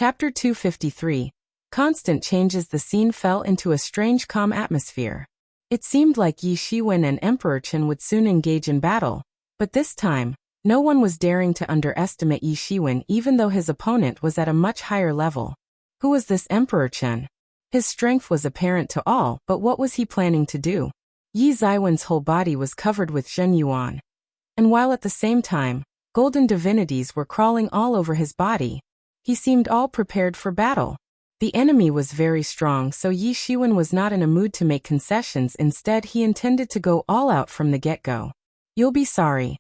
Chapter 253. Constant changes. The scene fell into a strange calm atmosphere. It seemed like Yi Shiwen and Emperor Chen would soon engage in battle, but this time, no one was daring to underestimate Yi Shiwen even though his opponent was at a much higher level. Who was this Emperor Chen? His strength was apparent to all, but what was he planning to do? Yi Ziwen's whole body was covered with Zhen Yuan. And while at the same time, golden divinities were crawling all over his body, he seemed all prepared for battle. The enemy was very strong, so Yi Shiwen was not in a mood to make concessions. Instead, he intended to go all out from the get-go. You'll be sorry.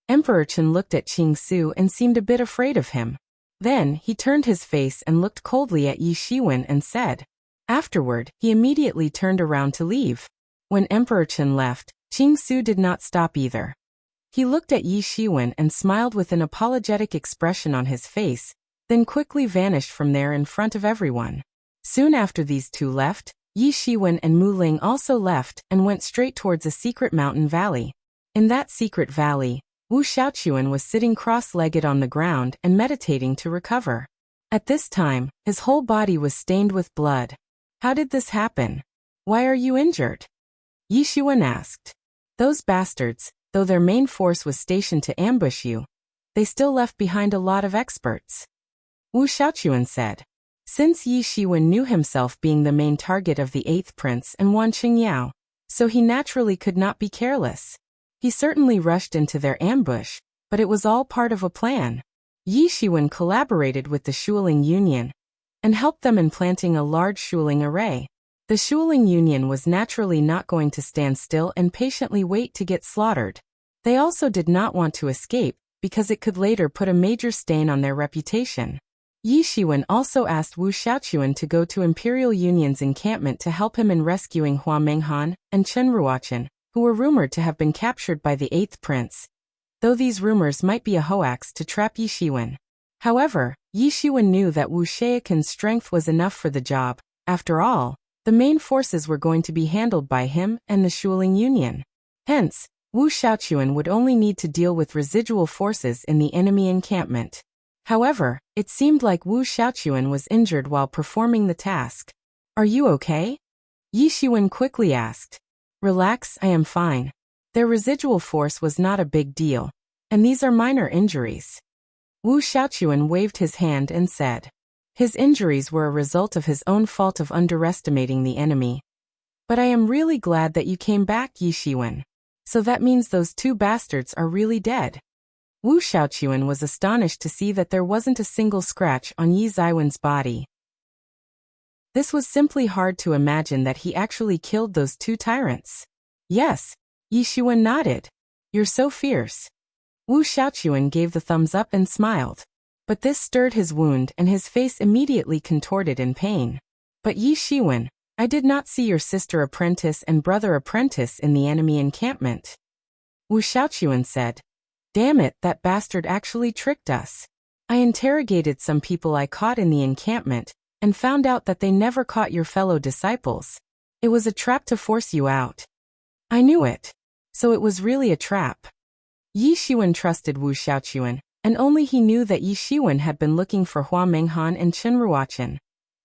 Emperor Chen looked at Qing Su and seemed a bit afraid of him. Then, he turned his face and looked coldly at Yi Shiwen and said. Afterward, he immediately turned around to leave. When Emperor Chen left, Qing Su did not stop either. He looked at Yi Shiwen and smiled with an apologetic expression on his face, then quickly vanished from there in front of everyone. Soon after these two left, Yi Shiwen and Mu Ling also left and went straight towards a secret mountain valley. In that secret valley, Wu Xiaochuan was sitting cross-legged on the ground and meditating to recover. At this time, his whole body was stained with blood. How did this happen? Why are you injured? Yi Shiwen asked. Those bastards, though their main force was stationed to ambush you, they still left behind a lot of experts. Wu Xiaochuan said. Since Yi Shiwen knew himself being the main target of the 8th prince and Wan Qingyao, so he naturally could not be careless. He certainly rushed into their ambush, but it was all part of a plan. Yi Shiwen collaborated with the Shuling Union and helped them in planting a large Shuling array. The Shuling Union was naturally not going to stand still and patiently wait to get slaughtered. They also did not want to escape, because it could later put a major stain on their reputation. Yi Shiwen also asked Wu Xiaochuan to go to Imperial Union's encampment to help him in rescuing Hua Menghan and Chen Ruochen, who were rumored to have been captured by the 8th prince, though these rumors might be a hoax to trap Yi Shiwen. However, Yi Shiwen knew that Wu Xiaochuan's strength was enough for the job. After all, the main forces were going to be handled by him and the Shuling Union. Hence, Wu Xiaochuan would only need to deal with residual forces in the enemy encampment. However, it seemed like Wu Xiaochuan was injured while performing the task. Are you okay? Yi Shiwen quickly asked. Relax, I am fine. Their residual force was not a big deal, and these are minor injuries. Wu Xiaochuan waved his hand and said. His injuries were a result of his own fault of underestimating the enemy. But I am really glad that you came back, Yi Shiwen. So that means those two bastards are really dead. Wu Xiaochuan was astonished to see that there wasn't a single scratch on Yi Ziwen's body. This was simply hard to imagine that he actually killed those two tyrants. Yes, Yi Shiwen nodded. You're so fierce. Wu Xiaochuan gave the thumbs up and smiled. But this stirred his wound and his face immediately contorted in pain. But Yi Shiwen, I did not see your sister apprentice and brother apprentice in the enemy encampment. Wu Xiaochuan said. Damn it, that bastard actually tricked us. I interrogated some people I caught in the encampment, and found out that they never caught your fellow disciples. It was a trap to force you out. I knew it. So it was really a trap. Yi Shiwen trusted Wu Xiaochuan, and only he knew that Yi Shiwen had been looking for Hua Menghan and Chen Ruochen.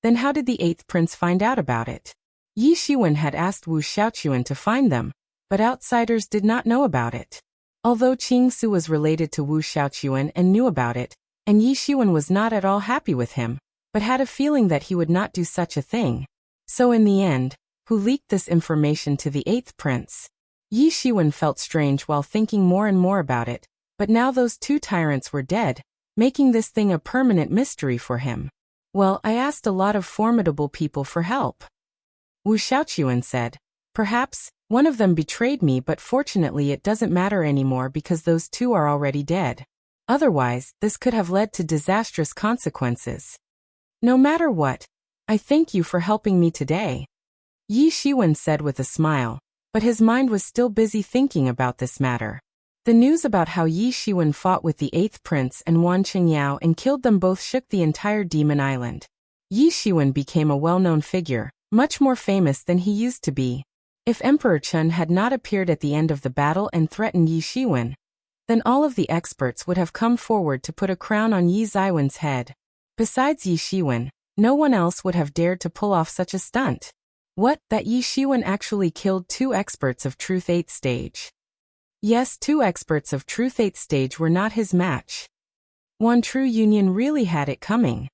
Then how did the 8th prince find out about it? Yi Shiwen had asked Wu Xiaochuan to find them, but outsiders did not know about it. Although Qing Su was related to Wu Xiaochuan and knew about it, and Yi Shiwen was not at all happy with him, but had a feeling that he would not do such a thing. So in the end, who leaked this information to the 8th prince? Yi Shiwen felt strange while thinking more and more about it, but now those two tyrants were dead, making this thing a permanent mystery for him. Well, I asked a lot of formidable people for help. Wu Xiaochuan said. Perhaps one of them betrayed me, but fortunately it doesn't matter anymore because those two are already dead. Otherwise, this could have led to disastrous consequences. No matter what, I thank you for helping me today. Yi Shiwen said with a smile, but his mind was still busy thinking about this matter. The news about how Yi Shiwen fought with the 8th prince and Wan Qingyao and killed them both shook the entire Demon Island. Yi Shiwen became a well-known figure, much more famous than he used to be. If Emperor Chen had not appeared at the end of the battle and threatened Yi Shiwen, then all of the experts would have come forward to put a crown on Yi Ziwen's head. Besides Yi Shiwen, no one else would have dared to pull off such a stunt. What, that Yi Shiwen actually killed 2 experts of Truth 8th stage? Yes, 2 experts of Truth 8th stage were not his match. One true union really had it coming.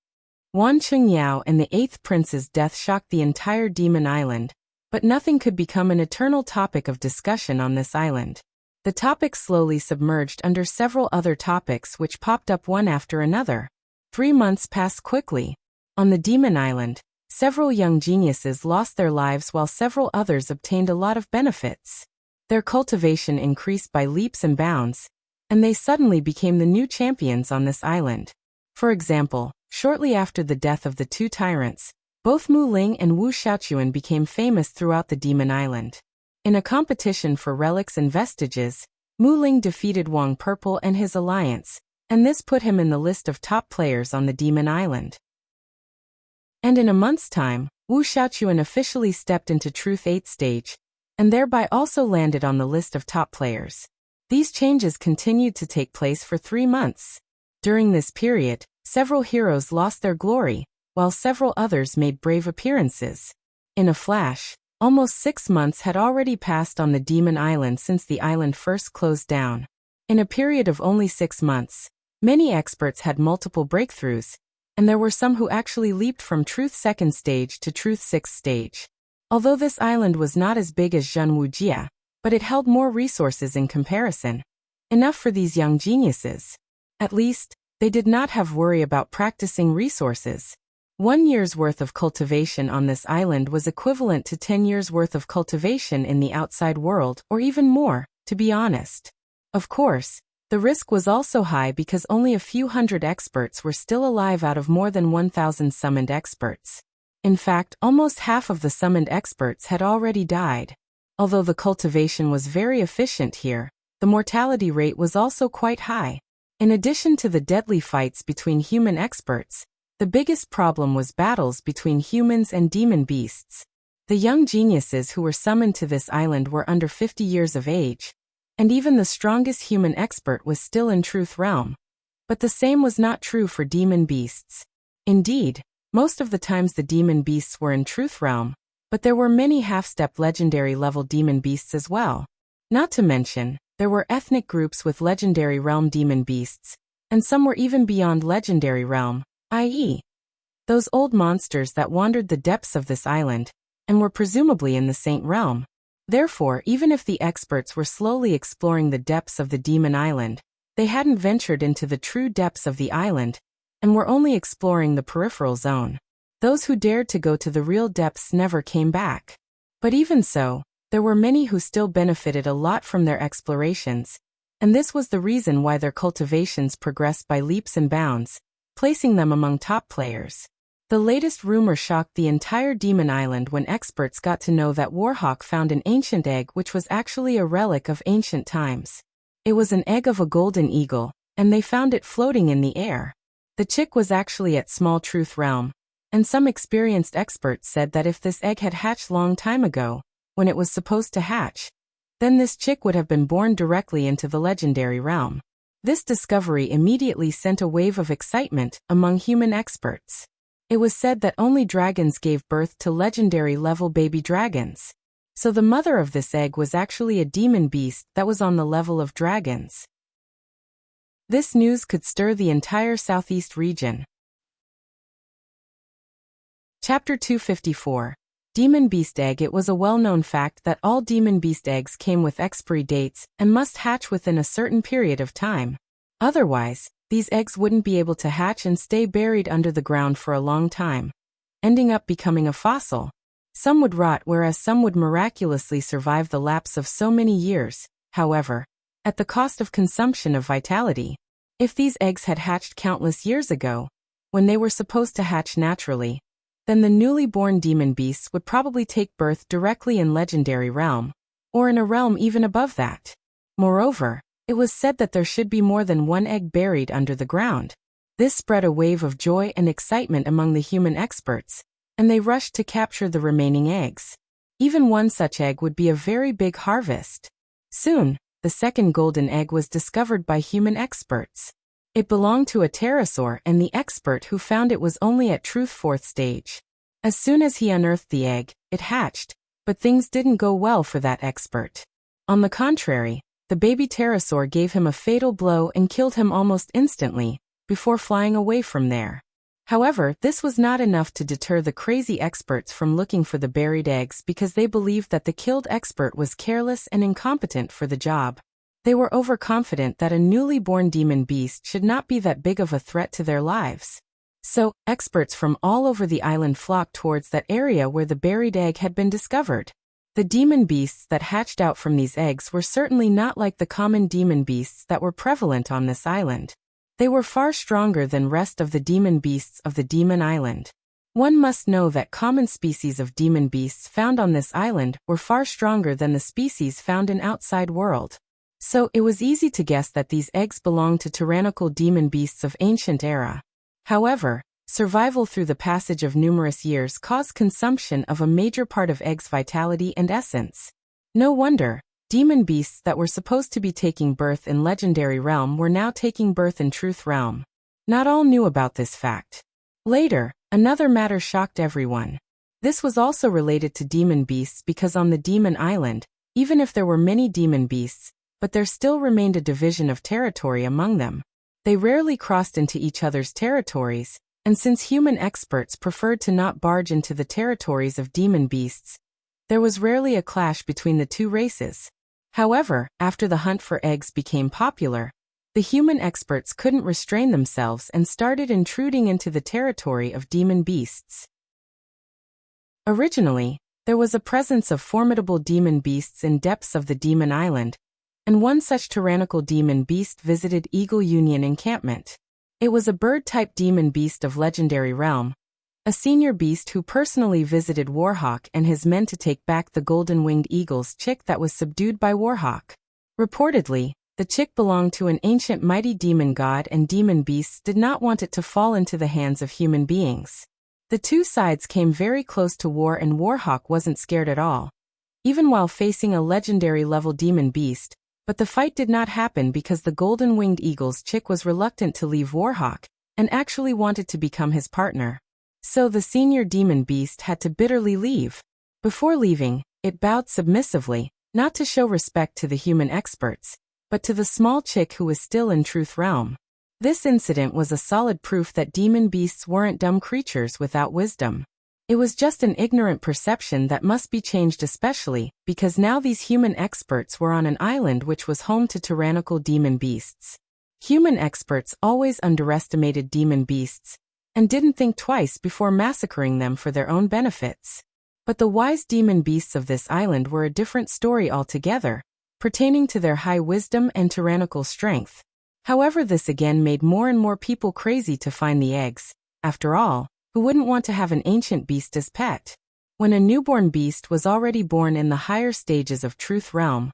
Wan Qingyao and the 8th prince's death shocked the entire Demon Island, but nothing could become an eternal topic of discussion on this island. The topic slowly submerged under several other topics which popped up one after another. 3 months passed quickly. On the Demon Island, several young geniuses lost their lives while several others obtained a lot of benefits. Their cultivation increased by leaps and bounds, and they suddenly became the new champions on this island. For example, shortly after the death of the 2 tyrants, both Mu Ling and Wu Xiaochuan became famous throughout the Demon Island. In a competition for relics and vestiges, Mu Ling defeated Wang Purple and his alliance, and this put him in the list of top players on the Demon Island. And in a month's time, Wu Xiaochuan officially stepped into Truth 8th stage, and thereby also landed on the list of top players. These changes continued to take place for 3 months. During this period, several heroes lost their glory, while several others made brave appearances. In a flash, almost 6 months had already passed on the Demon Island since the island first closed down. In a period of only 6 months, many experts had multiple breakthroughs, and there were some who actually leaped from Truth 2nd stage to Truth 6th stage. Although this island was not as big as Wuxia, but it held more resources in comparison. Enough for these young geniuses. At least, they did not have worry about practicing resources. 1 year's worth of cultivation on this island was equivalent to 10 years' worth of cultivation in the outside world, or even more, to be honest. Of course, the risk was also high because only a few hundred experts were still alive out of more than 1,000 summoned experts. In fact, almost half of the summoned experts had already died. Although the cultivation was very efficient here, the mortality rate was also quite high. In addition to the deadly fights between human experts, the biggest problem was battles between humans and demon beasts. The young geniuses who were summoned to this island were under 50 years of age, and even the strongest human expert was still in Truth Realm. But the same was not true for demon beasts. Indeed, most of the times the demon beasts were in Truth Realm, but there were many half-step legendary level demon beasts as well. Not to mention, there were ethnic groups with legendary realm demon beasts, and some were even beyond legendary realm, i.e., those old monsters that wandered the depths of this island, and were presumably in the Saint Realm. Therefore, even if the experts were slowly exploring the depths of the Demon Island, they hadn't ventured into the true depths of the island, and were only exploring the peripheral zone. Those who dared to go to the real depths never came back. But even so, there were many who still benefited a lot from their explorations, and this was the reason why their cultivations progressed by leaps and bounds, placing them among top players. The latest rumor shocked the entire Demon Island when experts got to know that Warhawk found an ancient egg which was actually a relic of ancient times. It was an egg of a golden eagle, and they found it floating in the air. The chick was actually at Small Truth Realm, and some experienced experts said that if this egg had hatched long time ago, when it was supposed to hatch, then this chick would have been born directly into the legendary realm. This discovery immediately sent a wave of excitement among human experts. It was said that only dragons gave birth to legendary-level baby dragons. So the mother of this egg was actually a demon beast that was on the level of dragons. This news could stir the entire southeast region. Chapter 254. Demon Beast Egg. It was a well-known fact that all Demon Beast eggs came with expiry dates and must hatch within a certain period of time. Otherwise, these eggs wouldn't be able to hatch and stay buried under the ground for a long time, ending up becoming a fossil. Some would rot, whereas some would miraculously survive the lapse of so many years, however, at the cost of consumption of vitality. If these eggs had hatched countless years ago, when they were supposed to hatch naturally, then the newly born demon beasts would probably take birth directly in legendary realm, or in a realm even above that. Moreover, it was said that there should be more than one egg buried under the ground. This spread a wave of joy and excitement among the human experts, and they rushed to capture the remaining eggs. Even one such egg would be a very big harvest. Soon, the second golden egg was discovered by human experts. It belonged to a pterosaur, and the expert who found it was only at truth 4th stage. As soon as he unearthed the egg, it hatched, but things didn't go well for that expert. On the contrary, the baby pterosaur gave him a fatal blow and killed him almost instantly, before flying away from there. However, this was not enough to deter the crazy experts from looking for the buried eggs because they believed that the killed expert was careless and incompetent for the job. They were overconfident that a newly born demon beast should not be that big of a threat to their lives. So, experts from all over the island flocked towards that area where the buried egg had been discovered. The demon beasts that hatched out from these eggs were certainly not like the common demon beasts that were prevalent on this island. They were far stronger than rest of the demon beasts of the demon island. One must know that common species of demon beasts found on this island were far stronger than the species found in outside world. So it was easy to guess that these eggs belonged to tyrannical demon beasts of ancient era. However, survival through the passage of numerous years caused consumption of a major part of eggs' vitality and essence. No wonder, demon beasts that were supposed to be taking birth in legendary realm were now taking birth in truth realm. Not all knew about this fact. Later, another matter shocked everyone. This was also related to demon beasts because on the demon island, even if there were many demon beasts, but there still remained a division of territory among them. They rarely crossed into each other's territories, and since human experts preferred to not barge into the territories of demon beasts, there was rarely a clash between the two races. However, after the hunt for eggs became popular, the human experts couldn't restrain themselves and started intruding into the territory of demon beasts. Originally, there was a presence of formidable demon beasts in depths of the demon island, and one such tyrannical demon beast visited Eagle Union encampment. It was a bird-type demon beast of legendary realm, a senior beast who personally visited Warhawk and his men to take back the golden-winged eagle's chick that was subdued by Warhawk. Reportedly, the chick belonged to an ancient mighty demon god, and demon beasts did not want it to fall into the hands of human beings. The two sides came very close to war, and Warhawk wasn't scared at all, even while facing a legendary-level demon beast. But the fight did not happen because the golden-winged eagle's chick was reluctant to leave Warhawk, and actually wanted to become his partner. So the senior demon beast had to bitterly leave. Before leaving, it bowed submissively, not to show respect to the human experts, but to the small chick who was still in truth realm. This incident was a solid proof that demon beasts weren't dumb creatures without wisdom. It was just an ignorant perception that must be changed, especially because now these human experts were on an island which was home to tyrannical demon beasts. Human experts always underestimated demon beasts and didn't think twice before massacring them for their own benefits. But the wise demon beasts of this island were a different story altogether, pertaining to their high wisdom and tyrannical strength. However, this again made more and more people crazy to find the eggs. After all, who wouldn't want to have an ancient beast as pet? When a newborn beast was already born in the higher stages of truth realm,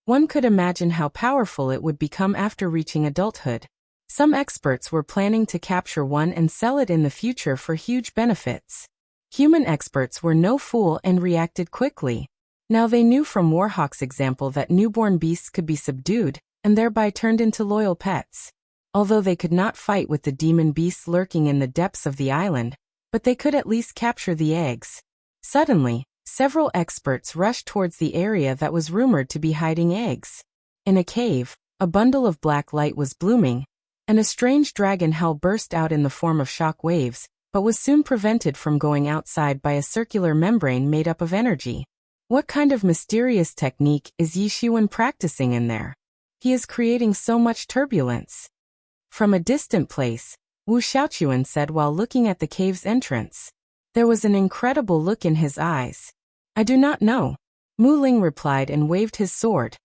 one could imagine how powerful it would become after reaching adulthood. Some experts were planning to capture one and sell it in the future for huge benefits. Human experts were no fool and reacted quickly. Now they knew from Warhawk's example that newborn beasts could be subdued, and thereby turned into loyal pets. Although they could not fight with the demon beasts lurking in the depths of the island, but they could at least capture the eggs. Suddenly, several experts rushed towards the area that was rumored to be hiding eggs. In a cave, a bundle of black light was blooming, and a strange dragon hell burst out in the form of shock waves, but was soon prevented from going outside by a circular membrane made up of energy. What kind of mysterious technique is Yi Shiwen practicing in there? He is creating so much turbulence. From a distant place, Wu Xiaochuan said while looking at the cave's entrance. There was an incredible look in his eyes. I do not know. Mu Ling replied and waved his sword,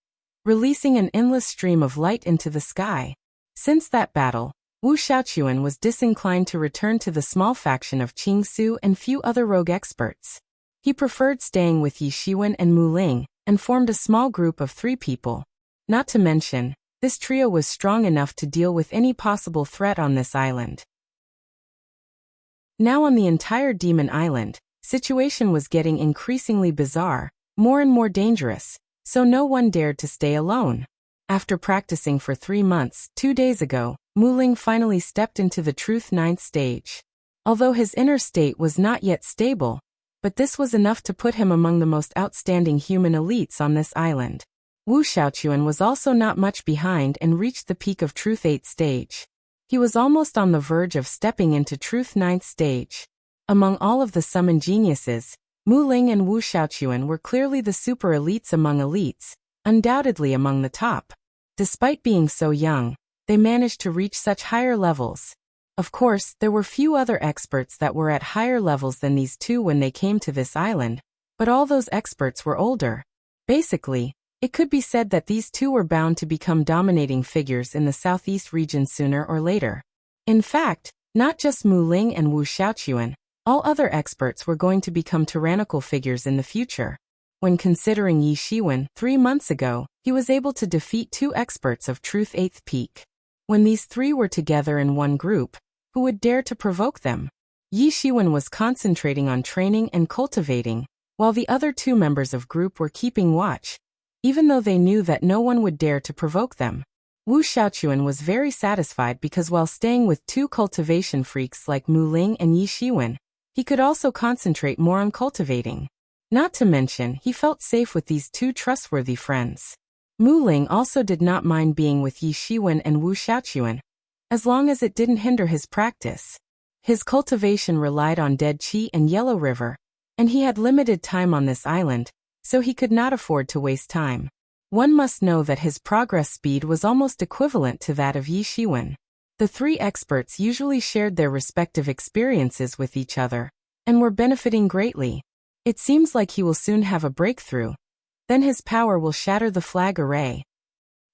releasing an endless stream of light into the sky. Since that battle, Wu Xiaochuan was disinclined to return to the small faction of Qing Su and few other rogue experts. He preferred staying with Yi Shiwen and Mu Ling, and formed a small group of 3 people. Not to mention, this trio was strong enough to deal with any possible threat on this island. Now on the entire demon island, situation was getting increasingly bizarre, more and more dangerous, so no one dared to stay alone. After practicing for 3 months, 2 days ago, Muling finally stepped into the Truth Ninth stage. Although his inner state was not yet stable, but this was enough to put him among the most outstanding human elites on this island. Wu Xiaochuan was also not much behind and reached the peak of Truth 8th stage. He was almost on the verge of stepping into Truth 9th stage. Among all of the summoned geniuses, Mu Ling and Wu Xiaochuan were clearly the super elites among elites, undoubtedly among the top. Despite being so young, they managed to reach such higher levels. Of course, there were few other experts that were at higher levels than these two when they came to this island, but all those experts were older. Basically, it could be said that these two were bound to become dominating figures in the southeast region sooner or later. In fact, not just Mu Ling and Wu Xiaochuan, all other experts were going to become tyrannical figures in the future. When considering Yi Shiwen 3 months ago, he was able to defeat 2 experts of Truth 8th peak. When these 3 were together in one group, who would dare to provoke them? Yi Shiwen was concentrating on training and cultivating, while the other 2 members of group were keeping watch, even though they knew that no one would dare to provoke them. Wu Xiaochuan was very satisfied because while staying with 2 cultivation freaks like Mu Ling and Yi Shiwen, he could also concentrate more on cultivating. Not to mention, he felt safe with these 2 trustworthy friends. Mu Ling also did not mind being with Yi Shiwen and Wu Xiaochuan, as long as it didn't hinder his practice. His cultivation relied on Dead Qi and Yellow River, and he had limited time on this island, so he could not afford to waste time. One must know that his progress speed was almost equivalent to that of Yi Shiwen. The 3 experts usually shared their respective experiences with each other, and were benefiting greatly. It seems like he will soon have a breakthrough. Then his power will shatter the flag array.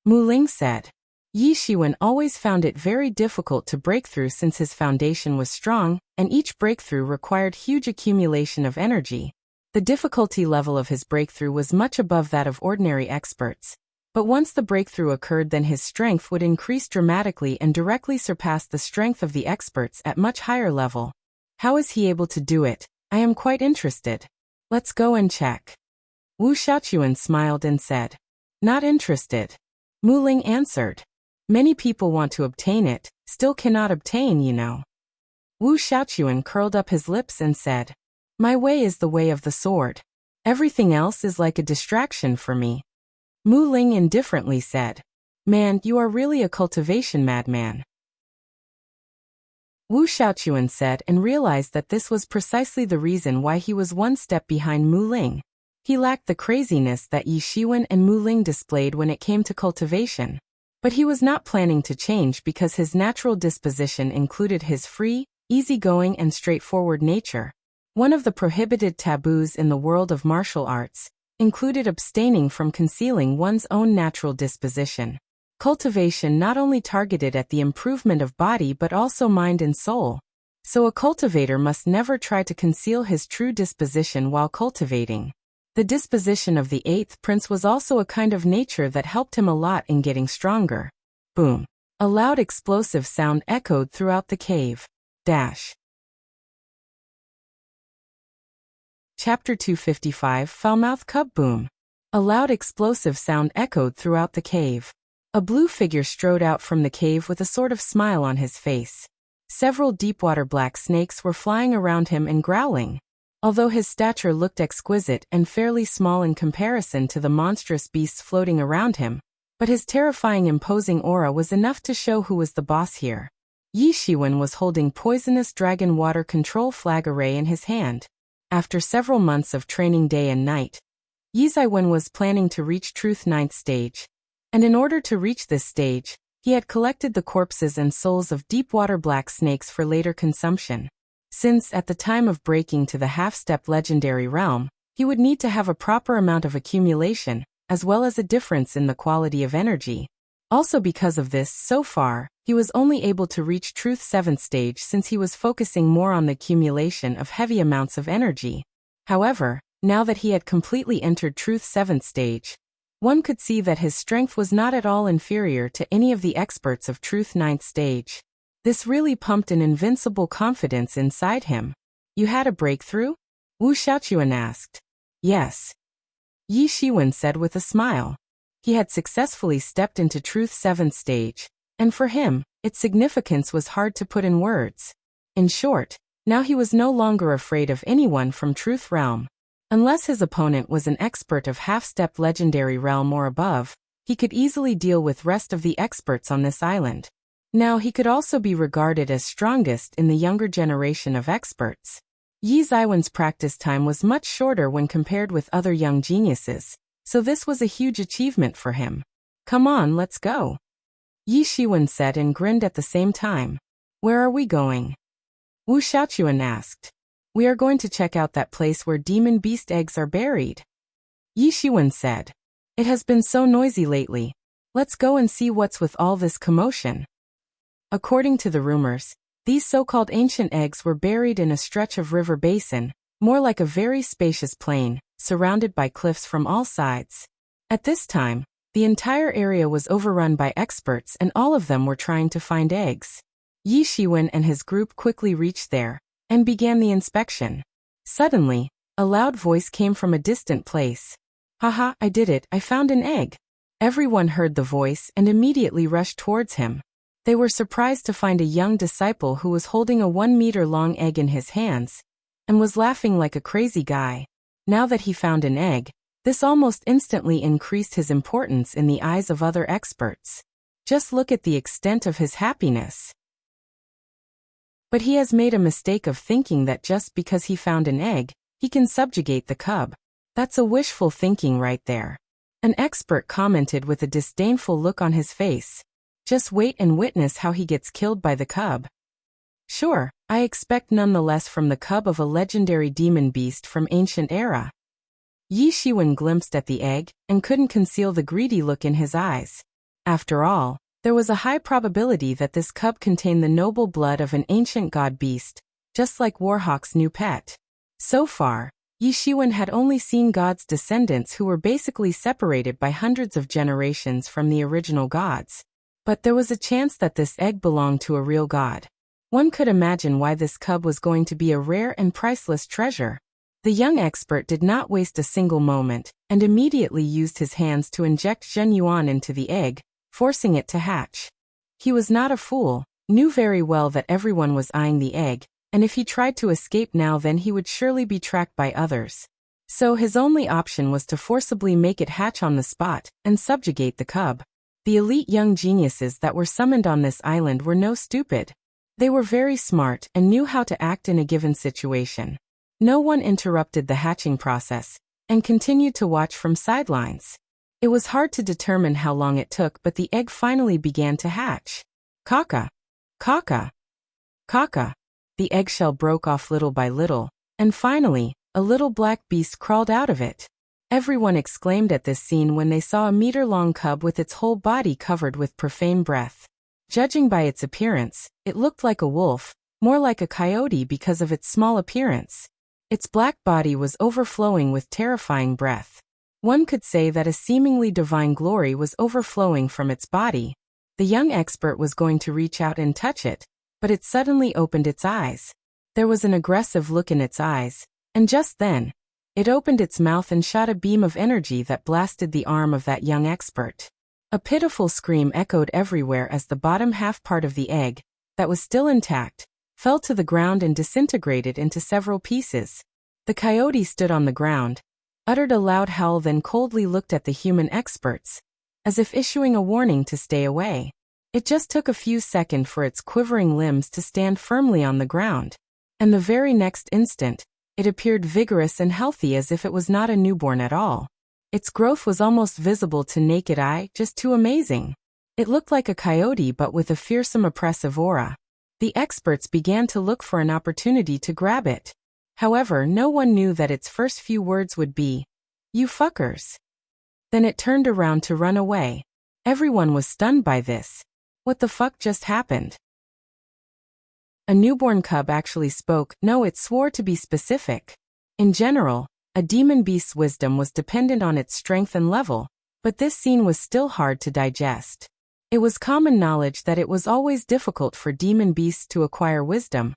Mu Ling said. Yi Shiwen always found it very difficult to break through since his foundation was strong, and each breakthrough required huge accumulation of energy. The difficulty level of his breakthrough was much above that of ordinary experts. But once the breakthrough occurred, then his strength would increase dramatically and directly surpass the strength of the experts at much higher level. How is he able to do it? I am quite interested. Let's go and check. Wu Xiaochuan smiled and said. Not interested. Mu Ling answered. Many people want to obtain it, still cannot obtain, you know. Wu Xiaochuan curled up his lips and said. My way is the way of the sword. Everything else is like a distraction for me. Mu Ling indifferently said. Man, you are really a cultivation madman. Wu Xiaochuan said and realized that this was precisely the reason why he was one step behind Mu Ling. He lacked the craziness that Yi Shiwen and Mu Ling displayed when it came to cultivation. But he was not planning to change because his natural disposition included his free, easygoing and straightforward nature. One of the prohibited taboos in the world of martial arts included abstaining from concealing one's own natural disposition. Cultivation not only targeted at the improvement of body but also mind and soul. So a cultivator must never try to conceal his true disposition while cultivating. The disposition of the 8th prince was also a kind of nature that helped him a lot in getting stronger. Boom. A loud explosive sound echoed throughout the cave. Chapter 255 Foulmouth Cub Boom. A loud explosive sound echoed throughout the cave. A blue figure strode out from the cave with a sort of smile on his face. Several deepwater black snakes were flying around him and growling. Although his stature looked exquisite and fairly small in comparison to the monstrous beasts floating around him, but his terrifying imposing aura was enough to show who was the boss here. Yi Shiwen was holding poisonous dragon water control flag array in his hand. After several months of training day and night, Yi Shiwen was planning to reach Truth 9th stage. And in order to reach this stage, he had collected the corpses and souls of deep-water black snakes for later consumption. Since, at the time of breaking to the half-step legendary realm, he would need to have a proper amount of accumulation, as well as a difference in the quality of energy. Also because of this, so far, he was only able to reach Truth 7th stage since he was focusing more on the accumulation of heavy amounts of energy. However, now that he had completely entered Truth 7th stage, one could see that his strength was not at all inferior to any of the experts of Truth 9th stage. This really pumped an invincible confidence inside him. You had a breakthrough? Wu Xiaochuan asked. Yes. Yi Shiwen said with a smile. He had successfully stepped into Truth's 7th stage, and for him, its significance was hard to put in words. In short, now he was no longer afraid of anyone from Truth Realm. Unless his opponent was an expert of half-step legendary realm or above, he could easily deal with rest of the experts on this island. Now he could also be regarded as strongest in the younger generation of experts. Yi Zaiwen's practice time was much shorter when compared with other young geniuses, so this was a huge achievement for him. Come on, let's go. Yi Shiwen said and grinned at the same time. Where are we going? Wu Xiaochuan asked. We are going to check out that place where demon beast eggs are buried. Yi Shiwen said. It has been so noisy lately. Let's go and see what's with all this commotion. According to the rumors, these so-called ancient eggs were buried in a stretch of river basin, more like a very spacious plain, surrounded by cliffs from all sides. At this time, the entire area was overrun by experts and all of them were trying to find eggs. Yi Shiwen and his group quickly reached there, and began the inspection. Suddenly, a loud voice came from a distant place. Haha, I did it, I found an egg. Everyone heard the voice and immediately rushed towards him. They were surprised to find a young disciple who was holding a 1-meter-long egg in his hands, and was laughing like a crazy guy. Now that he found an egg, this almost instantly increased his importance in the eyes of other experts. Just look at the extent of his happiness. But he has made a mistake of thinking that just because he found an egg, he can subjugate the cub. That's a wishful thinking right there. An expert commented with a disdainful look on his face. Just wait and witness how he gets killed by the cub. Sure, I expect none the less from the cub of a legendary demon beast from ancient era. Yi Shiwen glimpsed at the egg, and couldn't conceal the greedy look in his eyes. After all, there was a high probability that this cub contained the noble blood of an ancient god beast, just like Warhawk's new pet. So far, Yi Shiwen had only seen gods' descendants who were basically separated by hundreds of generations from the original gods. But there was a chance that this egg belonged to a real god. One could imagine why this cub was going to be a rare and priceless treasure. The young expert did not waste a single moment, and immediately used his hands to inject Zhen Yuan into the egg, forcing it to hatch. He was not a fool, knew very well that everyone was eyeing the egg, and if he tried to escape now then he would surely be tracked by others. So his only option was to forcibly make it hatch on the spot, and subjugate the cub. The elite young geniuses that were summoned on this island were no stupid. They were very smart and knew how to act in a given situation. No one interrupted the hatching process, and continued to watch from sidelines. It was hard to determine how long it took, but the egg finally began to hatch. Caca! Caca! Caca! The eggshell broke off little by little, and finally, a little black beast crawled out of it. Everyone exclaimed at this scene when they saw a meter-long cub with its whole body covered with profane breath. Judging by its appearance, it looked like a wolf, more like a coyote because of its small appearance. Its black body was overflowing with terrifying breath. One could say that a seemingly divine glory was overflowing from its body. The young expert was going to reach out and touch it, but it suddenly opened its eyes. There was an aggressive look in its eyes, and just then, it opened its mouth and shot a beam of energy that blasted the arm of that young expert. A pitiful scream echoed everywhere as the bottom half part of the egg, that was still intact, fell to the ground and disintegrated into several pieces. The coyote stood on the ground, uttered a loud howl, then coldly looked at the human experts, as if issuing a warning to stay away. It just took a few seconds for its quivering limbs to stand firmly on the ground, and the very next instant, it appeared vigorous and healthy as if it was not a newborn at all. Its growth was almost visible to naked eye, just too amazing. It looked like a coyote but with a fearsome oppressive aura. The experts began to look for an opportunity to grab it. However, no one knew that its first few words would be, "You fuckers." Then it turned around to run away. Everyone was stunned by this. What the fuck just happened? A newborn cub actually spoke. No, it swore to be specific. In general, a demon beast's wisdom was dependent on its strength and level, but this scene was still hard to digest. It was common knowledge that it was always difficult for demon beasts to acquire wisdom,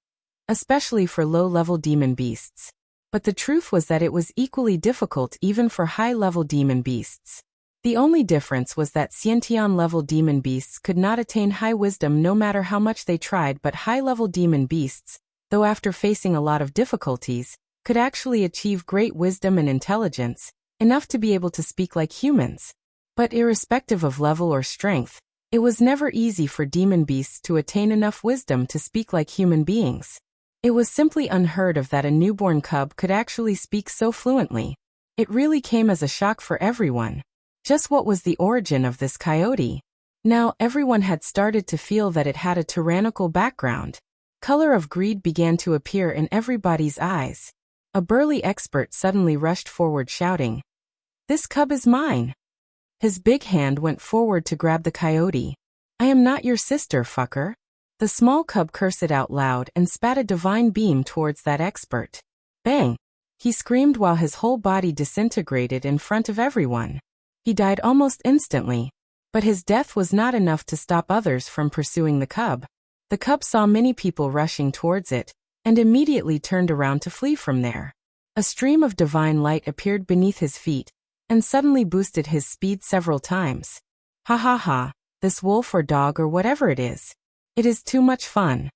especially for low-level demon beasts. But the truth was that it was equally difficult even for high-level demon beasts. The only difference was that Xiantian-level demon beasts could not attain high wisdom no matter how much they tried, but high-level demon beasts, though after facing a lot of difficulties, could actually achieve great wisdom and intelligence, enough to be able to speak like humans. But irrespective of level or strength, it was never easy for demon beasts to attain enough wisdom to speak like human beings. It was simply unheard of that a newborn cub could actually speak so fluently. It really came as a shock for everyone. Just what was the origin of this coyote? Now, everyone had started to feel that it had a tyrannical background. Color of greed began to appear in everybody's eyes. A burly expert suddenly rushed forward shouting, "This cub is mine!" His big hand went forward to grab the coyote. "I am not your sister, fucker." The small cub cursed out loud and spat a divine beam towards that expert. Bang! He screamed while his whole body disintegrated in front of everyone. He died almost instantly. But his death was not enough to stop others from pursuing the cub. The cub saw many people rushing towards it, and immediately turned around to flee from there. A stream of divine light appeared beneath his feet, and suddenly boosted his speed several times. Ha ha ha, this wolf or dog or whatever it is. It is too much fun.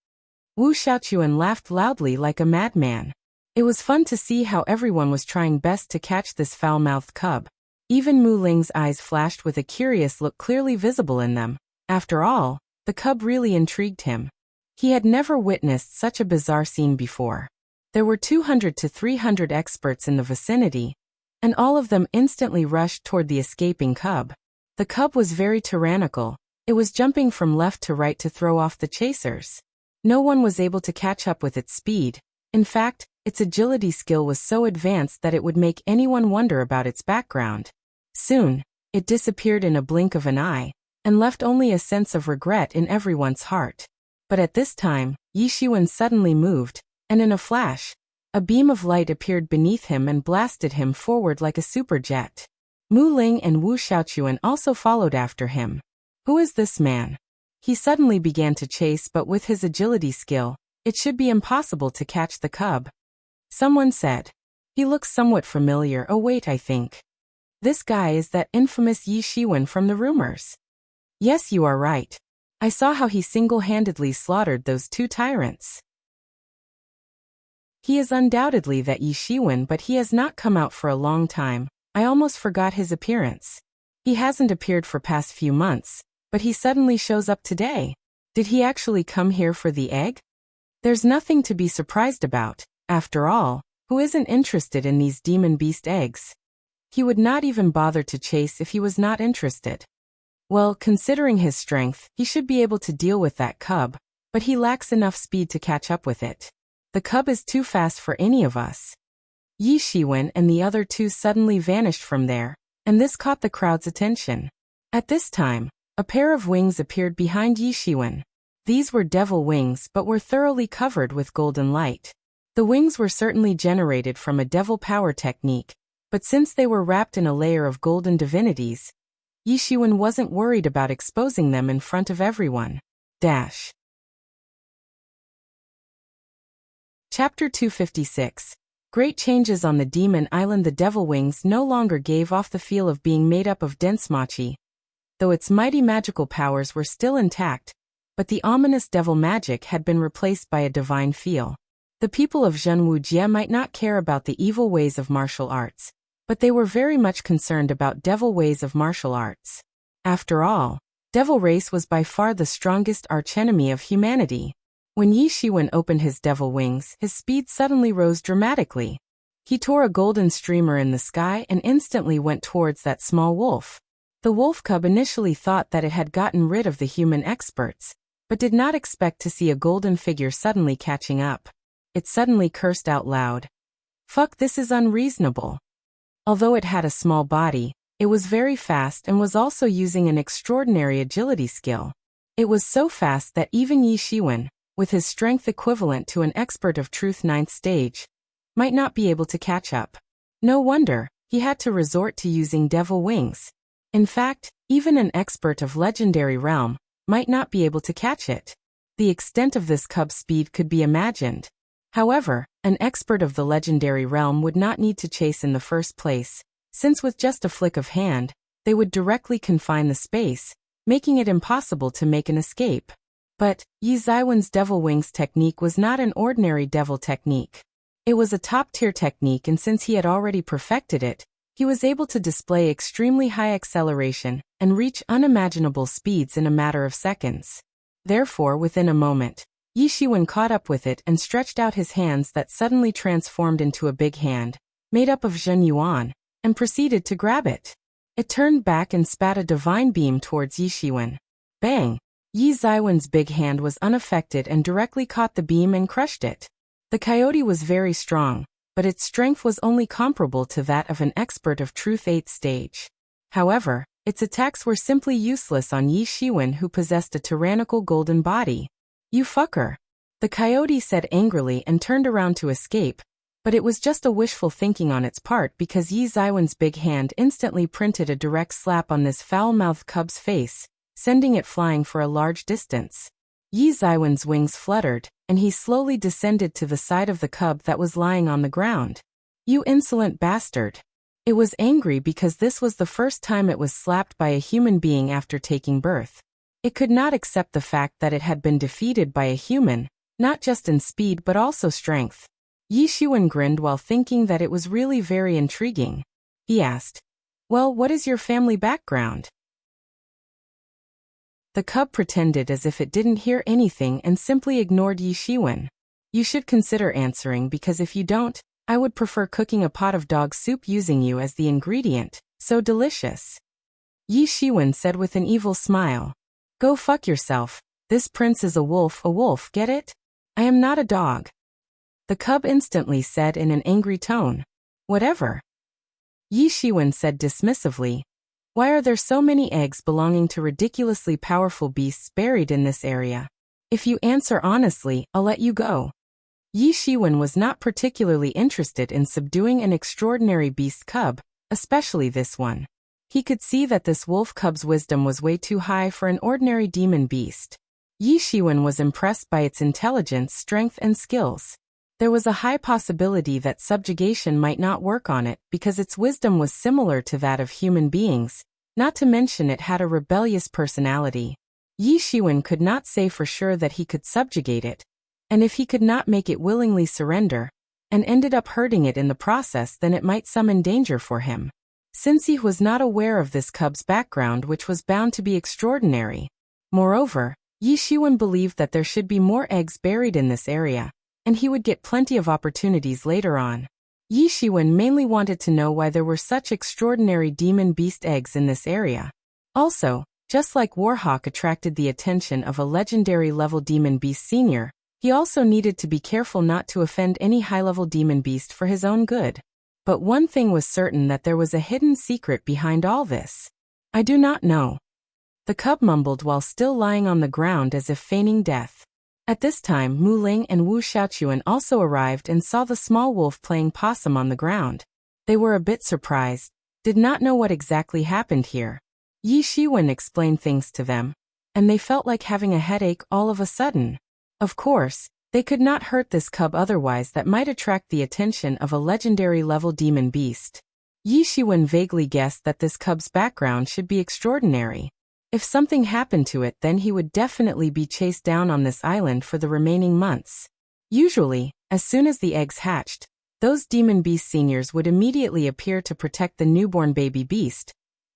Wu Xiaochuan laughed loudly like a madman. It was fun to see how everyone was trying best to catch this foul-mouthed cub. Even Mu Ling's eyes flashed with a curious look clearly visible in them. After all, the cub really intrigued him. He had never witnessed such a bizarre scene before. There were 200 to 300 experts in the vicinity, and all of them instantly rushed toward the escaping cub. The cub was very tyrannical. It was jumping from left to right to throw off the chasers. No one was able to catch up with its speed. In fact, its agility skill was so advanced that it would make anyone wonder about its background. Soon, it disappeared in a blink of an eye, and left only a sense of regret in everyone's heart. But at this time, Yi Shiwen suddenly moved, and in a flash, a beam of light appeared beneath him and blasted him forward like a super jet. Mu Ling and Wu Xiaochuan also followed after him. Who is this man? He suddenly began to chase, but with his agility skill, it should be impossible to catch the cub. Someone said. He looks somewhat familiar. Oh wait, I think. This guy is that infamous Yi Shiwen from the rumors. Yes, you are right. I saw how he single-handedly slaughtered those two tyrants. He is undoubtedly that Yi Shiwen, but he has not come out for a long time. I almost forgot his appearance. He hasn't appeared for past few months, but he suddenly shows up today. Did he actually come here for the egg? There's nothing to be surprised about. After all, who isn't interested in these demon beast eggs? He would not even bother to chase if he was not interested. Well, considering his strength, he should be able to deal with that cub, but he lacks enough speed to catch up with it. The cub is too fast for any of us. Yi Shiwen and the other two suddenly vanished from there, and this caught the crowd's attention. At this time, a pair of wings appeared behind Yi Shiwen. These were devil wings but were thoroughly covered with golden light. The wings were certainly generated from a devil power technique, but since they were wrapped in a layer of golden divinities, Yi Shiwen wasn't worried about exposing them in front of everyone. Chapter 256. Great changes on the demon island. The devil wings no longer gave off the feel of being made up of dense machi, though its mighty magical powers were still intact, but the ominous devil magic had been replaced by a divine feel. The people of Wuxia might not care about the evil ways of martial arts, but they were very much concerned about devil ways of martial arts. After all, devil race was by far the strongest archenemy of humanity. When Yi Shiwen opened his devil wings, his speed suddenly rose dramatically. He tore a golden streamer in the sky and instantly went towards that small wolf. The wolf cub initially thought that it had gotten rid of the human experts, but did not expect to see a golden figure suddenly catching up. It suddenly cursed out loud. Fuck, this is unreasonable. Although it had a small body, it was very fast and was also using an extraordinary agility skill. It was so fast that even Yi Shiwen, with his strength equivalent to an expert of truth 9th stage, might not be able to catch up. No wonder, he had to resort to using devil wings. In fact, even an expert of legendary realm might not be able to catch it. The extent of this cub's speed could be imagined. However, an expert of the legendary realm would not need to chase in the first place, since with just a flick of hand, they would directly confine the space, making it impossible to make an escape. But Yi Zaiwen's devil wings technique was not an ordinary devil technique. It was a top-tier technique, and since he had already perfected it, he was able to display extremely high acceleration and reach unimaginable speeds in a matter of seconds. Therefore, within a moment, Yi Shiwen caught up with it and stretched out his hands that suddenly transformed into a big hand, made up of Zhen Yuan, and proceeded to grab it. It turned back and spat a divine beam towards Yi Shiwen. Bang! Yi Zaiwen's big hand was unaffected and directly caught the beam and crushed it. The coyote was very strong, but its strength was only comparable to that of an expert of Truth 8th stage. However, its attacks were simply useless on Yi Shiwen, who possessed a tyrannical golden body. "You fucker!" the coyote said angrily and turned around to escape, but it was just a wishful thinking on its part, because Yi Zaiwen's big hand instantly printed a direct slap on this foul-mouthed cub's face, sending it flying for a large distance. Yi Zaiwen's wings fluttered, and he slowly descended to the side of the cub that was lying on the ground. "You insolent bastard!" It was angry because this was the first time it was slapped by a human being after taking birth. It could not accept the fact that it had been defeated by a human, not just in speed but also strength. Yi Shiwen grinned while thinking that it was really very intriguing. He asked, "Well, what is your family background?" The cub pretended as if it didn't hear anything and simply ignored Yi Shiwen. "You should consider answering, because if you don't, I would prefer cooking a pot of dog soup using you as the ingredient. So delicious." Yi Shiwen said with an evil smile. "Go fuck yourself. This prince is a wolf, get it? I am not a dog." The cub instantly said in an angry tone. "Whatever." Yi Shiwen said dismissively, "Why are there so many eggs belonging to ridiculously powerful beasts buried in this area? If you answer honestly, I'll let you go." Yi Shiwen was not particularly interested in subduing an extraordinary beast cub, especially this one. He could see that this wolf cub's wisdom was way too high for an ordinary demon beast. Yi Shiwen was impressed by its intelligence, strength, and skills. There was a high possibility that subjugation might not work on it, because its wisdom was similar to that of human beings, not to mention it had a rebellious personality. Yi Shiwen could not say for sure that he could subjugate it, and if he could not make it willingly surrender, and ended up hurting it in the process, then it might summon danger for him. Since he was not aware of this cub's background, which was bound to be extraordinary. Moreover, Yi Shiwen believed that there should be more eggs buried in this area, and he would get plenty of opportunities later on. Yi Shiwen mainly wanted to know why there were such extraordinary demon beast eggs in this area. Also, just like Warhawk attracted the attention of a legendary level demon beast senior, he also needed to be careful not to offend any high-level demon beast for his own good. But one thing was certain, that there was a hidden secret behind all this. "I do not know," the cub mumbled while still lying on the ground as if feigning death. At this time, Mu Ling and Wu Xiaochuan also arrived and saw the small wolf playing possum on the ground. They were a bit surprised, did not know what exactly happened here. Yi Shiwen explained things to them, and they felt like having a headache all of a sudden. Of course, they could not hurt this cub, otherwise that might attract the attention of a legendary level demon beast. Yi Shiwen vaguely guessed that this cub's background should be extraordinary. If something happened to it, then he would definitely be chased down on this island for the remaining months. Usually, as soon as the eggs hatched, those demon beast seniors would immediately appear to protect the newborn baby beast,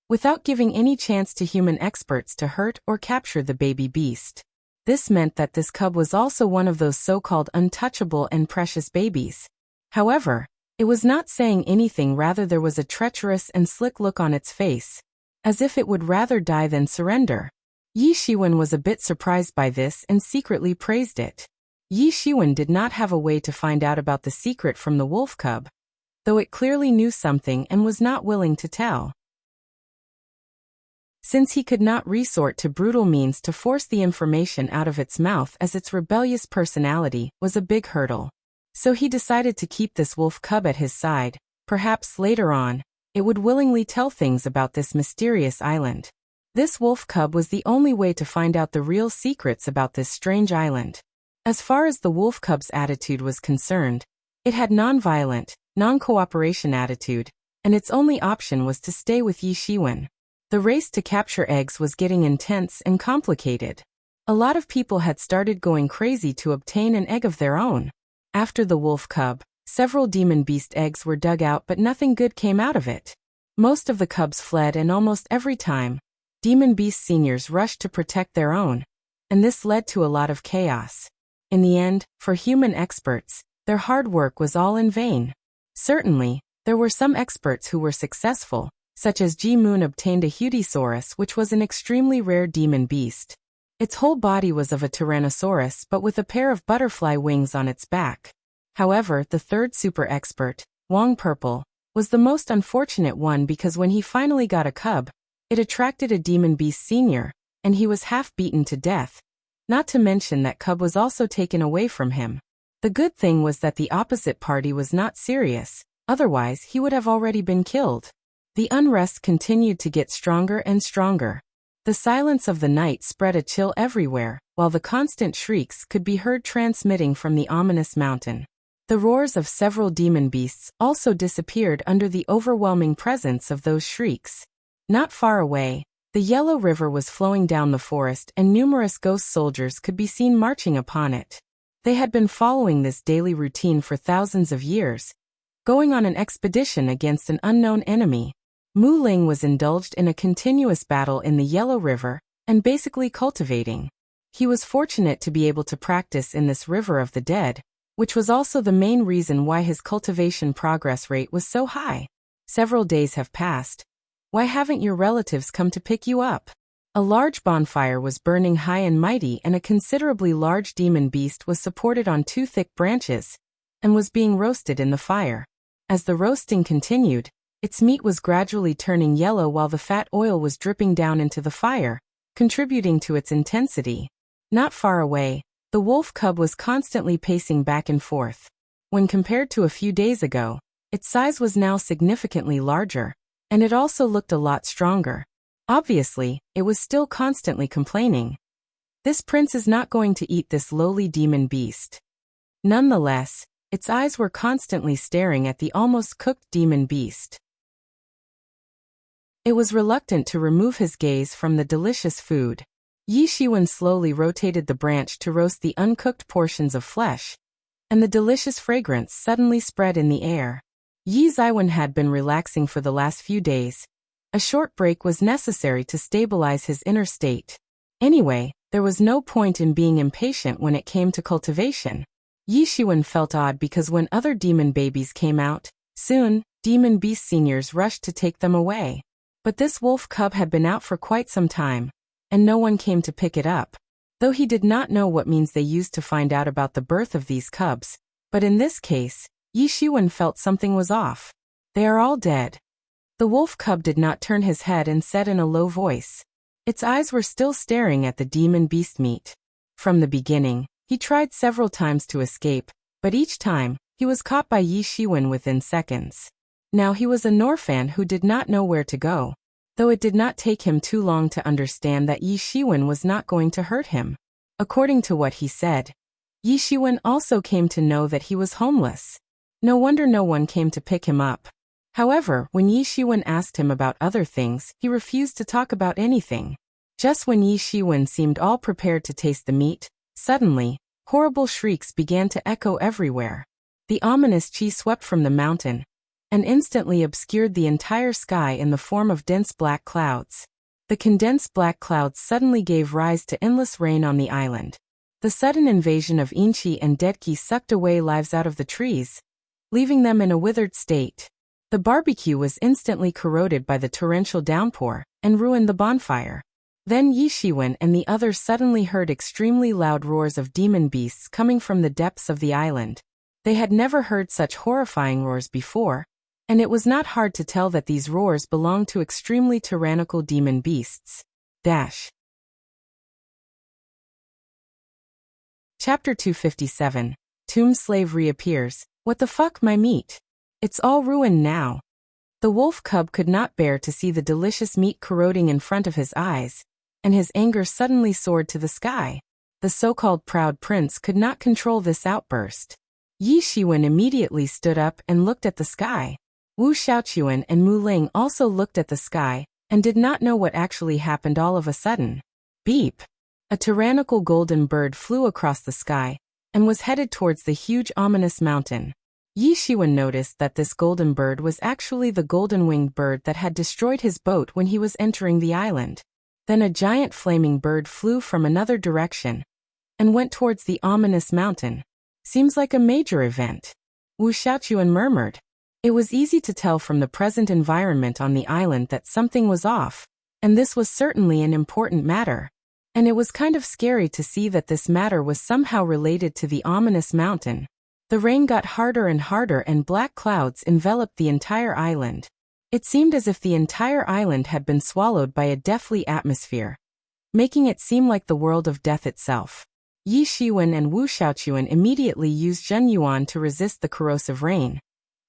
without giving any chance to human experts to hurt or capture the baby beast. This meant that this cub was also one of those so-called untouchable and precious babies. However, it was not saying anything, rather there was a treacherous and slick look on its face, as if it would rather die than surrender. Yi Shiwen was a bit surprised by this and secretly praised it. Yi Shiwen did not have a way to find out about the secret from the wolf cub, though it clearly knew something and was not willing to tell. Since he could not resort to brutal means to force the information out of its mouth, as its rebellious personality was a big hurdle. So he decided to keep this wolf cub at his side. Perhaps later on, it would willingly tell things about this mysterious island. This wolf cub was the only way to find out the real secrets about this strange island. As far as the wolf cub's attitude was concerned, it had non-violent, non-cooperation attitude, and its only option was to stay with Yi Shiwen. The race to capture eggs was getting intense and complicated. A lot of people had started going crazy to obtain an egg of their own. After the wolf cub, several demon beast eggs were dug out, but nothing good came out of it. Most of the cubs fled, and almost every time, demon beast seniors rushed to protect their own, and this led to a lot of chaos. In the end, for human experts, their hard work was all in vain. Certainly, there were some experts who were successful, such as Ji Moon obtained a Hudiosaurus, which was an extremely rare demon beast. Its whole body was of a Tyrannosaurus but with a pair of butterfly wings on its back. However, the third super expert, Wong Purple, was the most unfortunate one because when he finally got a cub, it attracted a demon beast senior, and he was half beaten to death. Not to mention that cub was also taken away from him. The good thing was that the opposite party was not serious, otherwise he would have already been killed. The unrest continued to get stronger and stronger. The silence of the night spread a chill everywhere, while the constant shrieks could be heard transmitting from the ominous mountain. The roars of several demon beasts also disappeared under the overwhelming presence of those shrieks. Not far away, the Yellow River was flowing down the forest, and numerous ghost soldiers could be seen marching upon it. They had been following this daily routine for thousands of years, going on an expedition against an unknown enemy. Mu Ling was indulged in a continuous battle in the Yellow River, and basically cultivating. He was fortunate to be able to practice in this river of the dead, which was also the main reason why his cultivation progress rate was so high. Several days have passed. Why haven't your relatives come to pick you up? A large bonfire was burning high and mighty, and a considerably large demon beast was supported on two thick branches, and was being roasted in the fire. As the roasting continued, its meat was gradually turning yellow while the fat oil was dripping down into the fire, contributing to its intensity. Not far away, the wolf cub was constantly pacing back and forth. When compared to a few days ago, its size was now significantly larger, and it also looked a lot stronger. Obviously, it was still constantly complaining. This prince is not going to eat this lowly demon beast. Nonetheless, its eyes were constantly staring at the almost cooked demon beast. It was reluctant to remove his gaze from the delicious food. Yi Shiwen slowly rotated the branch to roast the uncooked portions of flesh, and the delicious fragrance suddenly spread in the air. Yi Ziwen had been relaxing for the last few days. A short break was necessary to stabilize his inner state. Anyway, there was no point in being impatient when it came to cultivation. Yi Shiwen felt odd because when other demon babies came out, soon, demon beast seniors rushed to take them away. But this wolf cub had been out for quite some time, and no one came to pick it up. Though he did not know what means they used to find out about the birth of these cubs, but in this case, Yi Shiwen felt something was off. They are all dead. The wolf cub did not turn his head and said in a low voice. Its eyes were still staring at the demon beast meat. From the beginning, he tried several times to escape, but each time, he was caught by Yi Shiwen within seconds. Now he was a Norfan who did not know where to go, though it did not take him too long to understand that Yi Shiwen was not going to hurt him. According to what he said, Yi Shiwen also came to know that he was homeless. No wonder no one came to pick him up. However, when Yi Shiwen asked him about other things, he refused to talk about anything. Just when Yi Shiwen seemed all prepared to taste the meat, suddenly, horrible shrieks began to echo everywhere. The ominous chi swept from the mountain, and instantly obscured the entire sky in the form of dense black clouds. The condensed black clouds suddenly gave rise to endless rain on the island. The sudden invasion of Inchi and Deadki sucked away lives out of the trees, leaving them in a withered state. The barbecue was instantly corroded by the torrential downpour, and ruined the bonfire. Then Yi Shiwen and the others suddenly heard extremely loud roars of demon beasts coming from the depths of the island. They had never heard such horrifying roars before, and it was not hard to tell that these roars belonged to extremely tyrannical demon beasts. Chapter 257. Tomb Slave reappears. What the fuck, my meat? It's all ruined now. The wolf cub could not bear to see the delicious meat corroding in front of his eyes, and his anger suddenly soared to the sky. The so-called proud prince could not control this outburst. Yi Shiwen immediately stood up and looked at the sky. Wu Xiaochuan and Mu Ling also looked at the sky, and did not know what actually happened all of a sudden. Beep! A tyrannical golden bird flew across the sky and was headed towards the huge ominous mountain. Yi Shiwen noticed that this golden bird was actually the golden-winged bird that had destroyed his boat when he was entering the island. Then a giant flaming bird flew from another direction and went towards the ominous mountain. Seems like a major event. Wu Xiaochuan murmured. It was easy to tell from the present environment on the island that something was off, and this was certainly an important matter. And it was kind of scary to see that this matter was somehow related to the ominous mountain. The rain got harder and black clouds enveloped the entire island. It seemed as if the entire island had been swallowed by a deathly atmosphere, making it seem like the world of death itself. Yi Shiwen and Wu Xiaochuan immediately used Zhen Yuan to resist the corrosive rain.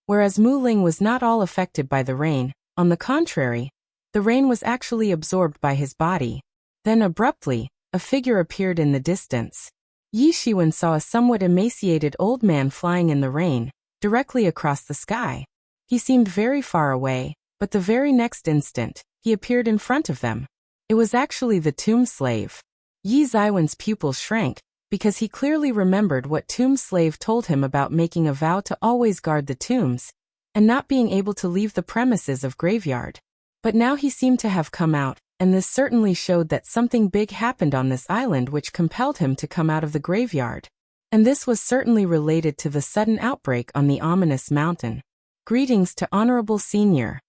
Whereas Mu Ling was not all affected by the rain, on the contrary, the rain was actually absorbed by his body. Then abruptly, a figure appeared in the distance. Yi Shiwen saw a somewhat emaciated old man flying in the rain, directly across the sky. He seemed very far away, but the very next instant, he appeared in front of them. It was actually the tomb slave. Yi Ziwen's pupils shrank, because he clearly remembered what tomb slave told him about making a vow to always guard the tombs, and not being able to leave the premises of graveyard. But now he seemed to have come out, and this certainly showed that something big happened on this island which compelled him to come out of the graveyard. And this was certainly related to the sudden outbreak on the ominous mountain. Greetings to Honorable Senior.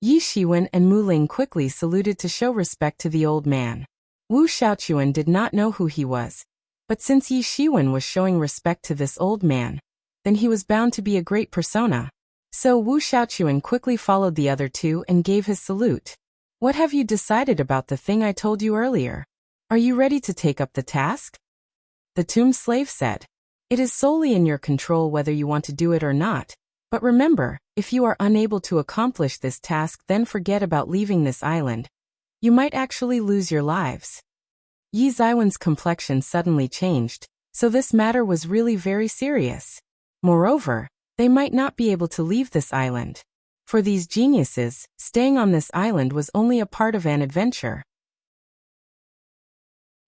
Yi Shiwen and Mu Ling quickly saluted to show respect to the old man. Wu Xiaochuan did not know who he was, but since Yi Shiwen was showing respect to this old man, then he was bound to be a great persona. So Wu Xiaochuan quickly followed the other two and gave his salute. What have you decided about the thing I told you earlier? Are you ready to take up the task? The tomb slave said. It is solely in your control whether you want to do it or not. But remember, if you are unable to accomplish this task, then forget about leaving this island. You might actually lose your lives. Yi Ziwen's complexion suddenly changed, so this matter was really very serious. Moreover, they might not be able to leave this island. For these geniuses, staying on this island was only a part of an adventure.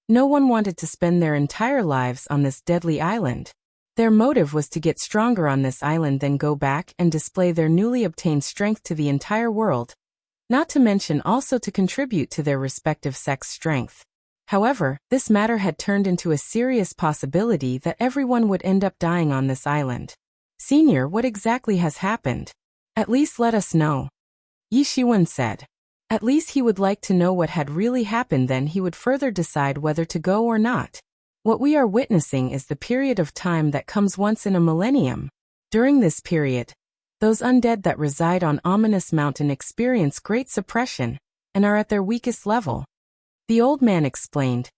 No one wanted to spend their entire lives on this deadly island. Their motive was to get stronger on this island, then go back and display their newly obtained strength to the entire world, not to mention also to contribute to their respective sex strength. However, this matter had turned into a serious possibility that everyone would end up dying on this island. Senior, what exactly has happened? At least let us know. Yi Shiwen said. At least he would like to know what had really happened, then he would further decide whether to go or not. What we are witnessing is the period of time that comes once in a millennium. During this period, those undead that reside on Ominous Mountain experience great suppression and are at their weakest level. The old man explained.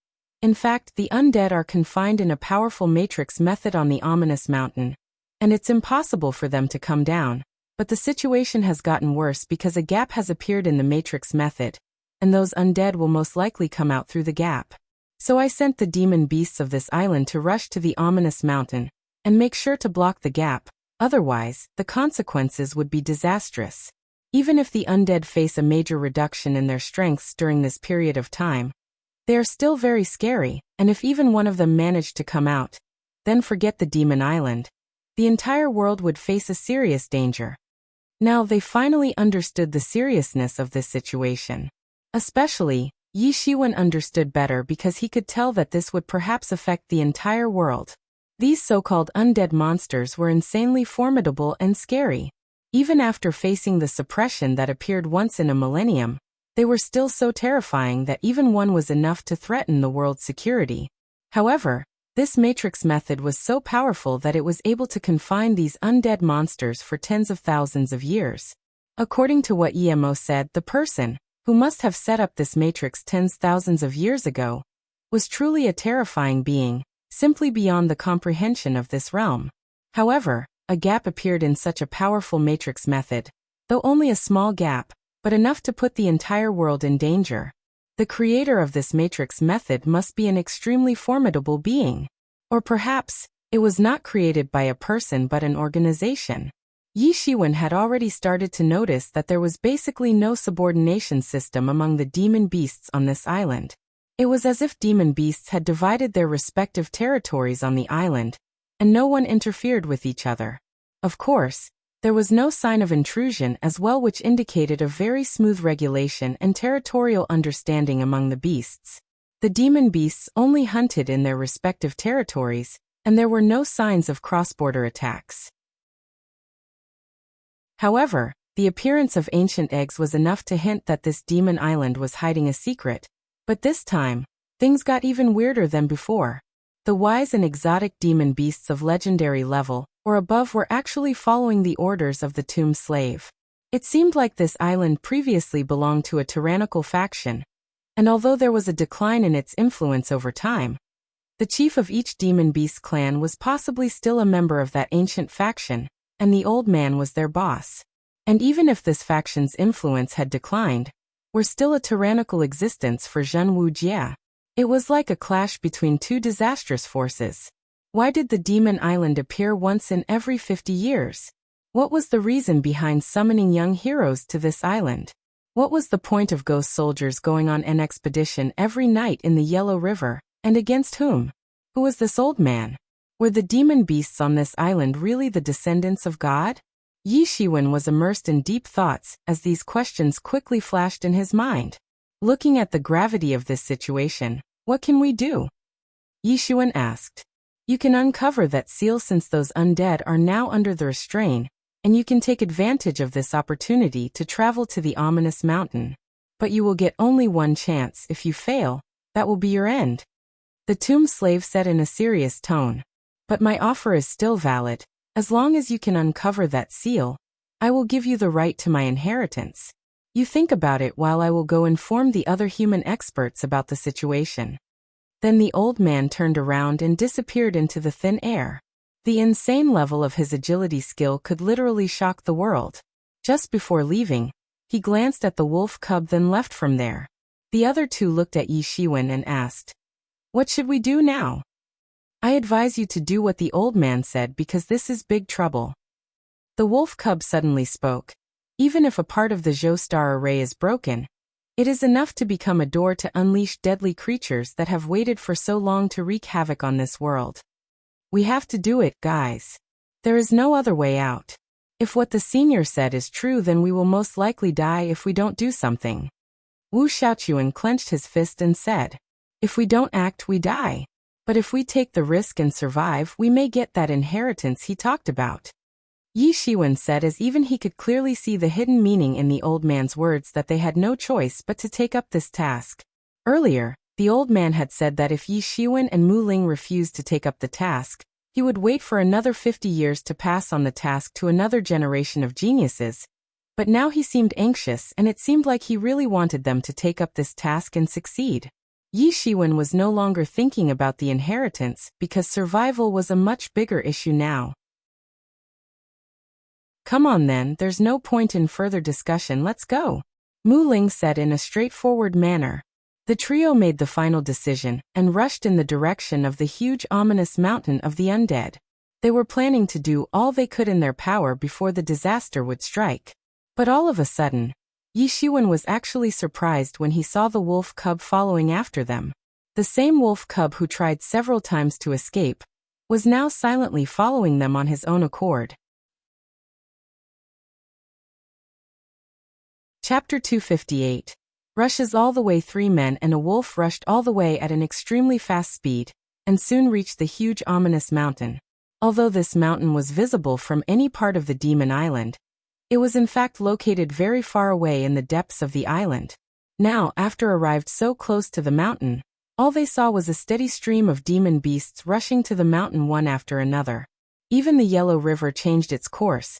In fact, the undead are confined in a powerful matrix method on the Ominous Mountain, and it's impossible for them to come down. But the situation has gotten worse because a gap has appeared in the matrix method, and those undead will most likely come out through the gap. So I sent the demon beasts of this island to rush to the Ominous Mountain and make sure to block the gap, otherwise, the consequences would be disastrous. Even if the undead face a major reduction in their strengths during this period of time, they are still very scary, and if even one of them managed to come out, then forget the demon island. The entire world would face a serious danger. Now they finally understood the seriousness of this situation. Especially, Yi Shiwen understood better because he could tell that this would perhaps affect the entire world. These so-called undead monsters were insanely formidable and scary. Even after facing the suppression that appeared once in a millennium, they were still so terrifying that even one was enough to threaten the world's security. However, this matrix method was so powerful that it was able to confine these undead monsters for tens of thousands of years. According to what Yemo said, the person, who must have set up this matrix tens thousands of years ago, was truly a terrifying being, simply beyond the comprehension of this realm. However, a gap appeared in such a powerful matrix method, though only a small gap, but enough to put the entire world in danger. The creator of this matrix method must be an extremely formidable being. Or perhaps, it was not created by a person but an organization. Yi Shiwen had already started to notice that there was basically no subordination system among the demon beasts on this island. It was as if demon beasts had divided their respective territories on the island, and no one interfered with each other. Of course, there was no sign of intrusion as well, which indicated a very smooth regulation and territorial understanding among the beasts. The demon beasts only hunted in their respective territories, and there were no signs of cross-border attacks. However, the appearance of ancient eggs was enough to hint that this demon island was hiding a secret, but this time, things got even weirder than before. The wise and exotic demon beasts of legendary level or above were actually following the orders of the tomb slave. It seemed like this island previously belonged to a tyrannical faction, and although there was a decline in its influence over time, the chief of each demon beast clan was possibly still a member of that ancient faction, and the old man was their boss. And even if this faction's influence had declined, were still a tyrannical existence for Wuxia. It was like a clash between two disastrous forces. Why did the demon island appear once in every 50 years? What was the reason behind summoning young heroes to this island? What was the point of ghost soldiers going on an expedition every night in the Yellow River, and against whom? Who was this old man? Were the demon beasts on this island really the descendants of God? Yi Shiwen was immersed in deep thoughts as these questions quickly flashed in his mind. Looking at the gravity of this situation, what can we do? Yi Shiwen asked. You can uncover that seal since those undead are now under the restraint, and you can take advantage of this opportunity to travel to the ominous mountain. But you will get only one chance. If you fail, that will be your end. The tomb slave said in a serious tone. But my offer is still valid. As long as you can uncover that seal, I will give you the right to my inheritance. You think about it while I will go inform the other human experts about the situation. Then the old man turned around and disappeared into the thin air. The insane level of his agility skill could literally shock the world. Just before leaving, he glanced at the wolf cub, then left from there. The other two looked at Yi Shiwen and asked, "What should we do now?" "I advise you to do what the old man said, because this is big trouble." The wolf cub suddenly spoke. Even if a part of the Zhou star array is broken, it is enough to become a door to unleash deadly creatures that have waited for so long to wreak havoc on this world. We have to do it, guys. There is no other way out. If what the senior said is true, then we will most likely die if we don't do something. Wu Xiaochuan clenched his fist and said, "If we don't act, we die. But if we take the risk and survive, we may get that inheritance he talked about." Yi Shiwen said, as even he could clearly see the hidden meaning in the old man's words, that they had no choice but to take up this task. Earlier, the old man had said that if Yi Shiwen and Mu Ling refused to take up the task, he would wait for another 50 years to pass on the task to another generation of geniuses. But now he seemed anxious, and it seemed like he really wanted them to take up this task and succeed. Yi Shiwen was no longer thinking about the inheritance, because survival was a much bigger issue now. "Come on then, there's no point in further discussion, let's go," Mu Ling said in a straightforward manner. The trio made the final decision and rushed in the direction of the huge ominous mountain of the undead. They were planning to do all they could in their power before the disaster would strike. But all of a sudden, Yi Shiwen was actually surprised when he saw the wolf cub following after them. The same wolf cub who tried several times to escape was now silently following them on his own accord. Chapter 258. Rushes all the way. 3 men and a wolf rushed all the way at an extremely fast speed, and soon reached the huge ominous mountain. Although this mountain was visible from any part of the demon island, it was in fact located very far away in the depths of the island. Now, after arrived so close to the mountain, all they saw was a steady stream of demon beasts rushing to the mountain one after another. Even the Yellow River changed its course,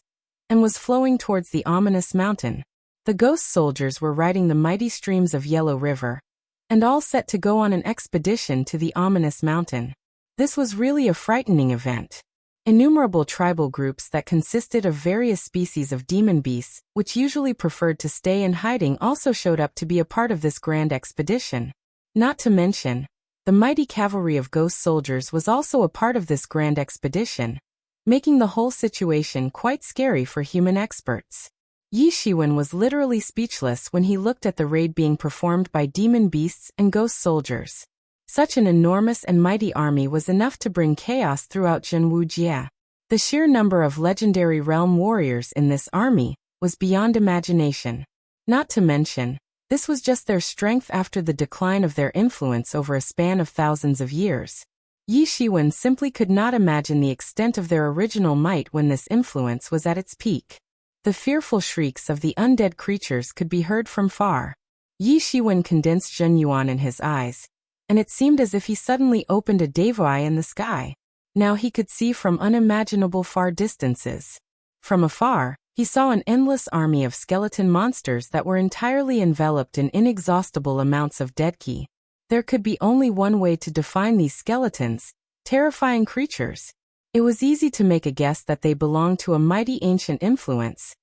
and was flowing towards the ominous mountain. The ghost soldiers were riding the mighty streams of Yellow River, and all set to go on an expedition to the ominous mountain. This was really a frightening event. Innumerable tribal groups that consisted of various species of demon beasts, which usually preferred to stay in hiding, also showed up to be a part of this grand expedition. Not to mention, the mighty cavalry of ghost soldiers was also a part of this grand expedition. making the whole situation quite scary for human experts. Yi Shiwen was literally speechless when he looked at the raid being performed by demon beasts and ghost soldiers. Such an enormous and mighty army was enough to bring chaos throughout Wuxia. The sheer number of legendary realm warriors in this army was beyond imagination. Not to mention, this was just their strength after the decline of their influence over a span of thousands of years. Yi Shiwen simply could not imagine the extent of their original might when this influence was at its peak. The fearful shrieks of the undead creatures could be heard from far. Yi Shiwen condensed Zhen Yuan in his eyes, and it seemed as if he suddenly opened a devo eye in the sky. Now he could see from unimaginable far distances. From afar, he saw an endless army of skeleton monsters that were entirely enveloped in inexhaustible amounts of dead ki. There could be only one way to define these skeletons: terrifying creatures. It was easy to make a guess that they belonged to a mighty ancient influence.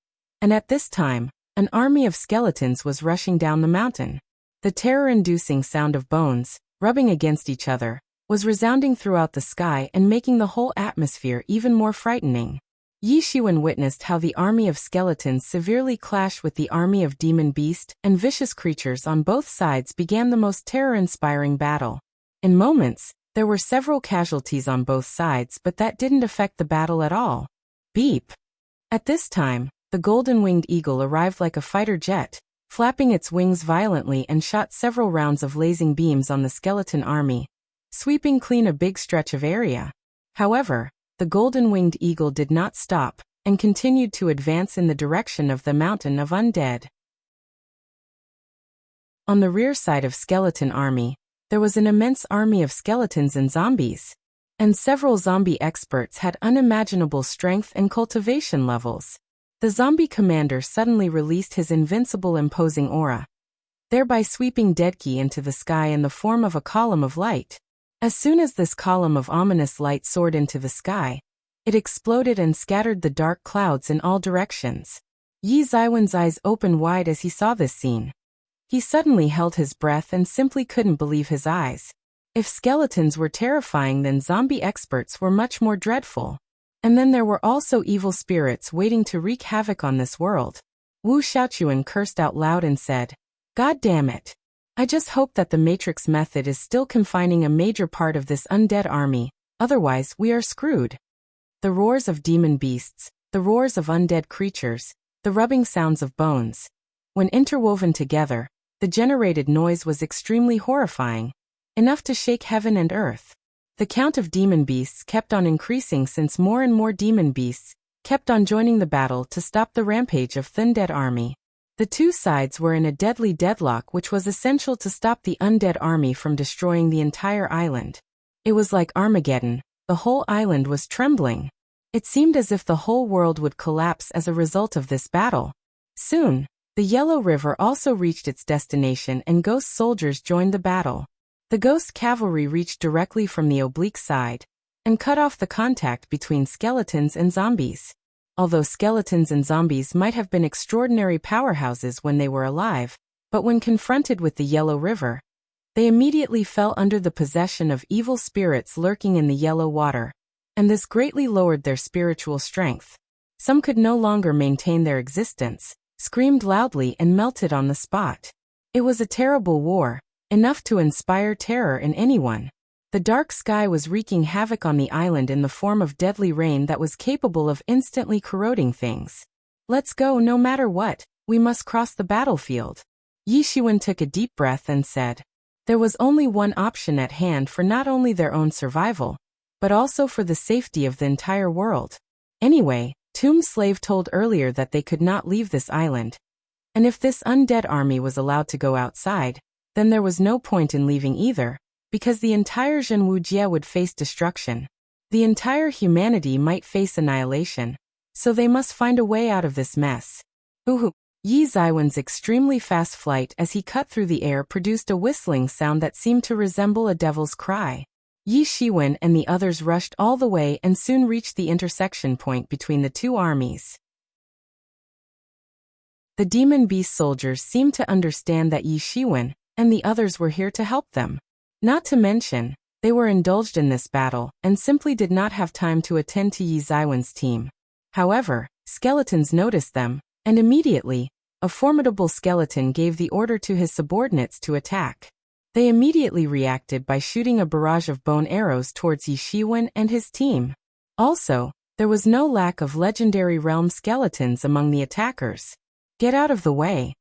And at this time, an army of skeletons was rushing down the mountain. The terror-inducing sound of bones, rubbing against each other, was resounding throughout the sky and making the whole atmosphere even more frightening. Yi Shiwen witnessed how the army of skeletons severely clashed with the army of demon beast and vicious creatures on both sides began the most terror-inspiring battle. In moments, there were several casualties on both sides, but that didn't affect the battle at all. Beep! At this time, the golden-winged eagle arrived like a fighter jet, flapping its wings violently and shot several rounds of lasing beams on the skeleton army, sweeping clean a big stretch of area. However, the golden-winged eagle did not stop, and continued to advance in the direction of the mountain of undead. On the rear side of skeleton army, there was an immense army of skeletons and zombies. And several zombie experts had unimaginable strength and cultivation levels. The zombie commander suddenly released his invincible imposing aura, thereby sweeping dead ki into the sky in the form of a column of light. As soon as this column of ominous light soared into the sky, it exploded and scattered the dark clouds in all directions. Yi Shiwen's eyes opened wide as he saw this scene. He suddenly held his breath and simply couldn't believe his eyes. If skeletons were terrifying, then zombie experts were much more dreadful. And then there were also evil spirits waiting to wreak havoc on this world. Wu Xiaochuan cursed out loud and said, "God damn it. I just hope that the Matrix method is still confining a major part of this undead army, otherwise we are screwed." The roars of demon beasts, the roars of undead creatures, the rubbing sounds of bones. When interwoven together, the generated noise was extremely horrifying, enough to shake heaven and earth. The count of demon beasts kept on increasing since more and more demon beasts kept on joining the battle to stop the rampage of the undead army. The two sides were in a deadly deadlock, which was essential to stop the undead army from destroying the entire island. It was like Armageddon. The whole island was trembling. It seemed as if the whole world would collapse as a result of this battle. Soon, the Yellow River also reached its destination and ghost soldiers joined the battle. The ghost cavalry reached directly from the oblique side and cut off the contact between skeletons and zombies. Although skeletons and zombies might have been extraordinary powerhouses when they were alive, but when confronted with the Yellow River, they immediately fell under the possession of evil spirits lurking in the yellow water, and this greatly lowered their spiritual strength. Some could no longer maintain their existence, screamed loudly and melted on the spot. It was a terrible war, enough to inspire terror in anyone. The dark sky was wreaking havoc on the island in the form of deadly rain that was capable of instantly corroding things. "Let's go no matter what, we must cross the battlefield." Yi Shiwen took a deep breath and said. There was only one option at hand for not only their own survival, but also for the safety of the entire world. Anyway, Tomb Slave told earlier that they could not leave this island. And if this undead army was allowed to go outside, then there was no point in leaving either, because the entire Wuxia would face destruction. The entire humanity might face annihilation, so they must find a way out of this mess. Ooh! Yi Shiwen's extremely fast flight as he cut through the air produced a whistling sound that seemed to resemble a devil's cry. Yi Shiwen and the others rushed all the way and soon reached the intersection point between the two armies. The demon beast soldiers seemed to understand that Yi Shiwen and the others were here to help them. Not to mention, They were indulged in this battle, and simply did not have time to attend to Yi Zaiwen's team. However, skeletons noticed them, and immediately, a formidable skeleton gave the order to his subordinates to attack. They immediately reacted by shooting a barrage of bone arrows towards Yi Shiwen and his team. Also, there was no lack of legendary realm skeletons among the attackers. "Get out of the way!"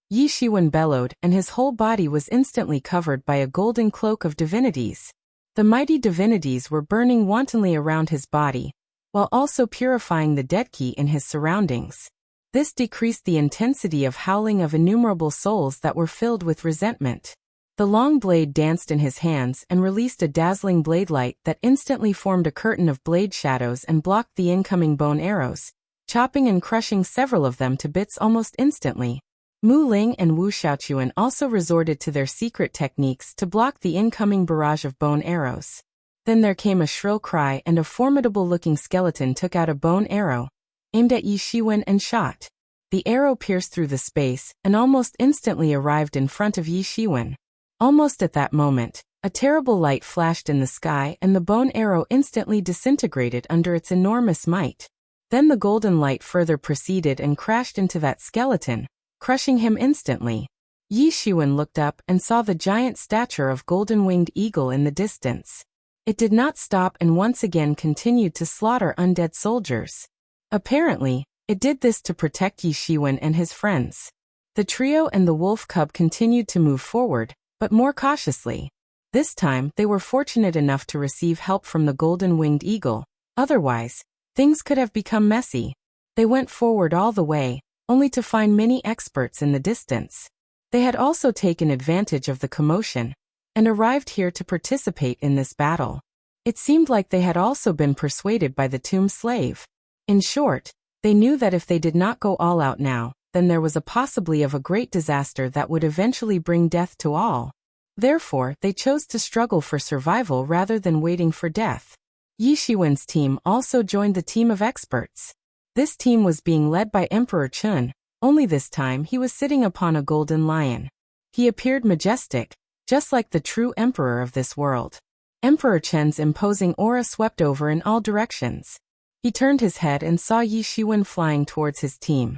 Yi Shiwen bellowed, and his whole body was instantly covered by a golden cloak of divinities. The mighty divinities were burning wantonly around his body, while also purifying the deadki in his surroundings. This decreased the intensity of howling of innumerable souls that were filled with resentment. The long blade danced in his hands and released a dazzling blade light that instantly formed a curtain of blade shadows and blocked the incoming bone arrows, chopping and crushing several of them to bits almost instantly. Mu Ling and Wu Xiaochuan also resorted to their secret techniques to block the incoming barrage of bone arrows. Then there came a shrill cry and a formidable-looking skeleton took out a bone arrow, aimed at Yi Shiwen and shot. The arrow pierced through the space and almost instantly arrived in front of Yi Shiwen. Almost at that moment, a terrible light flashed in the sky and the bone arrow instantly disintegrated under its enormous might. Then the golden light further proceeded and crashed into that skeleton, crushing him instantly. Yi Shiwen looked up and saw the giant stature of golden-winged eagle in the distance. It did not stop and once again continued to slaughter undead soldiers. Apparently, it did this to protect Yi Shiwen and his friends. The trio and the wolf cub continued to move forward, but more cautiously. This time, they were fortunate enough to receive help from the golden-winged eagle. Otherwise, things could have become messy. They went forward all the way, only to find many experts in the distance. They had also taken advantage of the commotion, and arrived here to participate in this battle. It seemed like they had also been persuaded by the tomb slave. In short, they knew that if they did not go all out now, then there was a possibility of a great disaster that would eventually bring death to all. Therefore, they chose to struggle for survival rather than waiting for death. Yi Shiwen's team also joined the team of experts. This team was being led by Emperor Chun, only this time he was sitting upon a golden lion. He appeared majestic, just like the true emperor of this world. Emperor Chen's imposing aura swept over in all directions. He turned his head and saw Yi Shiwen flying towards his team.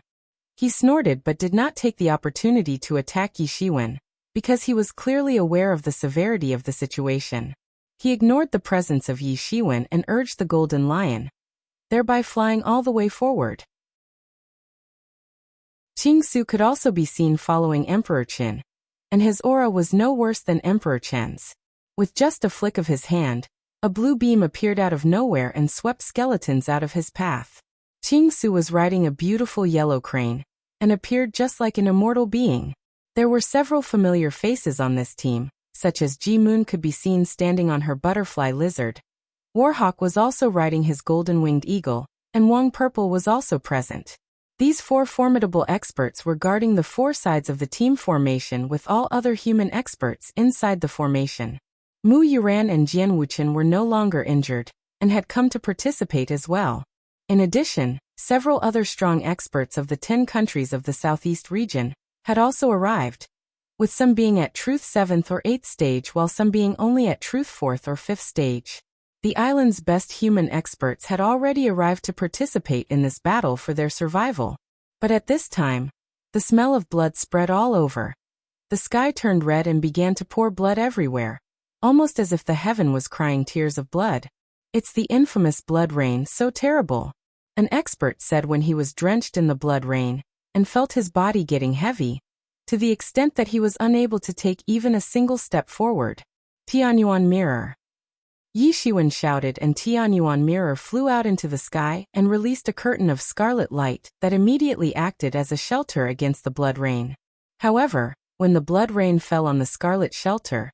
He snorted but did not take the opportunity to attack Yi Shiwen, because he was clearly aware of the severity of the situation. He ignored the presence of Yi Shiwen and urged the golden lion, thereby flying all the way forward. Qing Su could also be seen following Emperor Qin, and his aura was no worse than Emperor Chen's. With just a flick of his hand, a blue beam appeared out of nowhere and swept skeletons out of his path. Qing Su was riding a beautiful yellow crane, and appeared just like an immortal being. There were several familiar faces on this team, such as Ji Moon could be seen standing on her butterfly lizard. Warhawk was also riding his golden-winged eagle, and Wang Purple was also present. These four formidable experts were guarding the four sides of the team formation with all other human experts inside the formation. Mu Yuran and Jian Wuchen were no longer injured, and had come to participate as well. In addition, several other strong experts of the 10 countries of the Southeast region had also arrived, with some being at Truth 7th or 8th stage while some being only at Truth 4th or 5th stage. The island's best human experts had already arrived to participate in this battle for their survival. But at this time, the smell of blood spread all over. The sky turned red and began to pour blood everywhere, almost as if the heaven was crying tears of blood. "It's the infamous blood rain, so terrible," an expert said when he was drenched in the blood rain, and felt his body getting heavy, to the extent that he was unable to take even a single step forward. Tianyuan Mirror. Yi Shiwen shouted and Tianyuan Mirror flew out into the sky and released a curtain of scarlet light that immediately acted as a shelter against the blood rain. However, when the blood rain fell on the scarlet shelter,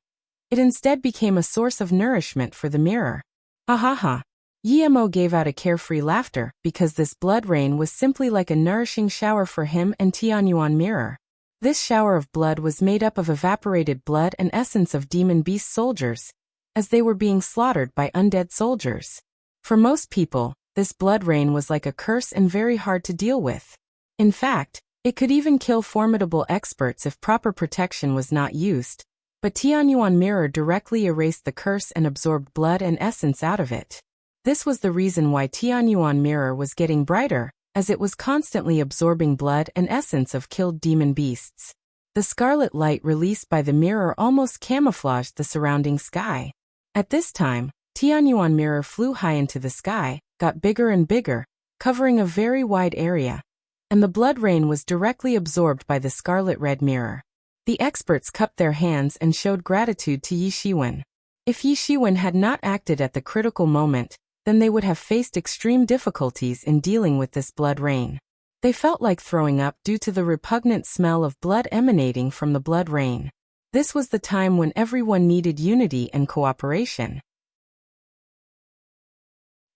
it instead became a source of nourishment for the mirror. Ha ha ha. Yi Mo gave out a carefree laughter because this blood rain was simply like a nourishing shower for him and Tianyuan Mirror. This shower of blood was made up of evaporated blood and essence of demon beast soldiers, as they were being slaughtered by undead soldiers. For most people, this blood rain was like a curse and very hard to deal with. In fact, it could even kill formidable experts if proper protection was not used, but Tianyuan mirror directly erased the curse and absorbed blood and essence out of it. This was the reason why Tianyuan mirror was getting brighter, as it was constantly absorbing blood and essence of killed demon beasts. The scarlet light released by the mirror almost camouflaged the surrounding sky. At this time, Tianyuan mirror flew high into the sky, got bigger and bigger, covering a very wide area, and the blood rain was directly absorbed by the scarlet red mirror. The experts cupped their hands and showed gratitude to Yi Shiwen. If Yi Shiwen had not acted at the critical moment, then they would have faced extreme difficulties in dealing with this blood rain. They felt like throwing up due to the repugnant smell of blood emanating from the blood rain. This was the time when everyone needed unity and cooperation.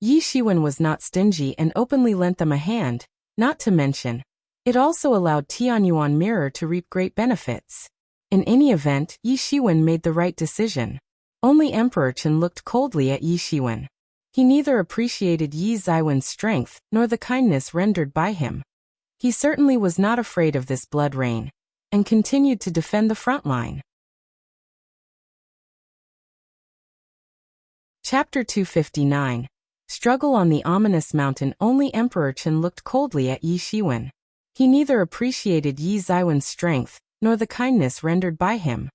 Yi Shiwen was not stingy and openly lent them a hand, not to mention, it also allowed Tianyuan mirror to reap great benefits. In any event, Yi Shiwen made the right decision. Only Emperor Chen looked coldly at Yi Shiwen. He neither appreciated Yi Ziwen's strength nor the kindness rendered by him. He certainly was not afraid of this blood rain, and continued to defend the front line. Chapter 259. Struggle on the ominous mountain. Only Emperor Chen looked coldly at Yi Shiwen. He neither appreciated Yi Ziwen's strength nor the kindness rendered by him.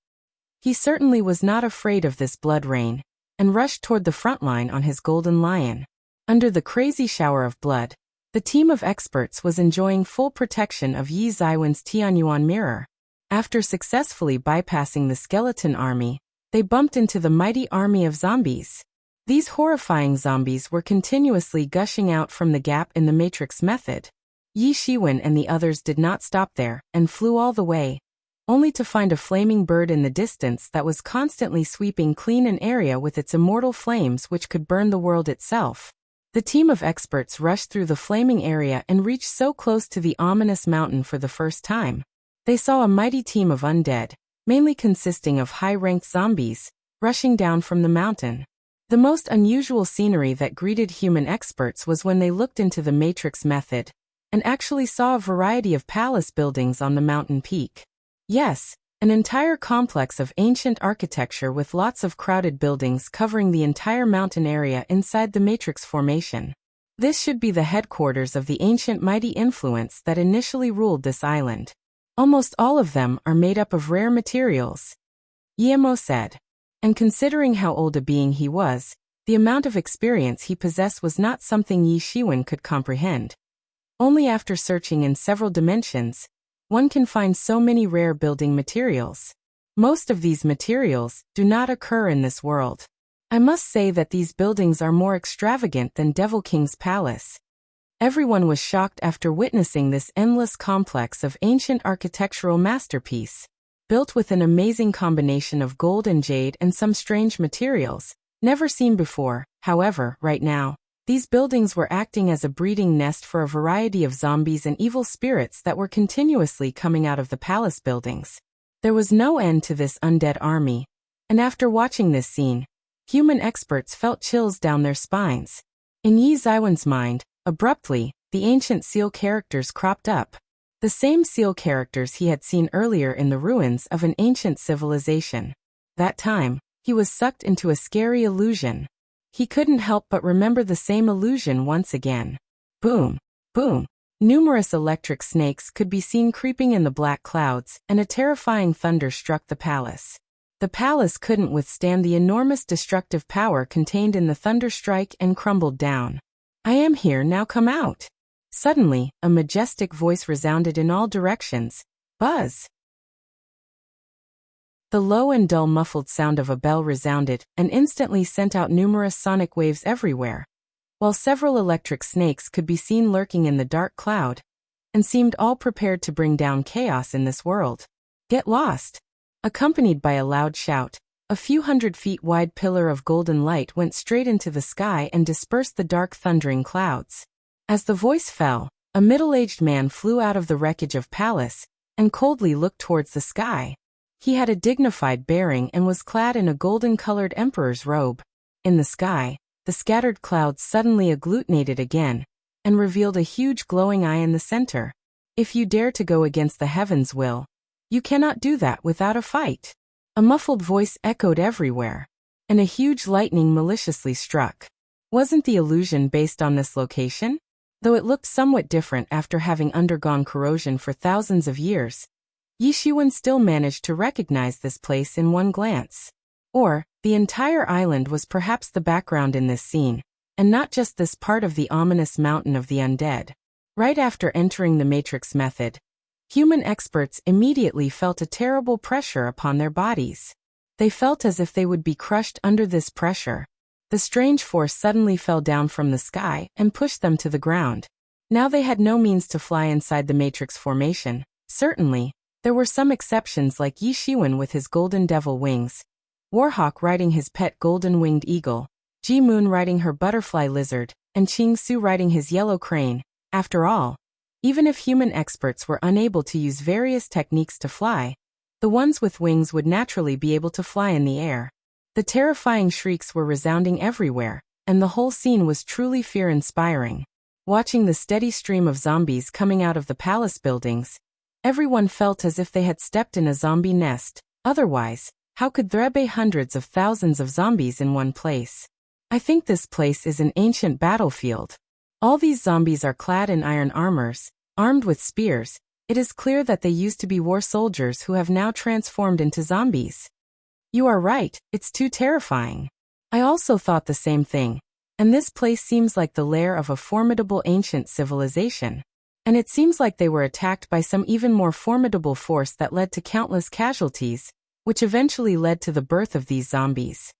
He certainly was not afraid of this blood rain, and rushed toward the front line on his golden lion. Under the crazy shower of blood, the team of experts was enjoying full protection of Yi Ziwen's Tianyuan mirror. After successfully bypassing the skeleton army, they bumped into the mighty army of zombies. These horrifying zombies were continuously gushing out from the gap in the matrix method. Yi Shiwen and the others did not stop there, and flew all the way, only to find a flaming bird in the distance that was constantly sweeping clean an area with its immortal flames which could burn the world itself. The team of experts rushed through the flaming area and reached so close to the ominous mountain for the first time. They saw a mighty team of undead, mainly consisting of high-ranked zombies, rushing down from the mountain. The most unusual scenery that greeted human experts was when they looked into the matrix method, and actually saw a variety of palace buildings on the mountain peak. Yes, an entire complex of ancient architecture with lots of crowded buildings covering the entire mountain area inside the matrix formation. This should be the headquarters of the ancient mighty influence that initially ruled this island. Almost all of them are made up of rare materials, Yemo said. And considering how old a being he was, the amount of experience he possessed was not something Yi Shiwen could comprehend. Only after searching in several dimensions, one can find so many rare building materials. Most of these materials do not occur in this world. I must say that these buildings are more extravagant than Devil King's palace. Everyone was shocked after witnessing this endless complex of ancient architectural masterpiece, built with an amazing combination of gold and jade and some strange materials, never seen before. However, right now, these buildings were acting as a breeding nest for a variety of zombies and evil spirits that were continuously coming out of the palace buildings. There was no end to this undead army, and after watching this scene, human experts felt chills down their spines. In Yi Ziwen's mind, abruptly, the ancient seal characters cropped up. The same seal characters he had seen earlier in the ruins of an ancient civilization. That time, he was sucked into a scary illusion. He couldn't help but remember the same illusion once again. Boom! Boom! Numerous electric snakes could be seen creeping in the black clouds, and a terrifying thunder struck the palace. The palace couldn't withstand the enormous destructive power contained in the thunderstrike and crumbled down. "I am here, now come out." Suddenly, a majestic voice resounded in all directions. Buzz! The low and dull muffled sound of a bell resounded and instantly sent out numerous sonic waves everywhere, while several electric snakes could be seen lurking in the dark cloud, and seemed all prepared to bring down chaos in this world. "Get lost!" Accompanied by a loud shout, a few 100 feet wide pillar of golden light went straight into the sky and dispersed the dark thundering clouds. As the voice fell, a middle-aged man flew out of the wreckage of palace, and coldly looked towards the sky. He had a dignified bearing and was clad in a golden-colored emperor's robe. In the sky, the scattered clouds suddenly agglutinated again, and revealed a huge glowing eye in the center. "If you dare to go against the heavens' will, you cannot do that without a fight." A muffled voice echoed everywhere, and a huge lightning maliciously struck. Wasn't the illusion based on this location? Though it looked somewhat different after having undergone corrosion for thousands of years, Yi Shiwen still managed to recognize this place in one glance. Or, the entire island was perhaps the background in this scene, and not just this part of the ominous mountain of the undead. Right after entering the Matrix method, human experts immediately felt a terrible pressure upon their bodies. They felt as if they would be crushed under this pressure. The strange force suddenly fell down from the sky and pushed them to the ground. Now they had no means to fly inside the Matrix formation. Certainly, there were some exceptions like Yi Shiwen with his golden devil wings, Warhawk riding his pet golden-winged eagle, Ji Moon riding her butterfly lizard, and Ching Su riding his yellow crane. After all, even if human experts were unable to use various techniques to fly, the ones with wings would naturally be able to fly in the air. The terrifying shrieks were resounding everywhere, and the whole scene was truly fear-inspiring. Watching the steady stream of zombies coming out of the palace buildings, everyone felt as if they had stepped in a zombie nest. Otherwise, how could there be hundreds of thousands of zombies in one place? I think this place is an ancient battlefield. All these zombies are clad in iron armors, armed with spears. It is clear that they used to be war soldiers who have now transformed into zombies. You are right, it's too terrifying. I also thought the same thing, and this place seems like the lair of a formidable ancient civilization. And it seems like they were attacked by some even more formidable force that led to countless casualties, which eventually led to the birth of these zombies.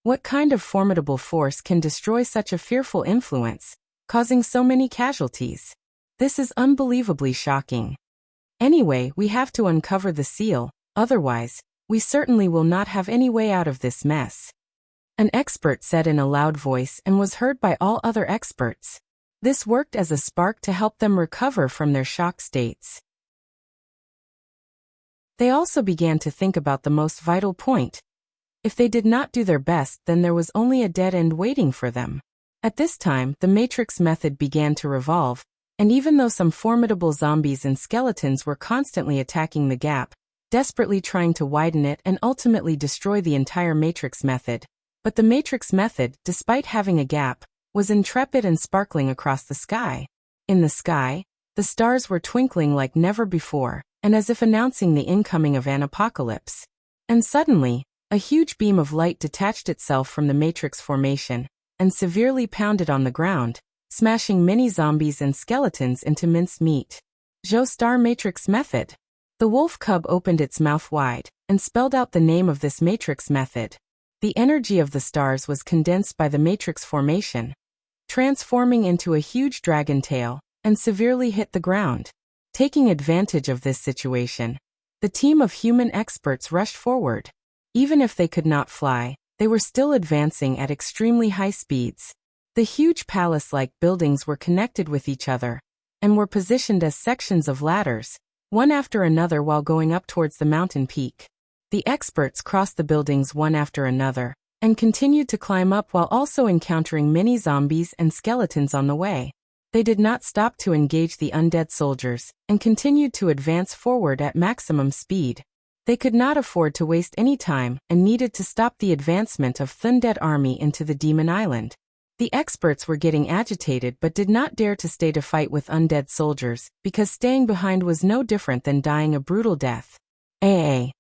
What kind of formidable force can destroy such a fearful influence, causing so many casualties? This is unbelievably shocking. Anyway, we have to uncover the seal, otherwise, we certainly will not have any way out of this mess. An expert said in a loud voice and was heard by all other experts. This worked as a spark to help them recover from their shock states. They also began to think about the most vital point. If they did not do their best, then there was only a dead end waiting for them. At this time, the Matrix method began to revolve, and even though some formidable zombies and skeletons were constantly attacking the gap, desperately trying to widen it and ultimately destroy the entire Matrix method. But the Matrix method, despite having a gap, was intrepid and sparkling across the sky. In the sky, the stars were twinkling like never before, and as if announcing the incoming of an apocalypse. And suddenly, a huge beam of light detached itself from the Matrix formation, and severely pounded on the ground, smashing many zombies and skeletons into minced meat. Joestar Matrix method. The wolf cub opened its mouth wide, and spelled out the name of this Matrix method. The energy of the stars was condensed by the Matrix formation, transforming into a huge dragon tail, and severely hit the ground. Taking advantage of this situation, the team of human experts rushed forward. Even if they could not fly, they were still advancing at extremely high speeds. The huge palace-like buildings were connected with each other, and were positioned as sections of ladders, one after another while going up towards the mountain peak. The experts crossed the buildings one after another, and continued to climb up while also encountering many zombies and skeletons on the way. They did not stop to engage the undead soldiers, and continued to advance forward at maximum speed. They could not afford to waste any time, and needed to stop the advancement of Thundead army into the Demon Island. The experts were getting agitated but did not dare to stay to fight with undead soldiers, because staying behind was no different than dying a brutal death. Aah!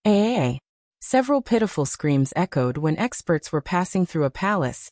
Aah! Several pitiful screams echoed when experts were passing through a palace,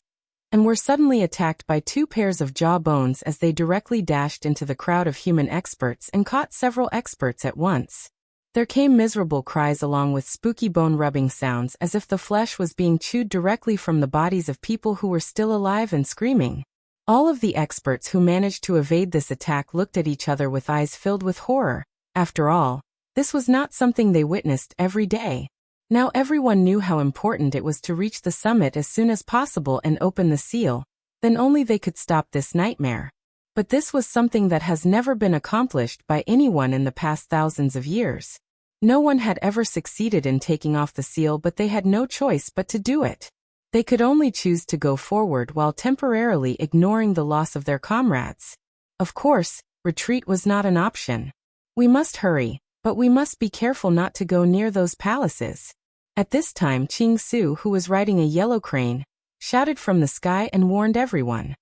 and were suddenly attacked by two pairs of jawbones as they directly dashed into the crowd of human experts and caught several experts at once. There came miserable cries along with spooky bone-rubbing sounds as if the flesh was being chewed directly from the bodies of people who were still alive and screaming. All of the experts who managed to evade this attack looked at each other with eyes filled with horror. After all, this was not something they witnessed every day. Now everyone knew how important it was to reach the summit as soon as possible and open the seal. Then only they could stop this nightmare. But this was something that has never been accomplished by anyone in the past thousands of years. No one had ever succeeded in taking off the seal, but they had no choice but to do it. They could only choose to go forward while temporarily ignoring the loss of their comrades. Of course, retreat was not an option. We must hurry, but we must be careful not to go near those palaces. At this time Qing Su, who was riding a yellow crane, shouted from the sky and warned everyone.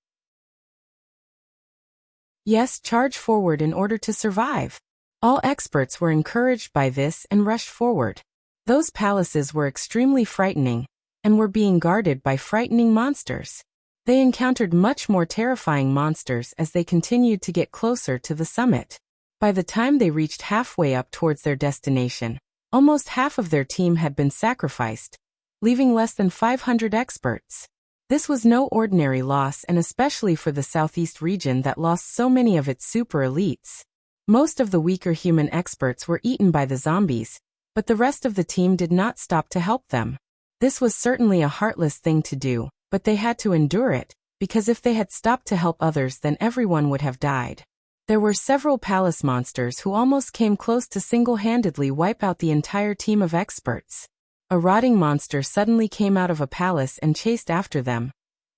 Yes, charge forward in order to survive. All experts were encouraged by this and rushed forward. Those palaces were extremely frightening, and were being guarded by frightening monsters. They encountered much more terrifying monsters as they continued to get closer to the summit. By the time they reached halfway up towards their destination, almost half of their team had been sacrificed, leaving less than 500 experts. This was no ordinary loss, and especially for the southeast region that lost so many of its super elites. Most of the weaker human experts were eaten by the zombies, but the rest of the team did not stop to help them. This was certainly a heartless thing to do, but they had to endure it, because if they had stopped to help others then everyone would have died. There were several palace monsters who almost came close to single-handedly wipe out the entire team of experts. A rotting monster suddenly came out of a palace and chased after them.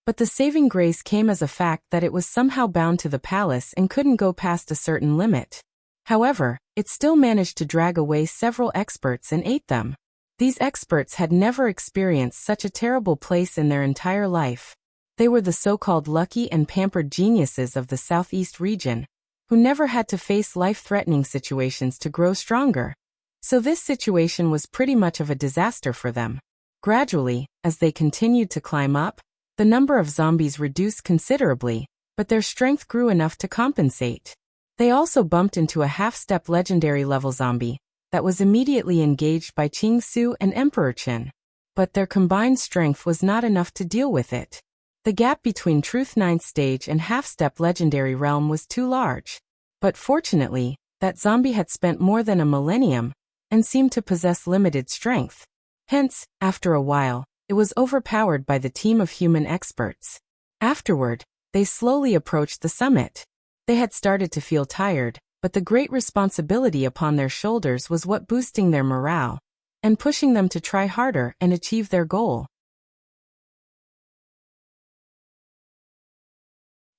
But the saving grace came as a fact that it was somehow bound to the palace and couldn't go past a certain limit. However, it still managed to drag away several experts and ate them. These experts had never experienced such a terrible place in their entire life. They were the so-called lucky and pampered geniuses of the southeast region, who never had to face life-threatening situations to grow stronger. So this situation was pretty much of a disaster for them. Gradually, as they continued to climb up, the number of zombies reduced considerably, but their strength grew enough to compensate. They also bumped into a half-step legendary level zombie that was immediately engaged by Qing Su and Emperor Chen. But their combined strength was not enough to deal with it. The gap between Truth 9th stage and half-step legendary realm was too large. But fortunately, that zombie had spent more than a millennium and seemed to possess limited strength. Hence, after a while, it was overpowered by the team of human experts. Afterward, they slowly approached the summit. They had started to feel tired, but the great responsibility upon their shoulders was what boosting their morale and pushing them to try harder and achieve their goal.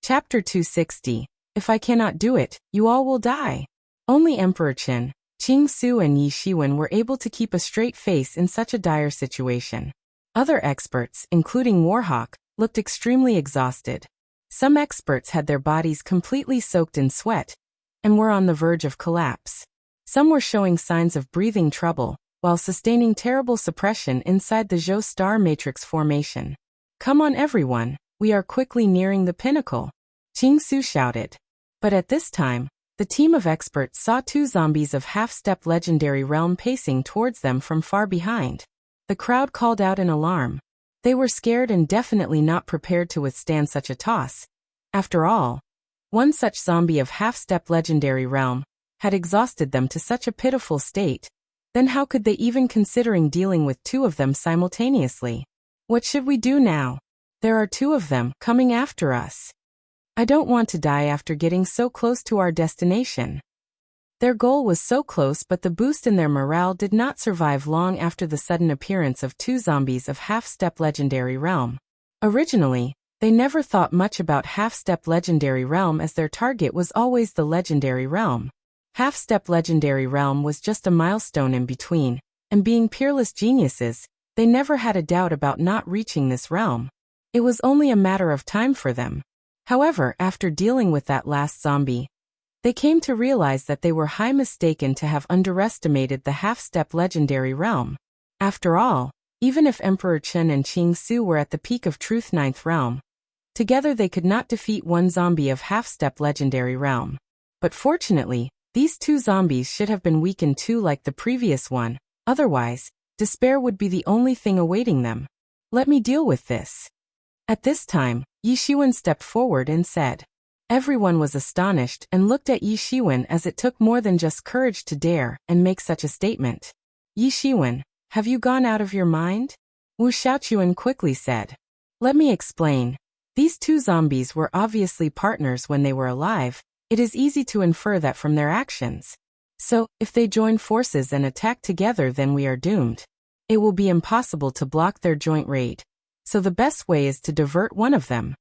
Chapter 260. If I cannot do it, you all will die. Only Emperor Chen, Qing Su and Yi Shiwen were able to keep a straight face in such a dire situation. Other experts, including Warhawk, looked extremely exhausted. Some experts had their bodies completely soaked in sweat and were on the verge of collapse. Some were showing signs of breathing trouble, while sustaining terrible suppression inside the Zhou star matrix formation. Come on everyone, we are quickly nearing the pinnacle, Qing Su shouted. But at this time, the team of experts saw two zombies of half-step legendary realm pacing towards them from far behind. The crowd called out in alarm. They were scared and definitely not prepared to withstand such a toss. After all, one such zombie of half-step legendary realm had exhausted them to such a pitiful state. Then how could they even considering dealing with two of them simultaneously? What should we do now? There are two of them coming after us. I don't want to die after getting so close to our destination. Their goal was so close, but the boost in their morale did not survive long after the sudden appearance of two zombies of half-step legendary realm. Originally, they never thought much about half-step legendary realm as their target was always the legendary realm. Half-step legendary realm was just a milestone in between, and being peerless geniuses, they never had a doubt about not reaching this realm. It was only a matter of time for them. However, after dealing with that last zombie, they came to realize that they were highly mistaken to have underestimated the half-step legendary realm. After all, even if Emperor Chen and Qing Su were at the peak of Truth 9th realm, together they could not defeat one zombie of half-step legendary realm. But fortunately, these two zombies should have been weakened too like the previous one, otherwise, despair would be the only thing awaiting them. Let me deal with this. At this time, Yi Shiwen stepped forward and said. Everyone was astonished and looked at Yi Shiwen as it took more than just courage to dare and make such a statement. Yi Shiwen, have you gone out of your mind? Wu Xiaochuan quickly said. Let me explain. These two zombies were obviously partners when they were alive. It is easy to infer that from their actions. So, if they join forces and attack together, then we are doomed. It will be impossible to block their joint raid. So the best way is to divert one of them.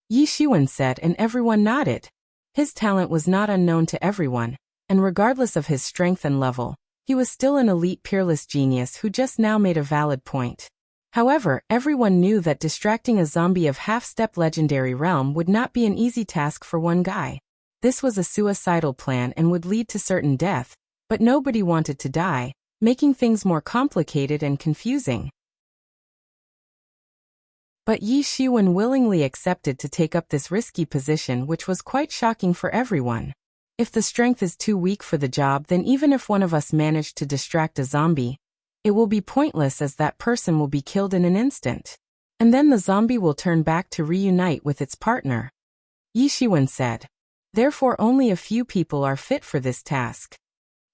Yi Shiwen said, and everyone nodded. His talent was not unknown to everyone, and regardless of his strength and level, He was still an elite peerless genius who just now made a valid point. However, everyone knew that distracting a zombie of half-step legendary realm would not be an easy task for one guy. This was a suicidal plan and would lead to certain death, but nobody wanted to die, making things more complicated and confusing. But Yi Shiwen willingly accepted to take up this risky position, which was quite shocking for everyone. If the strength is too weak for the job, then even if one of us managed to distract a zombie, it will be pointless as that person will be killed in an instant. And then the zombie will turn back to reunite with its partner. Yi Shiwen said. Therefore only a few people are fit for this task.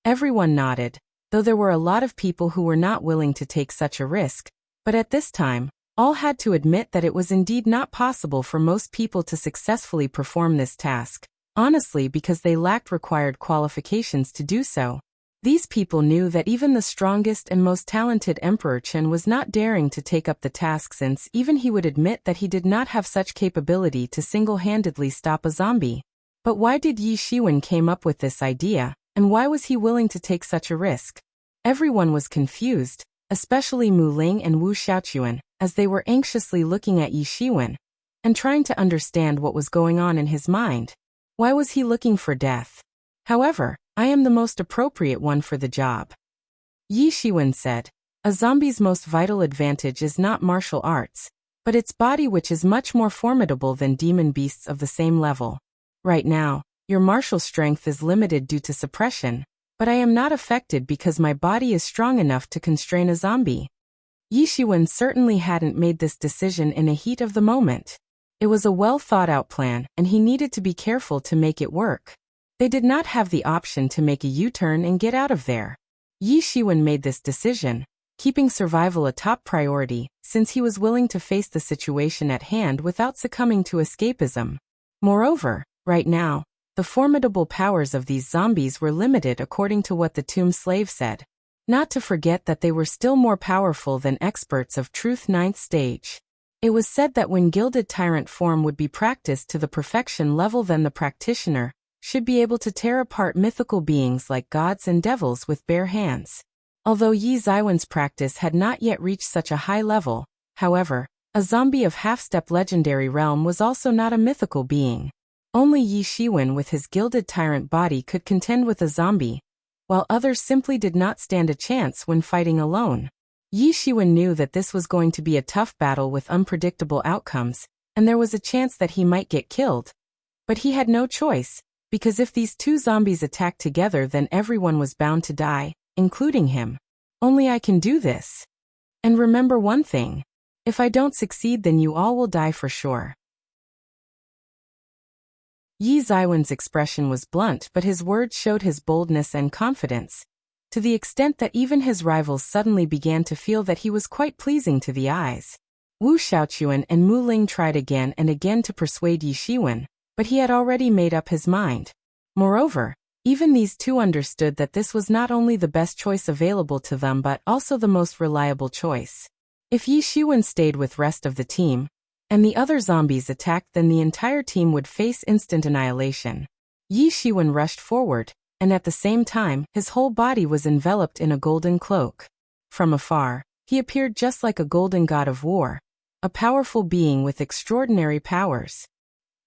Everyone nodded, though there were a lot of people who were not willing to take such a risk, but at this time, all had to admit that it was indeed not possible for most people to successfully perform this task, honestly because they lacked required qualifications to do so. These people knew that even the strongest and most talented Emperor Chen was not daring to take up the task, since even he would admit that he did not have such capability to single-handedly stop a zombie. But why did Yi Shiwen came up with this idea, and why was he willing to take such a risk? Everyone was confused, especially Mu Ling and Wu Xiaochuan, as they were anxiously looking at Yi Shiwen and trying to understand what was going on in his mind. Why was he looking for death? However, I am the most appropriate one for the job. Yi Shiwen said, a zombie's most vital advantage is not martial arts, but its body, which is much more formidable than demon beasts of the same level. Right now, your martial strength is limited due to suppression, but I am not affected because my body is strong enough to constrain a zombie. Yi Shiwen certainly hadn't made this decision in a heat of the moment. It was a well-thought-out plan, and he needed to be careful to make it work. They did not have the option to make a U-turn and get out of there. Yi Shiwen made this decision, keeping survival a top priority, since he was willing to face the situation at hand without succumbing to escapism. Moreover, right now, the formidable powers of these zombies were limited according to what the tomb slave said. Not to forget that they were still more powerful than experts of Truth 9th stage. It was said that when gilded tyrant form would be practiced to the perfection level, then the practitioner should be able to tear apart mythical beings like gods and devils with bare hands. Although Yi Ziwen's practice had not yet reached such a high level, however, a zombie of half-step legendary realm was also not a mythical being. Only Yi Shiwen with his gilded tyrant body could contend with a zombie, while others simply did not stand a chance when fighting alone. Yi Shiwen knew that this was going to be a tough battle with unpredictable outcomes, and there was a chance that he might get killed. But he had no choice, because if these two zombies attacked together, then everyone was bound to die, including him. Only I can do this. And remember one thing. If I don't succeed, then you all will die for sure. Yi Ziwen's expression was blunt, but his words showed his boldness and confidence, to the extent that even his rivals suddenly began to feel that he was quite pleasing to the eyes. Wu Xiaochuan and Mu Ling tried again and again to persuade Yi Shiwen, but he had already made up his mind. Moreover, even these two understood that this was not only the best choice available to them but also the most reliable choice. If Yi Shiwen stayed with rest of the team, and the other zombies attacked, then the entire team would face instant annihilation. Yi Shiwen rushed forward, and at the same time, his whole body was enveloped in a golden cloak. From afar, he appeared just like a golden god of war, a powerful being with extraordinary powers.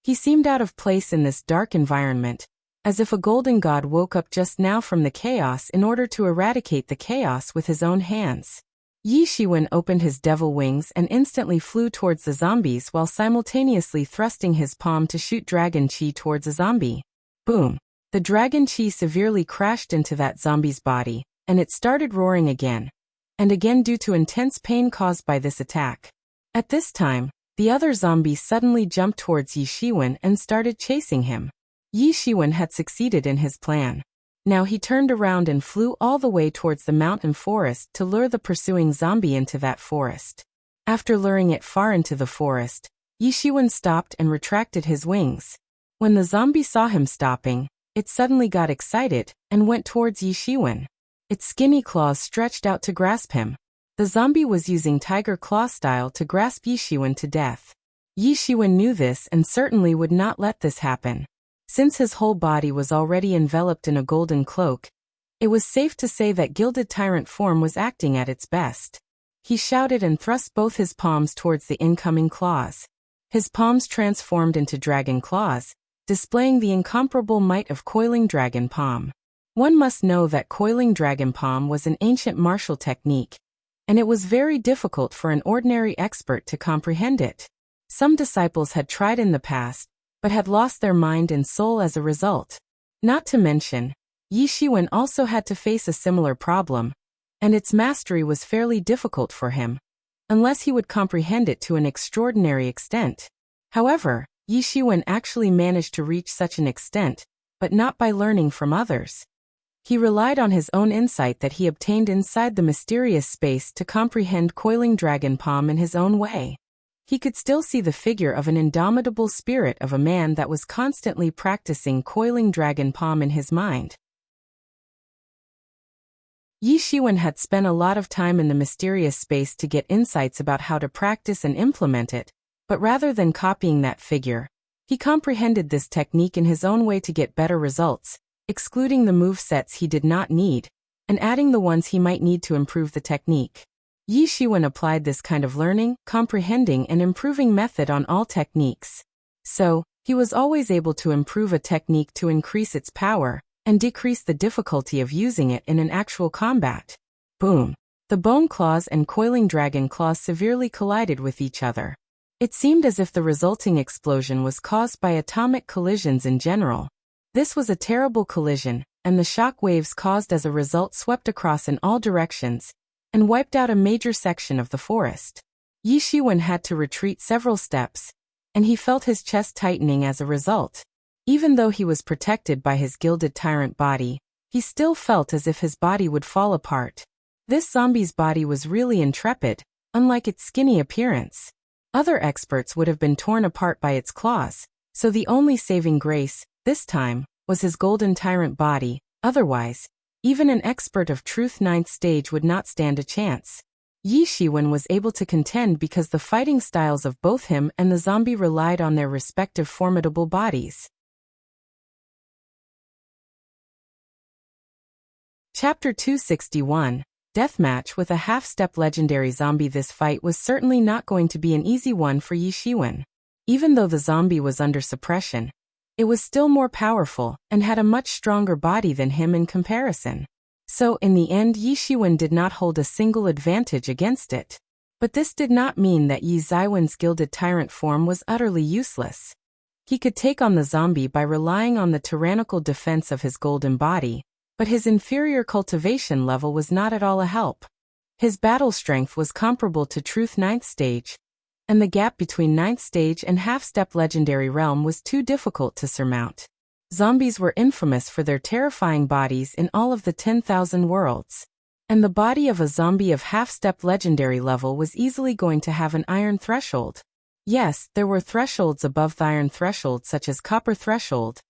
He seemed out of place in this dark environment, as if a golden god woke up just now from the chaos in order to eradicate the chaos with his own hands. Yi Shiwen opened his devil wings and instantly flew towards the zombies while simultaneously thrusting his palm to shoot dragon chi towards a zombie. Boom! The dragon chi severely crashed into that zombie's body, and it started roaring again, and again due to intense pain caused by this attack. At this time, the other zombie suddenly jumped towards Yi Shiwen and started chasing him. Yi Shiwen had succeeded in his plan. Now he turned around and flew all the way towards the mountain forest to lure the pursuing zombie into that forest. After luring it far into the forest, Yi Shiwen stopped and retracted his wings. When the zombie saw him stopping, it suddenly got excited and went towards Yi Shiwen. Its skinny claws stretched out to grasp him. The zombie was using tiger claw style to grasp Yi Shiwen to death. Yi Shiwen knew this and certainly would not let this happen. Since his whole body was already enveloped in a golden cloak, It was safe to say that Gilded Tyrant form was acting at its best. He shouted and thrust both his palms towards the incoming claws. His palms transformed into dragon claws, displaying the incomparable might of Coiling Dragon Palm. One must know that Coiling Dragon Palm was an ancient martial technique, and it was very difficult for an ordinary expert to comprehend it. Some disciples had tried in the past, but had lost their mind and soul as a result. Not to mention, Yi Shiwen also had to face a similar problem, and its mastery was fairly difficult for him, unless he would comprehend it to an extraordinary extent. However, Yi Shiwen actually managed to reach such an extent, but not by learning from others. He relied on his own insight that he obtained inside the mysterious space to comprehend Coiling Dragon Palm in his own way. He could still see the figure of an indomitable spirit of a man that was constantly practicing Coiling Dragon Palm in his mind. Yi Shiwen had spent a lot of time in the mysterious space to get insights about how to practice and implement it, but rather than copying that figure, he comprehended this technique in his own way to get better results, excluding the movesets he did not need, and adding the ones he might need to improve the technique. Yi Shiwen applied this kind of learning, comprehending and improving method on all techniques. So, he was always able to improve a technique to increase its power, and decrease the difficulty of using it in an actual combat. Boom! The bone claws and coiling dragon claws severely collided with each other. It seemed as if the resulting explosion was caused by atomic collisions in general. This was a terrible collision, and the shock waves caused as a result swept across in all directions, and wiped out a major section of the forest. Yi Shiwen had to retreat several steps, and he felt his chest tightening as a result. Even though he was protected by his Gilded Tyrant body, he still felt as if his body would fall apart. This zombie's body was really intrepid, unlike its skinny appearance. Other experts would have been torn apart by its claws, so the only saving grace, this time, was his Golden Tyrant body. Otherwise, even an expert of Truth 9th stage would not stand a chance. Yi Shiwen was able to contend because the fighting styles of both him and the zombie relied on their respective formidable bodies. Chapter 261, Deathmatch with a Half-Step Legendary Zombie. This fight was certainly not going to be an easy one for Yi Shiwen. Even though the zombie was under suppression, it was still more powerful, and had a much stronger body than him in comparison. So in the end Yi Shiwen did not hold a single advantage against it. But this did not mean that Yi Ziwen's Gilded Tyrant form was utterly useless. He could take on the zombie by relying on the tyrannical defense of his golden body, but his inferior cultivation level was not at all a help. His battle strength was comparable to Truth 9th stage, and the gap between 9th stage and half-step legendary realm was too difficult to surmount. Zombies were infamous for their terrifying bodies in all of the 10,000 worlds, and the body of a zombie of half-step legendary level was easily going to have an iron threshold. Yes, there were thresholds above the iron threshold such as copper threshold,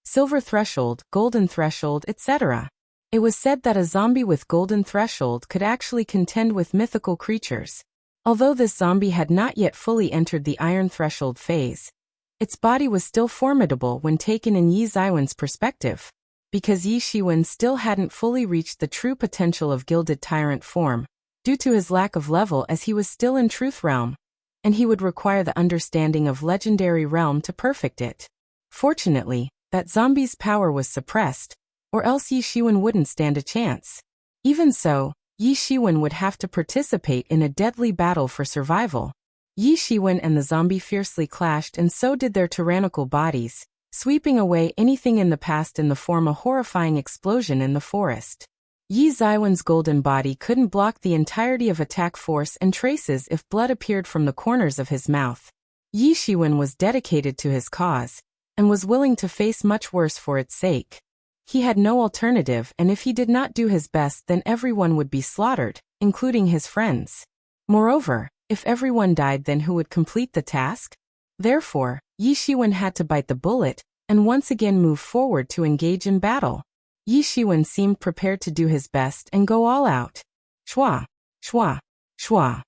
silver threshold, golden threshold, etc. It was said that a zombie with golden threshold could actually contend with mythical creatures. Although this zombie had not yet fully entered the iron threshold phase, its body was still formidable when taken in Yi Ziwen's perspective. Because Yi Shiwen still hadn't fully reached the true potential of Gilded Tyrant form, due to his lack of level as he was still in Truth Realm, and he would require the understanding of Legendary Realm to perfect it. Fortunately, that zombie's power was suppressed, or else Yi Shiwen wouldn't stand a chance. Even so, Yi Shiwen would have to participate in a deadly battle for survival. Yi Shiwen and the zombie fiercely clashed, and so did their tyrannical bodies, sweeping away anything in the past in the form of a horrifying explosion in the forest. Yi Ziwen's golden body couldn't block the entirety of attack force and traces if blood appeared from the corners of his mouth. Yi Shiwen was dedicated to his cause, and was willing to face much worse for its sake. He had no alternative, and if he did not do his best then everyone would be slaughtered, including his friends. Moreover, if everyone died then who would complete the task? Therefore, Yi Shiwen had to bite the bullet, and once again move forward to engage in battle. Yi Shiwen seemed prepared to do his best and go all out. Shwa, shwa, shwa.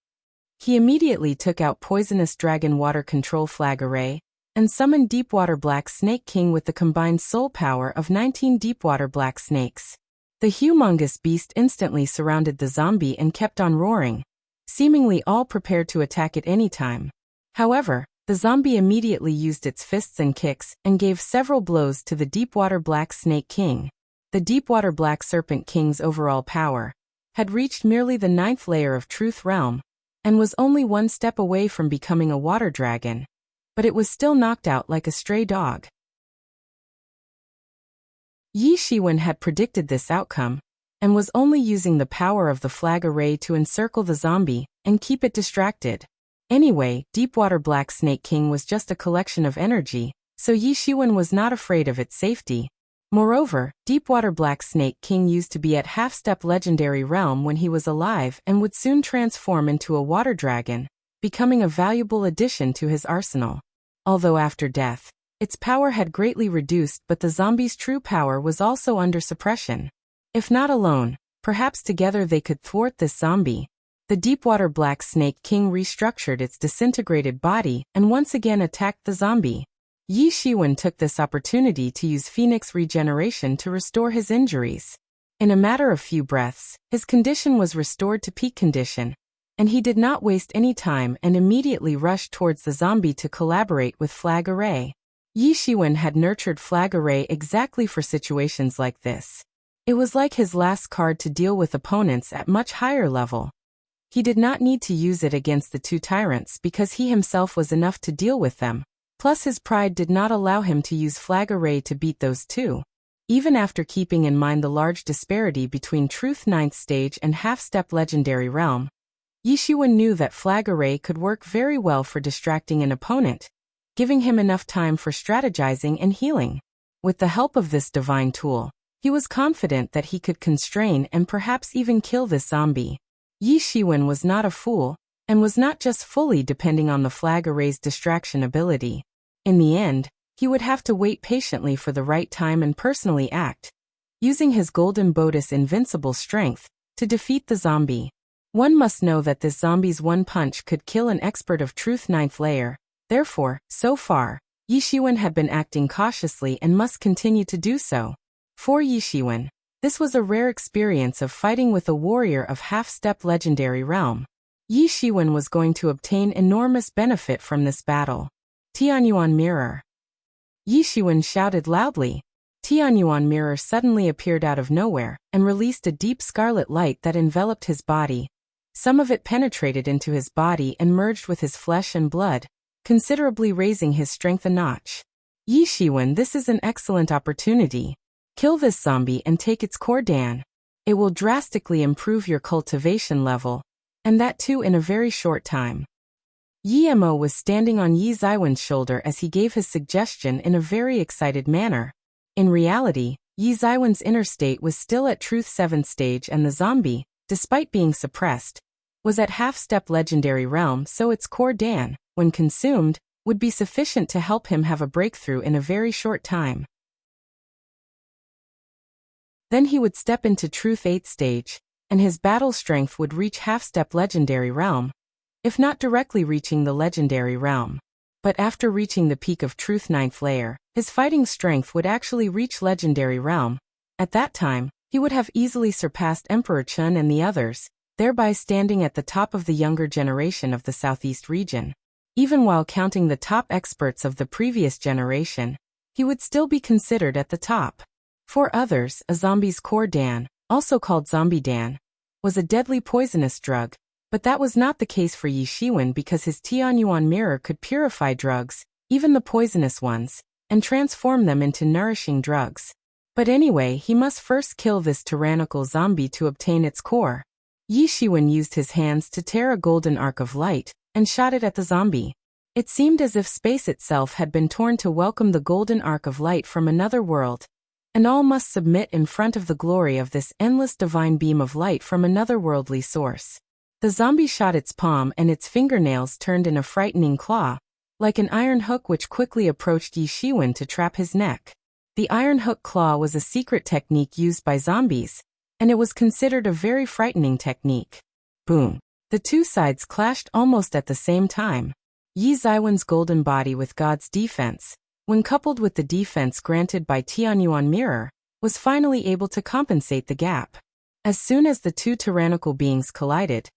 He immediately took out Poisonous Dragon Water Control Flag Array, and summoned Deepwater Black Snake King with the combined soul power of 19 Deepwater Black Snakes. The humongous beast instantly surrounded the zombie and kept on roaring, seemingly all prepared to attack at any time. However, the zombie immediately used its fists and kicks and gave several blows to the Deepwater Black Snake King. The Deepwater Black Serpent King's overall power had reached merely the 9th layer of Truth Realm and was only one step away from becoming a water dragon, but it was still knocked out like a stray dog. Yi Shiwen had predicted this outcome and was only using the power of the flag array to encircle the zombie and keep it distracted. Anyway, Deepwater Black Snake King was just a collection of energy, so Yi Shiwen was not afraid of its safety. Moreover, Deepwater Black Snake King used to be at half-step legendary realm when he was alive and would soon transform into a water dragon, becoming a valuable addition to his arsenal. Although after death, its power had greatly reduced, but the zombie's true power was also under suppression. If not alone, perhaps together they could thwart this zombie. The Deepwater Black Snake King restructured its disintegrated body and once again attacked the zombie. Yi Shiwen took this opportunity to use Phoenix regeneration to restore his injuries. In a matter of few breaths, his condition was restored to peak condition, and he did not waste any time and immediately rushed towards the zombie to collaborate with Flag Array. Yi Shiwen had nurtured Flag Array exactly for situations like this. It was like his last card to deal with opponents at much higher level. He did not need to use it against the two tyrants because he himself was enough to deal with them. Plus his pride did not allow him to use Flag Array to beat those two. Even after keeping in mind the large disparity between Truth 9th stage and half-step legendary realm, Yi Shiwen knew that Flag Array could work very well for distracting an opponent, giving him enough time for strategizing and healing. With the help of this divine tool, he was confident that he could constrain and perhaps even kill this zombie. Yi Shiwen was not a fool, and was not just fully depending on the Flag Array's distraction ability. In the end, he would have to wait patiently for the right time and personally act, using his Golden Bodis invincible strength, to defeat the zombie. One must know that this zombie's one punch could kill an expert of Truth 9th layer. Therefore, so far, Yi Shiwen had been acting cautiously and must continue to do so. For Yi Shiwen, this was a rare experience of fighting with a warrior of half-step legendary realm. Yi Shiwen was going to obtain enormous benefit from this battle. Tianyuan Mirror. Yi Shiwen shouted loudly. Tianyuan Mirror suddenly appeared out of nowhere and released a deep scarlet light that enveloped his body. Some of it penetrated into his body and merged with his flesh and blood, considerably raising his strength a notch. Yi Shiwen, this is an excellent opportunity. Kill this zombie and take its core Dan. It will drastically improve your cultivation level, and that too in a very short time. Yi Mo was standing on Yi Zaiwen's shoulder as he gave his suggestion in a very excited manner. In reality, Yi Zaiwen's inner state was still at Truth 7th stage and the zombie, despite being suppressed, was at half-step legendary realm, so its core Dan, when consumed, would be sufficient to help him have a breakthrough in a very short time. Then he would step into Truth 8th stage, and his battle strength would reach half-step legendary realm, if not directly reaching the legendary realm. But after reaching the peak of Truth 9th layer, his fighting strength would actually reach legendary realm. At that time, he would have easily surpassed Emperor Chun and the others, thereby standing at the top of the younger generation of the Southeast region. Even while counting the top experts of the previous generation, he would still be considered at the top. For others, a zombie's core Dan, also called Zombie Dan, was a deadly poisonous drug. But that was not the case for Yi Shiwen because his Tianyuan Mirror could purify drugs, even the poisonous ones, and transform them into nourishing drugs. But anyway, he must first kill this tyrannical zombie to obtain its core. Yi Shiwen used his hands to tear a golden arc of light, and shot it at the zombie. It seemed as if space itself had been torn to welcome the golden arc of light from another world, and all must submit in front of the glory of this endless divine beam of light from another worldly source. The zombie shot its palm and its fingernails turned in a frightening claw, like an iron hook which quickly approached Yi Shiwen to trap his neck. The iron hook claw was a secret technique used by zombies, and it was considered a very frightening technique. Boom! The two sides clashed almost at the same time. Yi Zaiwen's golden body with God's defense, when coupled with the defense granted by Tianyuan Mirror, was finally able to compensate the gap. As soon as the two tyrannical beings collided,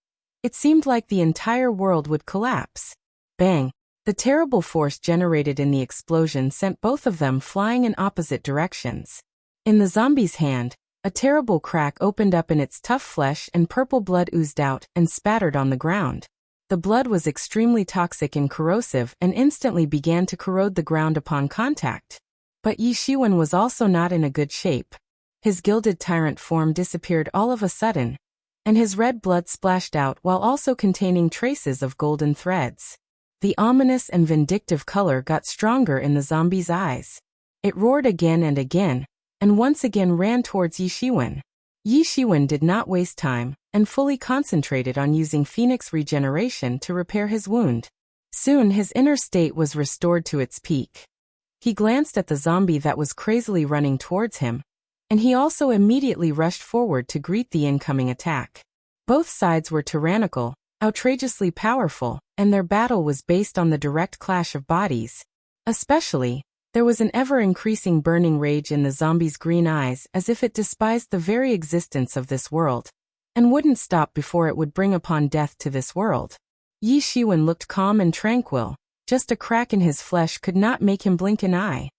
it seemed like the entire world would collapse. Bang! The terrible force generated in the explosion sent both of them flying in opposite directions. In the zombie's hand, a terrible crack opened up in its tough flesh and purple blood oozed out and spattered on the ground. The blood was extremely toxic and corrosive and instantly began to corrode the ground upon contact. But Yi Shiwen was also not in a good shape. His gilded tyrant form disappeared all of a sudden, and his red blood splashed out while also containing traces of golden threads. The ominous and vindictive color got stronger in the zombie's eyes. It roared again and once again ran towards Yi Shiwen. Yi Shiwen did not waste time, and fully concentrated on using Phoenix regeneration to repair his wound. Soon his inner state was restored to its peak. He glanced at the zombie that was crazily running towards him, and he also immediately rushed forward to greet the incoming attack. Both sides were tyrannical, outrageously powerful, and their battle was based on the direct clash of bodies. Especially, there was an ever-increasing burning rage in the zombie's green eyes as if it despised the very existence of this world, and wouldn't stop before it would bring upon death to this world. Yi Shiwen looked calm and tranquil, just a crack in his flesh could not make him blink an eye.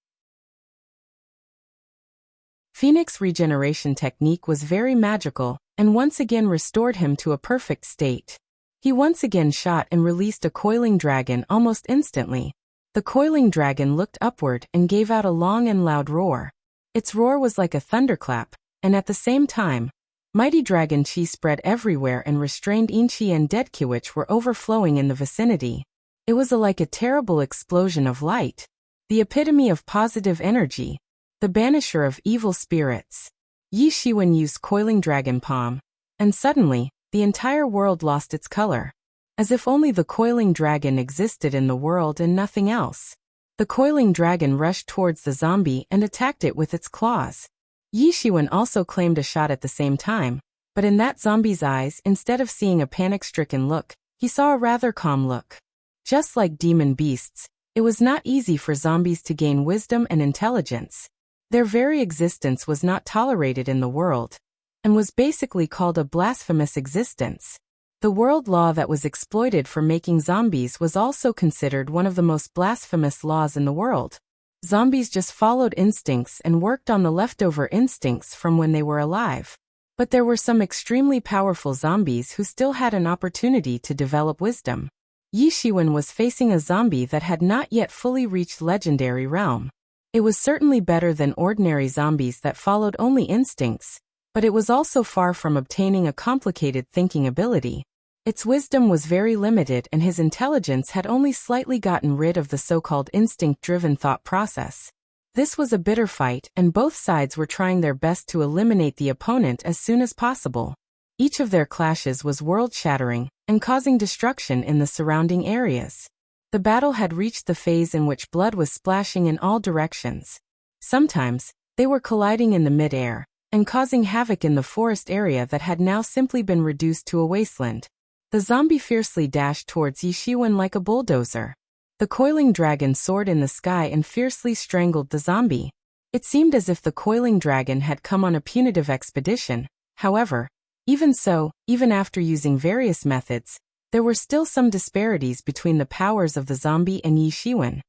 Phoenix regeneration technique was very magical, and once again restored him to a perfect state. He once again shot and released a coiling dragon almost instantly. The coiling dragon looked upward and gave out a long and loud roar. Its roar was like a thunderclap, and at the same time, mighty dragon chi spread everywhere and restrained Inchi and Deadki which were overflowing in the vicinity. It was like a terrible explosion of light. The epitome of positive energy. The banisher of evil spirits. Yi Shiwen used coiling dragon palm, and suddenly, the entire world lost its color. As if only the coiling dragon existed in the world and nothing else. The coiling dragon rushed towards the zombie and attacked it with its claws. Yi Shiwen also claimed a shot at the same time, but in that zombie's eyes, instead of seeing a panic-stricken look, he saw a rather calm look. Just like demon beasts, it was not easy for zombies to gain wisdom and intelligence. Their very existence was not tolerated in the world, and was basically called a blasphemous existence. The world law that was exploited for making zombies was also considered one of the most blasphemous laws in the world. Zombies just followed instincts and worked on the leftover instincts from when they were alive. But there were some extremely powerful zombies who still had an opportunity to develop wisdom. Yi Shiwen was facing a zombie that had not yet fully reached legendary realm. It was certainly better than ordinary zombies that followed only instincts, but it was also far from obtaining a complicated thinking ability. Its wisdom was very limited and his intelligence had only slightly gotten rid of the so-called instinct-driven thought process. This was a bitter fight and both sides were trying their best to eliminate the opponent as soon as possible. Each of their clashes was world-shattering and causing destruction in the surrounding areas. The battle had reached the phase in which blood was splashing in all directions. Sometimes, they were colliding in the mid-air and causing havoc in the forest area that had now simply been reduced to a wasteland. The zombie fiercely dashed towards Yi Shiwen like a bulldozer. The coiling dragon soared in the sky and fiercely strangled the zombie. It seemed as if the coiling dragon had come on a punitive expedition. However, even so, even after using various methods, there were still some disparities between the powers of the zombie and Yi Shiwen.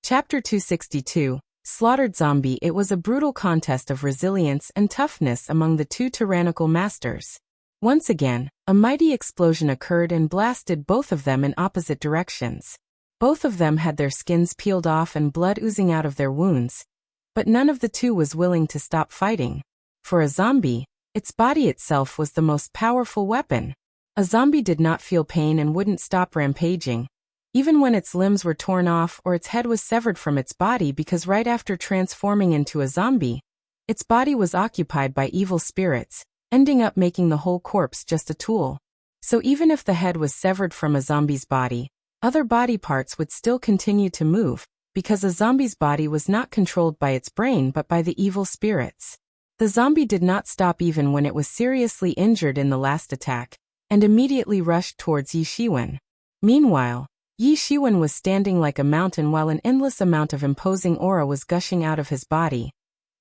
Chapter 262, Slaughtered Zombie. It was a brutal contest of resilience and toughness among the two tyrannical masters. Once again, a mighty explosion occurred and blasted both of them in opposite directions. Both of them had their skins peeled off and blood oozing out of their wounds, but none of the two was willing to stop fighting. For a zombie, its body itself was the most powerful weapon. A zombie did not feel pain and wouldn't stop rampaging, even when its limbs were torn off or its head was severed from its body, because right after transforming into a zombie, its body was occupied by evil spirits, ending up making the whole corpse just a tool. So even if the head was severed from a zombie's body, other body parts would still continue to move, because a zombie's body was not controlled by its brain but by the evil spirits. The zombie did not stop even when it was seriously injured in the last attack, and immediately rushed towards Yi Shiwen. Meanwhile, Yi Shiwen was standing like a mountain while an endless amount of imposing aura was gushing out of his body,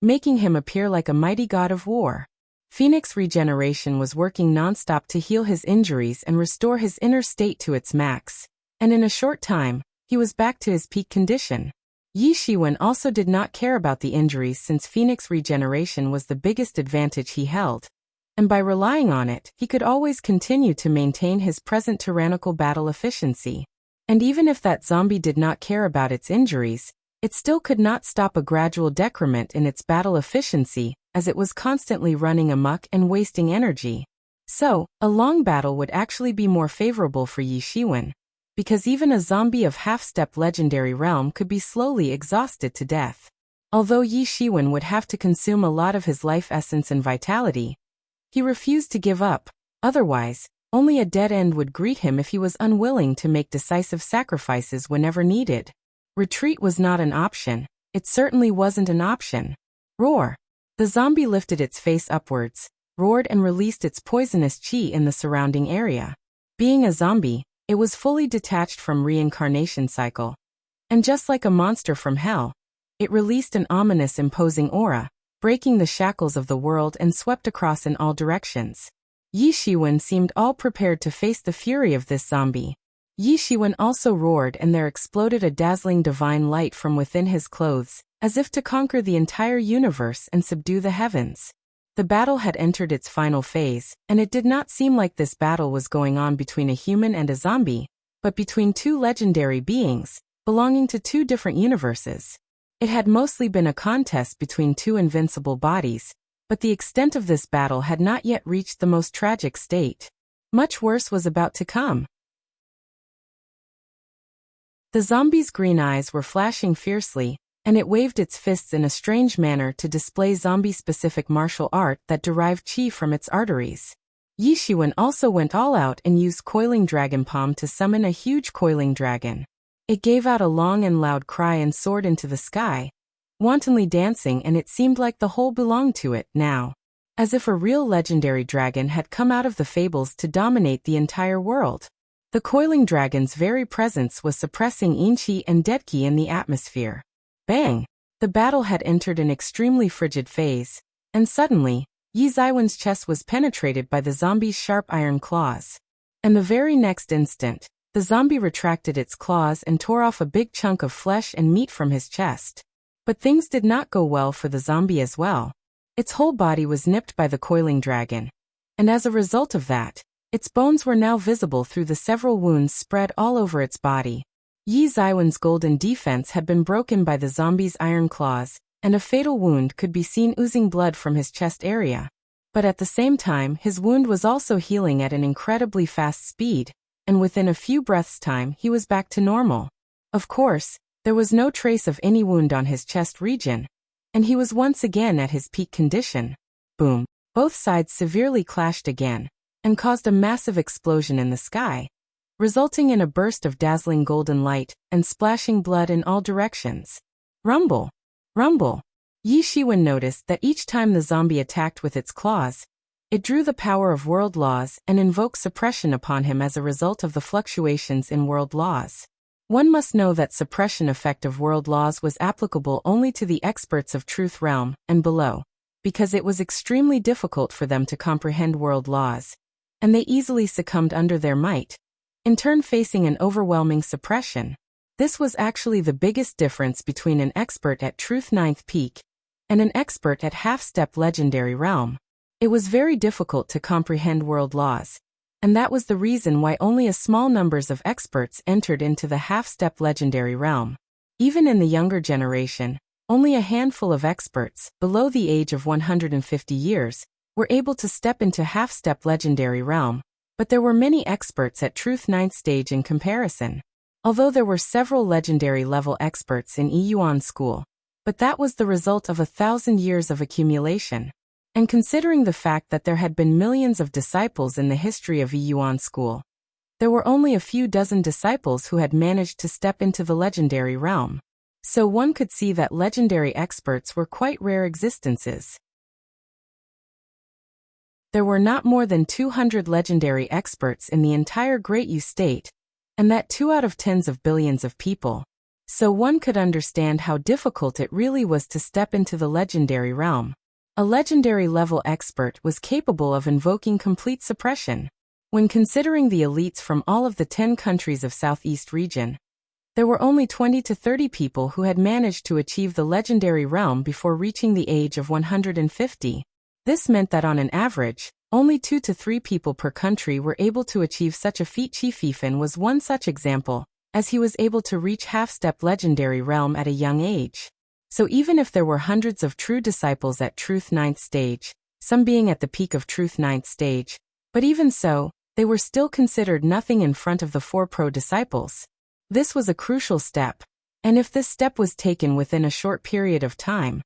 making him appear like a mighty god of war. Phoenix regeneration was working nonstop to heal his injuries and restore his inner state to its max, and in a short time, he was back to his peak condition. Yi Shiwen also did not care about the injuries since Phoenix regeneration was the biggest advantage he held, and by relying on it, he could always continue to maintain his present tyrannical battle efficiency. And even if that zombie did not care about its injuries, it still could not stop a gradual decrement in its battle efficiency, as it was constantly running amok and wasting energy. So, a long battle would actually be more favorable for Yi Shiwen, because even a zombie of half-step legendary realm could be slowly exhausted to death. Although Yi Shiwen would have to consume a lot of his life essence and vitality, he refused to give up. Otherwise, only a dead end would greet him if he was unwilling to make decisive sacrifices whenever needed. Retreat was not an option. It certainly wasn't an option. Roar! The zombie lifted its face upwards, roared and released its poisonous chi in the surrounding area. Being a zombie, it was fully detached from reincarnation cycle. And just like a monster from hell, it released an ominous imposing aura, breaking the shackles of the world and swept across in all directions. Yi Shiwen seemed all prepared to face the fury of this zombie. Yi Shiwen also roared and there exploded a dazzling divine light from within his clothes, as if to conquer the entire universe and subdue the heavens. The battle had entered its final phase, and it did not seem like this battle was going on between a human and a zombie, but between two legendary beings, belonging to two different universes. It had mostly been a contest between two invincible bodies, but the extent of this battle had not yet reached the most tragic state. Much worse was about to come. The zombie's green eyes were flashing fiercely, and it waved its fists in a strange manner to display zombie-specific martial art that derived chi from its arteries. Yi Shiwen also went all out and used Coiling Dragon Palm to summon a huge coiling dragon. It gave out a long and loud cry and soared into the sky, wantonly dancing, and it seemed like the whole belonged to it now, as if a real legendary dragon had come out of the fables to dominate the entire world. The coiling dragon's very presence was suppressing Yin-Chi and Dead-Ki in the atmosphere. Bang! The battle had entered an extremely frigid phase, and suddenly, Yi Shiwen's chest was penetrated by the zombie's sharp iron claws. And the very next instant, the zombie retracted its claws and tore off a big chunk of flesh and meat from his chest. But things did not go well for the zombie as well. Its whole body was nipped by the coiling dragon, and as a result of that, its bones were now visible through the several wounds spread all over its body. Yi Shiwen's golden defense had been broken by the zombie's iron claws, and a fatal wound could be seen oozing blood from his chest area. But at the same time, his wound was also healing at an incredibly fast speed, and within a few breaths' time he was back to normal. Of course, there was no trace of any wound on his chest region, and he was once again at his peak condition. Boom! Both sides severely clashed again, and caused a massive explosion in the sky, resulting in a burst of dazzling golden light and splashing blood in all directions. Rumble! Rumble! Yi Shiwen noticed that each time the zombie attacked with its claws, it drew the power of world laws and invoked suppression upon him as a result of the fluctuations in world laws. One must know that suppression effect of world laws was applicable only to the experts of Truth Realm and below, because it was extremely difficult for them to comprehend world laws, and they easily succumbed under their might, in turn facing an overwhelming suppression. This was actually the biggest difference between an expert at Truth Ninth Peak and an expert at Half-Step Legendary Realm. It was very difficult to comprehend world laws, and that was the reason why only a small numbers of experts entered into the Half-Step Legendary Realm. Even in the younger generation, only a handful of experts, below the age of 150 years, were able to step into Half-Step Legendary Realm, but there were many experts at Truth Ninth Stage in comparison. Although there were several legendary level experts in Yuan School, but that was the result of 1,000 years of accumulation. And considering the fact that there had been millions of disciples in the history of Yuan School, there were only a few dozen disciples who had managed to step into the legendary realm. So one could see that legendary experts were quite rare existences. There were not more than 200 legendary experts in the entire Great Yu State, and that 2 out of tens of billions of people. So one could understand how difficult it really was to step into the legendary realm. A legendary-level expert was capable of invoking complete suppression. When considering the elites from all of the 10 countries of Southeast region, there were only 20 to 30 people who had managed to achieve the legendary realm before reaching the age of 150. This meant that on an average, only 2 to 3 people per country were able to achieve such a feat. Chief Ifan was one such example, as he was able to reach half-step legendary realm at a young age. So even if there were hundreds of true disciples at Truth 9th stage, some being at the peak of Truth 9th stage, but even so, they were still considered nothing in front of the 4 pro disciples. This was a crucial step, and if this step was taken within a short period of time,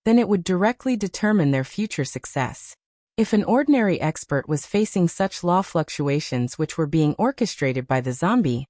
then it would directly determine their future success. If an ordinary expert was facing such law fluctuations which were being orchestrated by the zombie,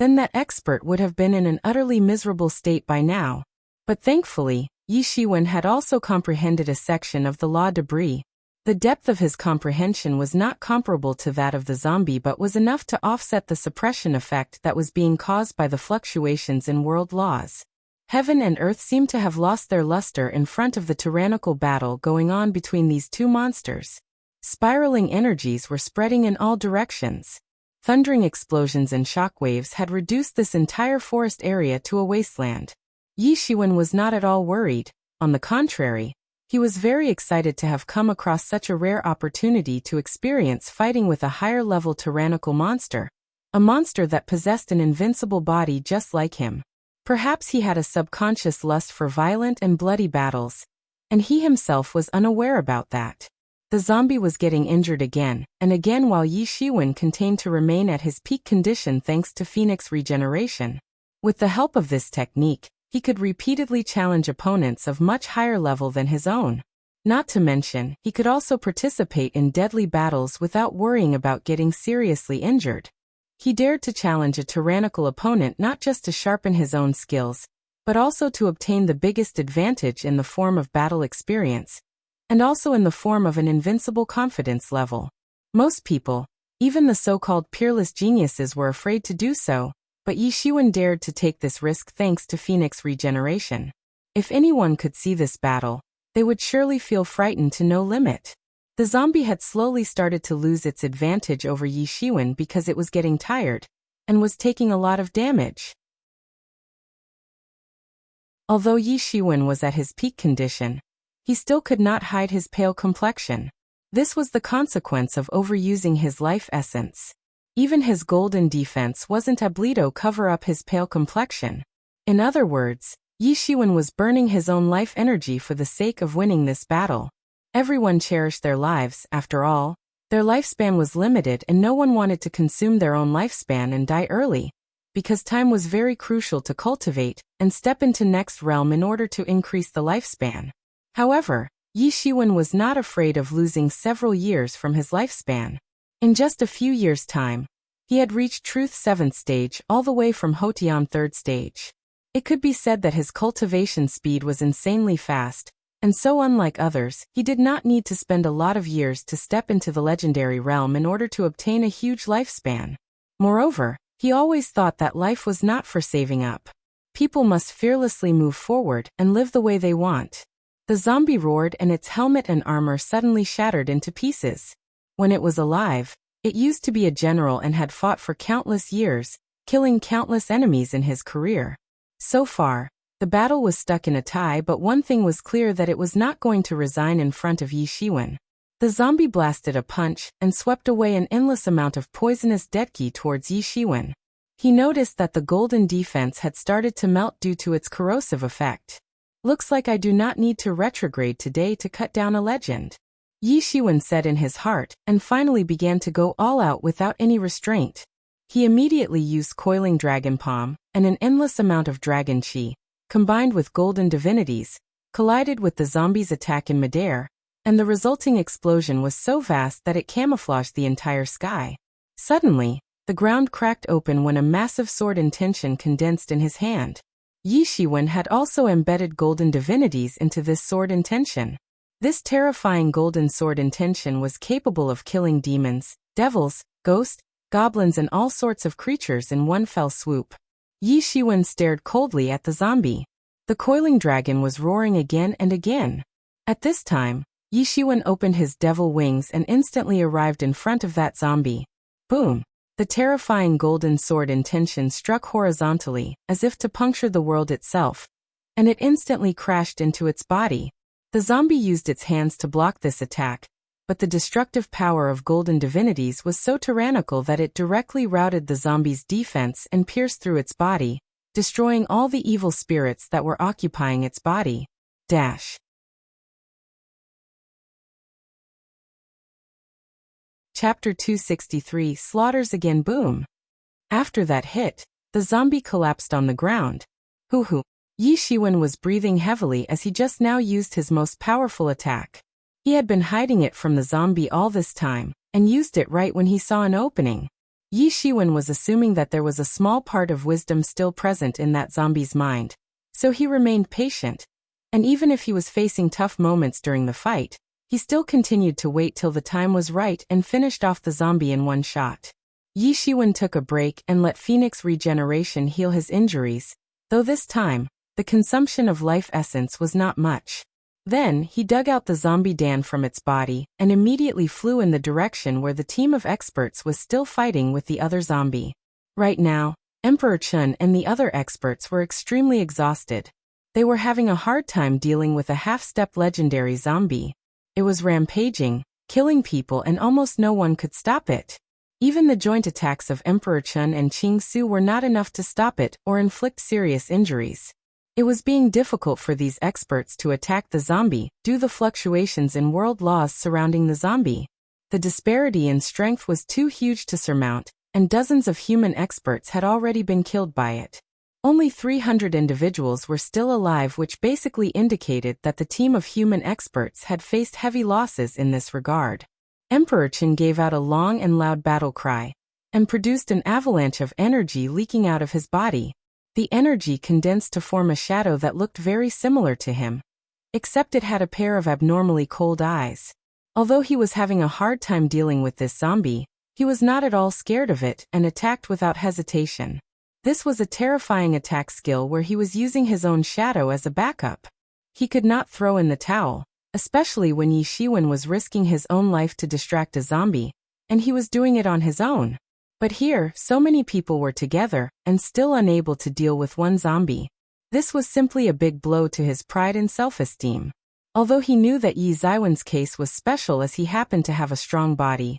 then that expert would have been in an utterly miserable state by now. But thankfully, Yi Shiwen had also comprehended a section of the law debris. The depth of his comprehension was not comparable to that of the zombie but was enough to offset the suppression effect that was being caused by the fluctuations in world laws. Heaven and earth seemed to have lost their luster in front of the tyrannical battle going on between these two monsters. Spiraling energies were spreading in all directions. Thundering explosions and shockwaves had reduced this entire forest area to a wasteland. Yi Shiwen was not at all worried. On the contrary, he was very excited to have come across such a rare opportunity to experience fighting with a higher-level tyrannical monster, a monster that possessed an invincible body just like him. Perhaps he had a subconscious lust for violent and bloody battles, and he himself was unaware about that. The zombie was getting injured again and again while Yi Shiwen continued to remain at his peak condition thanks to Phoenix regeneration. With the help of this technique, he could repeatedly challenge opponents of much higher level than his own. Not to mention, he could also participate in deadly battles without worrying about getting seriously injured. He dared to challenge a tyrannical opponent not just to sharpen his own skills, but also to obtain the biggest advantage in the form of battle experience, and also in the form of an invincible confidence level. Most people, even the so-called peerless geniuses, were afraid to do so, but Yi Shiwen dared to take this risk thanks to Phoenix regeneration. If anyone could see this battle, they would surely feel frightened to no limit. The zombie had slowly started to lose its advantage over Yi Shiwen because it was getting tired, and was taking a lot of damage. Although Yi Shiwen was at his peak condition, he still could not hide his pale complexion. This was the consequence of overusing his life essence. Even his golden defense wasn't able to cover up his pale complexion. In other words, Yi Shiwen was burning his own life energy for the sake of winning this battle. Everyone cherished their lives, after all. Their lifespan was limited and no one wanted to consume their own lifespan and die early, because time was very crucial to cultivate and step into next realm in order to increase the lifespan. However, Yi Shiwen was not afraid of losing several years from his lifespan. In just a few years' time, he had reached Truth 7th stage all the way from Hotian 3rd stage. It could be said that his cultivation speed was insanely fast, and so unlike others, he did not need to spend a lot of years to step into the legendary realm in order to obtain a huge lifespan. Moreover, he always thought that life was not for saving up. People must fearlessly move forward and live the way they want. The zombie roared and its helmet and armor suddenly shattered into pieces. When it was alive, it used to be a general and had fought for countless years, killing countless enemies in his career. So far, the battle was stuck in a tie, but one thing was clear, that it was not going to resign in front of Yi Shiwen. The zombie blasted a punch and swept away an endless amount of poisonous deadki towards Yi Shiwen. He noticed that the golden defense had started to melt due to its corrosive effect. Looks like I do not need to retrograde today to cut down a legend, Yi Shiwen said in his heart, and finally began to go all out without any restraint. He immediately used coiling dragon palm, and an endless amount of dragon chi, combined with golden divinities, collided with the zombie's attack in midair, and the resulting explosion was so vast that it camouflaged the entire sky. Suddenly, the ground cracked open when a massive sword intention condensed in his hand. Yi Shiwen had also embedded golden divinities into this sword intention. This terrifying golden sword intention was capable of killing demons, devils, ghosts, goblins and all sorts of creatures in one fell swoop. Yi Shiwen stared coldly at the zombie. The coiling dragon was roaring again and again. At this time, Yi Shiwen opened his devil wings and instantly arrived in front of that zombie. Boom! The terrifying golden sword intention struck horizontally, as if to puncture the world itself, and it instantly crashed into its body. The zombie used its hands to block this attack, but the destructive power of golden divinities was so tyrannical that it directly routed the zombie's defense and pierced through its body, destroying all the evil spirits that were occupying its body. Chapter 263 Slaughters Again. Boom! After that hit, the zombie collapsed on the ground. Hoo-hoo! Yi Shiwen was breathing heavily as he just now used his most powerful attack. He had been hiding it from the zombie all this time, and used it right when he saw an opening. Yi Shiwen was assuming that there was a small part of wisdom still present in that zombie's mind, so he remained patient, and even if he was facing tough moments during the fight, he still continued to wait till the time was right and finished off the zombie in one shot. Yi Shiwen took a break and let Phoenix Regeneration heal his injuries, though this time, the consumption of life essence was not much. Then, he dug out the zombie Dan from its body and immediately flew in the direction where the team of experts was still fighting with the other zombie. Right now, Emperor Chun and the other experts were extremely exhausted. They were having a hard time dealing with a half-step legendary zombie. It was rampaging, killing people, and almost no one could stop it. Even the joint attacks of Emperor Chun and Qing Su were not enough to stop it or inflict serious injuries. It was being difficult for these experts to attack the zombie due to the fluctuations in world laws surrounding the zombie. The disparity in strength was too huge to surmount, and dozens of human experts had already been killed by it. Only 300 individuals were still alive, which basically indicated that the team of human experts had faced heavy losses in this regard. Emperor Qin gave out a long and loud battle cry, and produced an avalanche of energy leaking out of his body. The energy condensed to form a shadow that looked very similar to him, except it had a pair of abnormally cold eyes. Although he was having a hard time dealing with this zombie, he was not at all scared of it and attacked without hesitation. This was a terrifying attack skill where he was using his own shadow as a backup. He could not throw in the towel, especially when Yi Shiwen was risking his own life to distract a zombie, and he was doing it on his own. But here, so many people were together, and still unable to deal with one zombie. This was simply a big blow to his pride and self-esteem. Although he knew that Yi Zaiwen's case was special as he happened to have a strong body,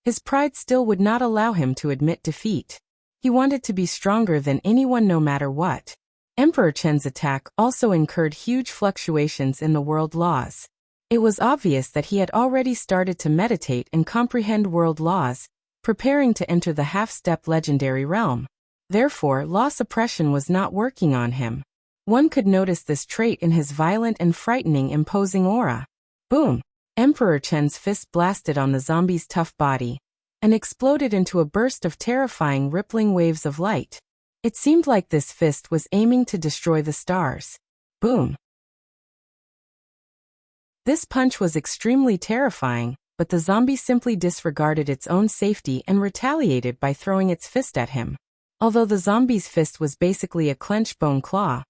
his pride still would not allow him to admit defeat. He wanted to be stronger than anyone no matter what. Emperor Chen's attack also incurred huge fluctuations in the world laws. It was obvious that he had already started to meditate and comprehend world laws, preparing to enter the half-step legendary realm. Therefore, law suppression was not working on him. One could notice this trait in his violent and frightening imposing aura. Boom! Emperor Chen's fist blasted on the zombie's tough body, and exploded into a burst of terrifying rippling waves of light. It seemed like this fist was aiming to destroy the stars. Boom! This punch was extremely terrifying, but the zombie simply disregarded its own safety and retaliated by throwing its fist at him. Although the zombie's fist was basically a clenched bone claw,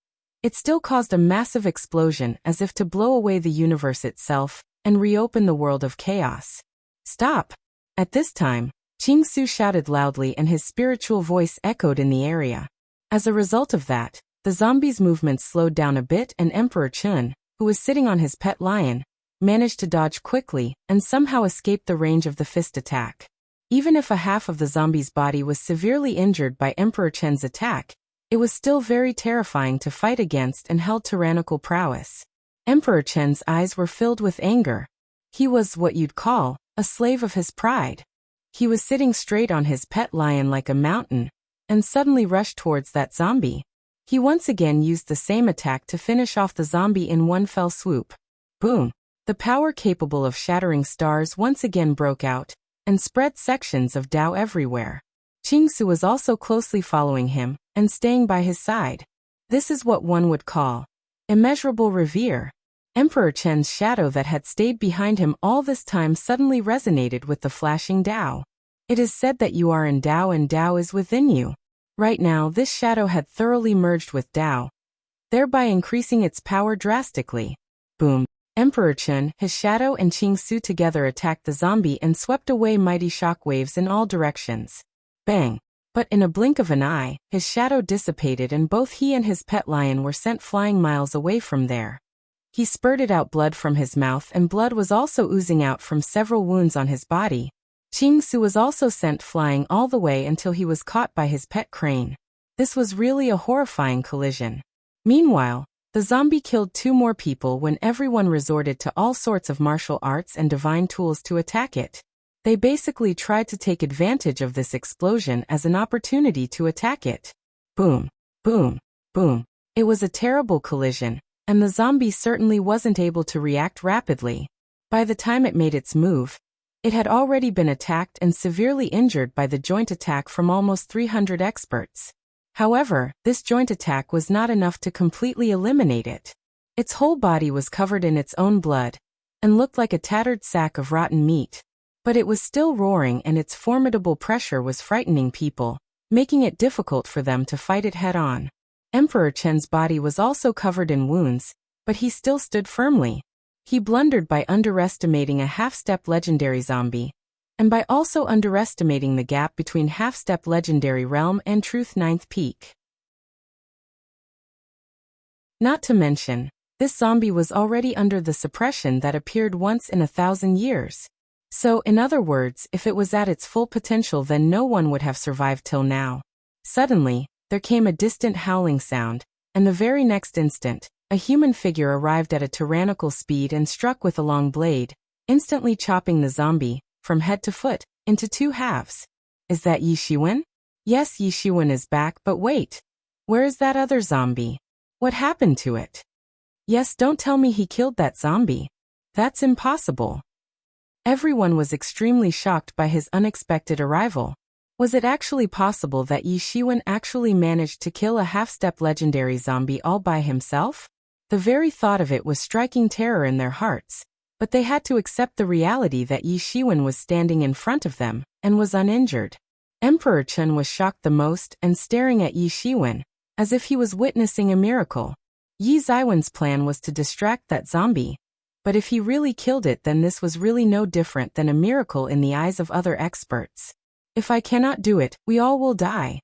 it still caused a massive explosion as if to blow away the universe itself and reopen the world of chaos. Stop! At this time, Qing Su shouted loudly and his spiritual voice echoed in the area. As a result of that, the zombie's movements slowed down a bit and Emperor Chun, who was sitting on his pet lion, managed to dodge quickly and somehow escaped the range of the fist attack. Even if a half of the zombie's body was severely injured by Emperor Chen's attack, it was still very terrifying to fight against and held tyrannical prowess. Emperor Chen's eyes were filled with anger. He was what you'd call a slave of his pride. He was sitting straight on his pet lion like a mountain, and suddenly rushed towards that zombie. He once again used the same attack to finish off the zombie in one fell swoop. Boom! The power capable of shattering stars once again broke out, and spread sections of Tao everywhere. Qing Su was also closely following him, and staying by his side. This is what one would call immeasurable revere. Emperor Chen's shadow that had stayed behind him all this time suddenly resonated with the flashing Tao. It is said that you are in Tao and Tao is within you. Right now, this shadow had thoroughly merged with Tao, thereby increasing its power drastically. Boom. Emperor Chen, his shadow and Qing Su together attacked the zombie and swept away mighty shockwaves in all directions. Bang. But in a blink of an eye, his shadow dissipated and both he and his pet lion were sent flying miles away from there. He spurted out blood from his mouth and blood was also oozing out from several wounds on his body. Qing Su was also sent flying all the way until he was caught by his pet crane. This was really a horrifying collision. Meanwhile, the zombie killed 2 more people when everyone resorted to all sorts of martial arts and divine tools to attack it. They basically tried to take advantage of this explosion as an opportunity to attack it. Boom, boom, boom. It was a terrible collision, and the zombie certainly wasn't able to react rapidly. By the time it made its move, it had already been attacked and severely injured by the joint attack from almost 300 experts. However, this joint attack was not enough to completely eliminate it. Its whole body was covered in its own blood, and looked like a tattered sack of rotten meat. But it was still roaring and its formidable pressure was frightening people, making it difficult for them to fight it head-on. Emperor Chen's body was also covered in wounds, but he still stood firmly. He blundered by underestimating a half-step legendary zombie, and by also underestimating the gap between half-step legendary realm and truth 9th peak. Not to mention, this zombie was already under the suppression that appeared once in 1,000 years. So, in other words, if it was at its full potential then no one would have survived till now. Suddenly, there came a distant howling sound, and the very next instant, a human figure arrived at a tyrannical speed and struck with a long blade, instantly chopping the zombie, from head to foot, into 2 halves. Is that Yi Shiwen? Yes, Yi Shiwen is back, but wait. Where is that other zombie? What happened to it? Yes, don't tell me he killed that zombie. That's impossible. Everyone was extremely shocked by his unexpected arrival. Was it actually possible that Yi Shiwen actually managed to kill a half-step legendary zombie all by himself? The very thought of it was striking terror in their hearts, but they had to accept the reality that Yi Shiwen was standing in front of them, and was uninjured. Emperor Chen was shocked the most and staring at Yi Shiwen, as if he was witnessing a miracle. Yi Ziwen's plan was to distract that zombie, but if he really killed it then this was really no different than a miracle in the eyes of other experts. If I cannot do it, we all will die.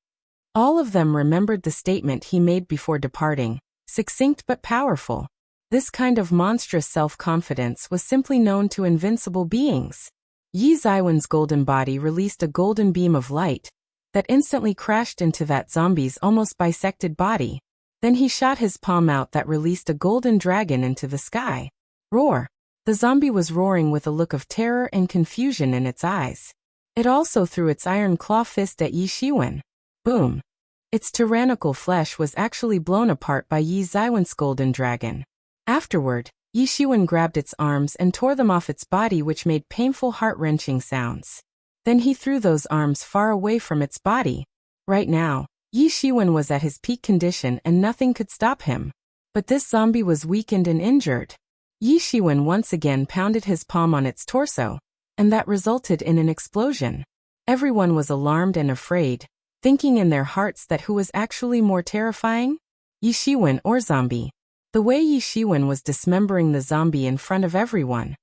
All of them remembered the statement he made before departing, succinct but powerful. This kind of monstrous self-confidence was simply known to invincible beings. Yi Ziwen's golden body released a golden beam of light that instantly crashed into that zombie's almost bisected body. Then he shot his palm out that released a golden dragon into the sky. Roar! The zombie was roaring with a look of terror and confusion in its eyes. It also threw its iron claw fist at Yi Shiwen. Boom! Its tyrannical flesh was actually blown apart by Yi Ziwen's golden dragon. Afterward, Yi Shiwen grabbed its arms and tore them off its body, which made painful heart-wrenching sounds. Then he threw those arms far away from its body. Right now, Yi Shiwen was at his peak condition and nothing could stop him. But this zombie was weakened and injured. Yi Shiwen once again pounded his palm on its torso, and that resulted in an explosion. Everyone was alarmed and afraid, thinking in their hearts that who was actually more terrifying? Yi Shiwen or zombie? The way Yi Shiwen was dismembering the zombie in front of everyone.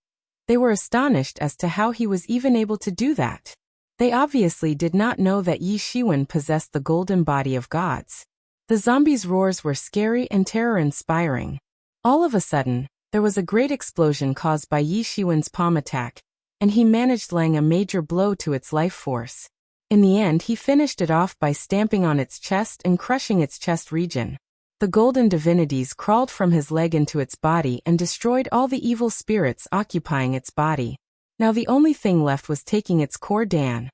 They were astonished as to how he was even able to do that. They obviously did not know that Yi Shiwen possessed the golden body of gods. The zombie's roars were scary and terror-inspiring. All of a sudden, there was a great explosion caused by Yi Shiwen's palm attack, and he managed laying a major blow to its life force. In the end, he finished it off by stamping on its chest and crushing its chest region. The golden divinities crawled from his leg into its body and destroyed all the evil spirits occupying its body. Now the only thing left was taking its core down.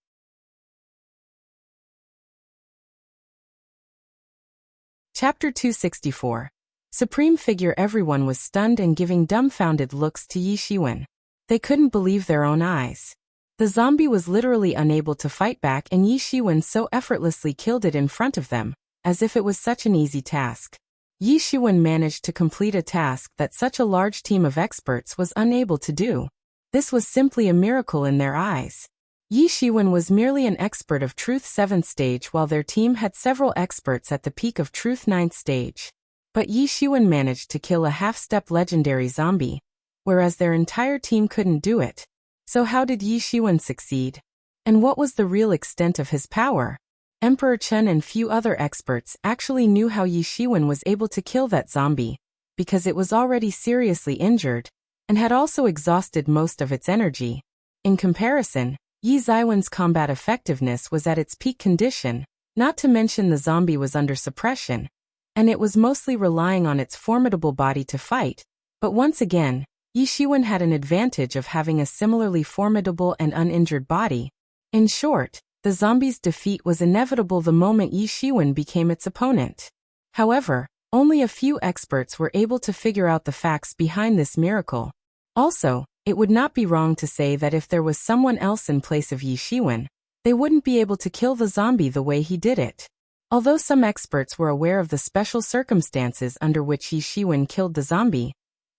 Chapter 264. Supreme Figure. Everyone was stunned and giving dumbfounded looks to Yi Shiwen. They couldn't believe their own eyes. The zombie was literally unable to fight back and Yi Shiwen so effortlessly killed it in front of them, as if it was such an easy task. Yi Shiwen managed to complete a task that such a large team of experts was unable to do. This was simply a miracle in their eyes. Yi Shiwen was merely an expert of Truth 7th stage while their team had several experts at the peak of Truth 9th stage. But Yi Shiwen managed to kill a half-step legendary zombie, whereas their entire team couldn't do it. So how did Yi Shiwen succeed? And what was the real extent of his power? Emperor Chen and few other experts actually knew how Yi Shiwen was able to kill that zombie, because it was already seriously injured, and had also exhausted most of its energy. In comparison, Yi Ziwen's combat effectiveness was at its peak condition, not to mention the zombie was under suppression, and it was mostly relying on its formidable body to fight. But once again, Yi Shiwen had an advantage of having a similarly formidable and uninjured body. In short, the zombie's defeat was inevitable the moment Yi Shiwen became its opponent. However, only a few experts were able to figure out the facts behind this miracle. Also, it would not be wrong to say that if there was someone else in place of Yi Shiwen, they wouldn't be able to kill the zombie the way he did it. Although some experts were aware of the special circumstances under which Yi Shiwen killed the zombie,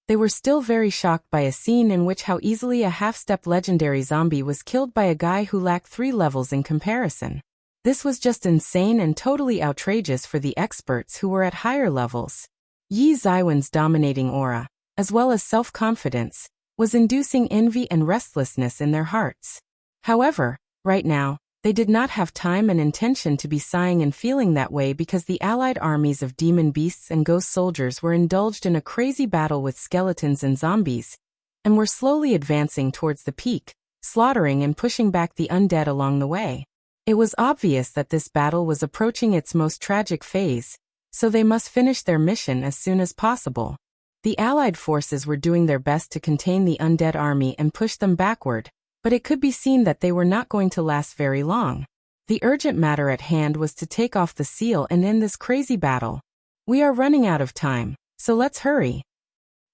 they were still very shocked by a scene in which how easily a half-step legendary zombie was killed by a guy who lacked 3 levels in comparison. This was just insane and totally outrageous for the experts who were at higher levels. Yi Ziwen's dominating aura, as well as self-confidence, was inducing envy and restlessness in their hearts. However, right now, they did not have time and intention to be sighing and feeling that way because the allied armies of demon beasts and ghost soldiers were indulged in a crazy battle with skeletons and zombies, and were slowly advancing towards the peak, slaughtering and pushing back the undead along the way. It was obvious that this battle was approaching its most tragic phase, so they must finish their mission as soon as possible. The allied forces were doing their best to contain the undead army and push them backward, but it could be seen that they were not going to last very long. The urgent matter at hand was to take off the seal and end this crazy battle. "We are running out of time, so let's hurry,"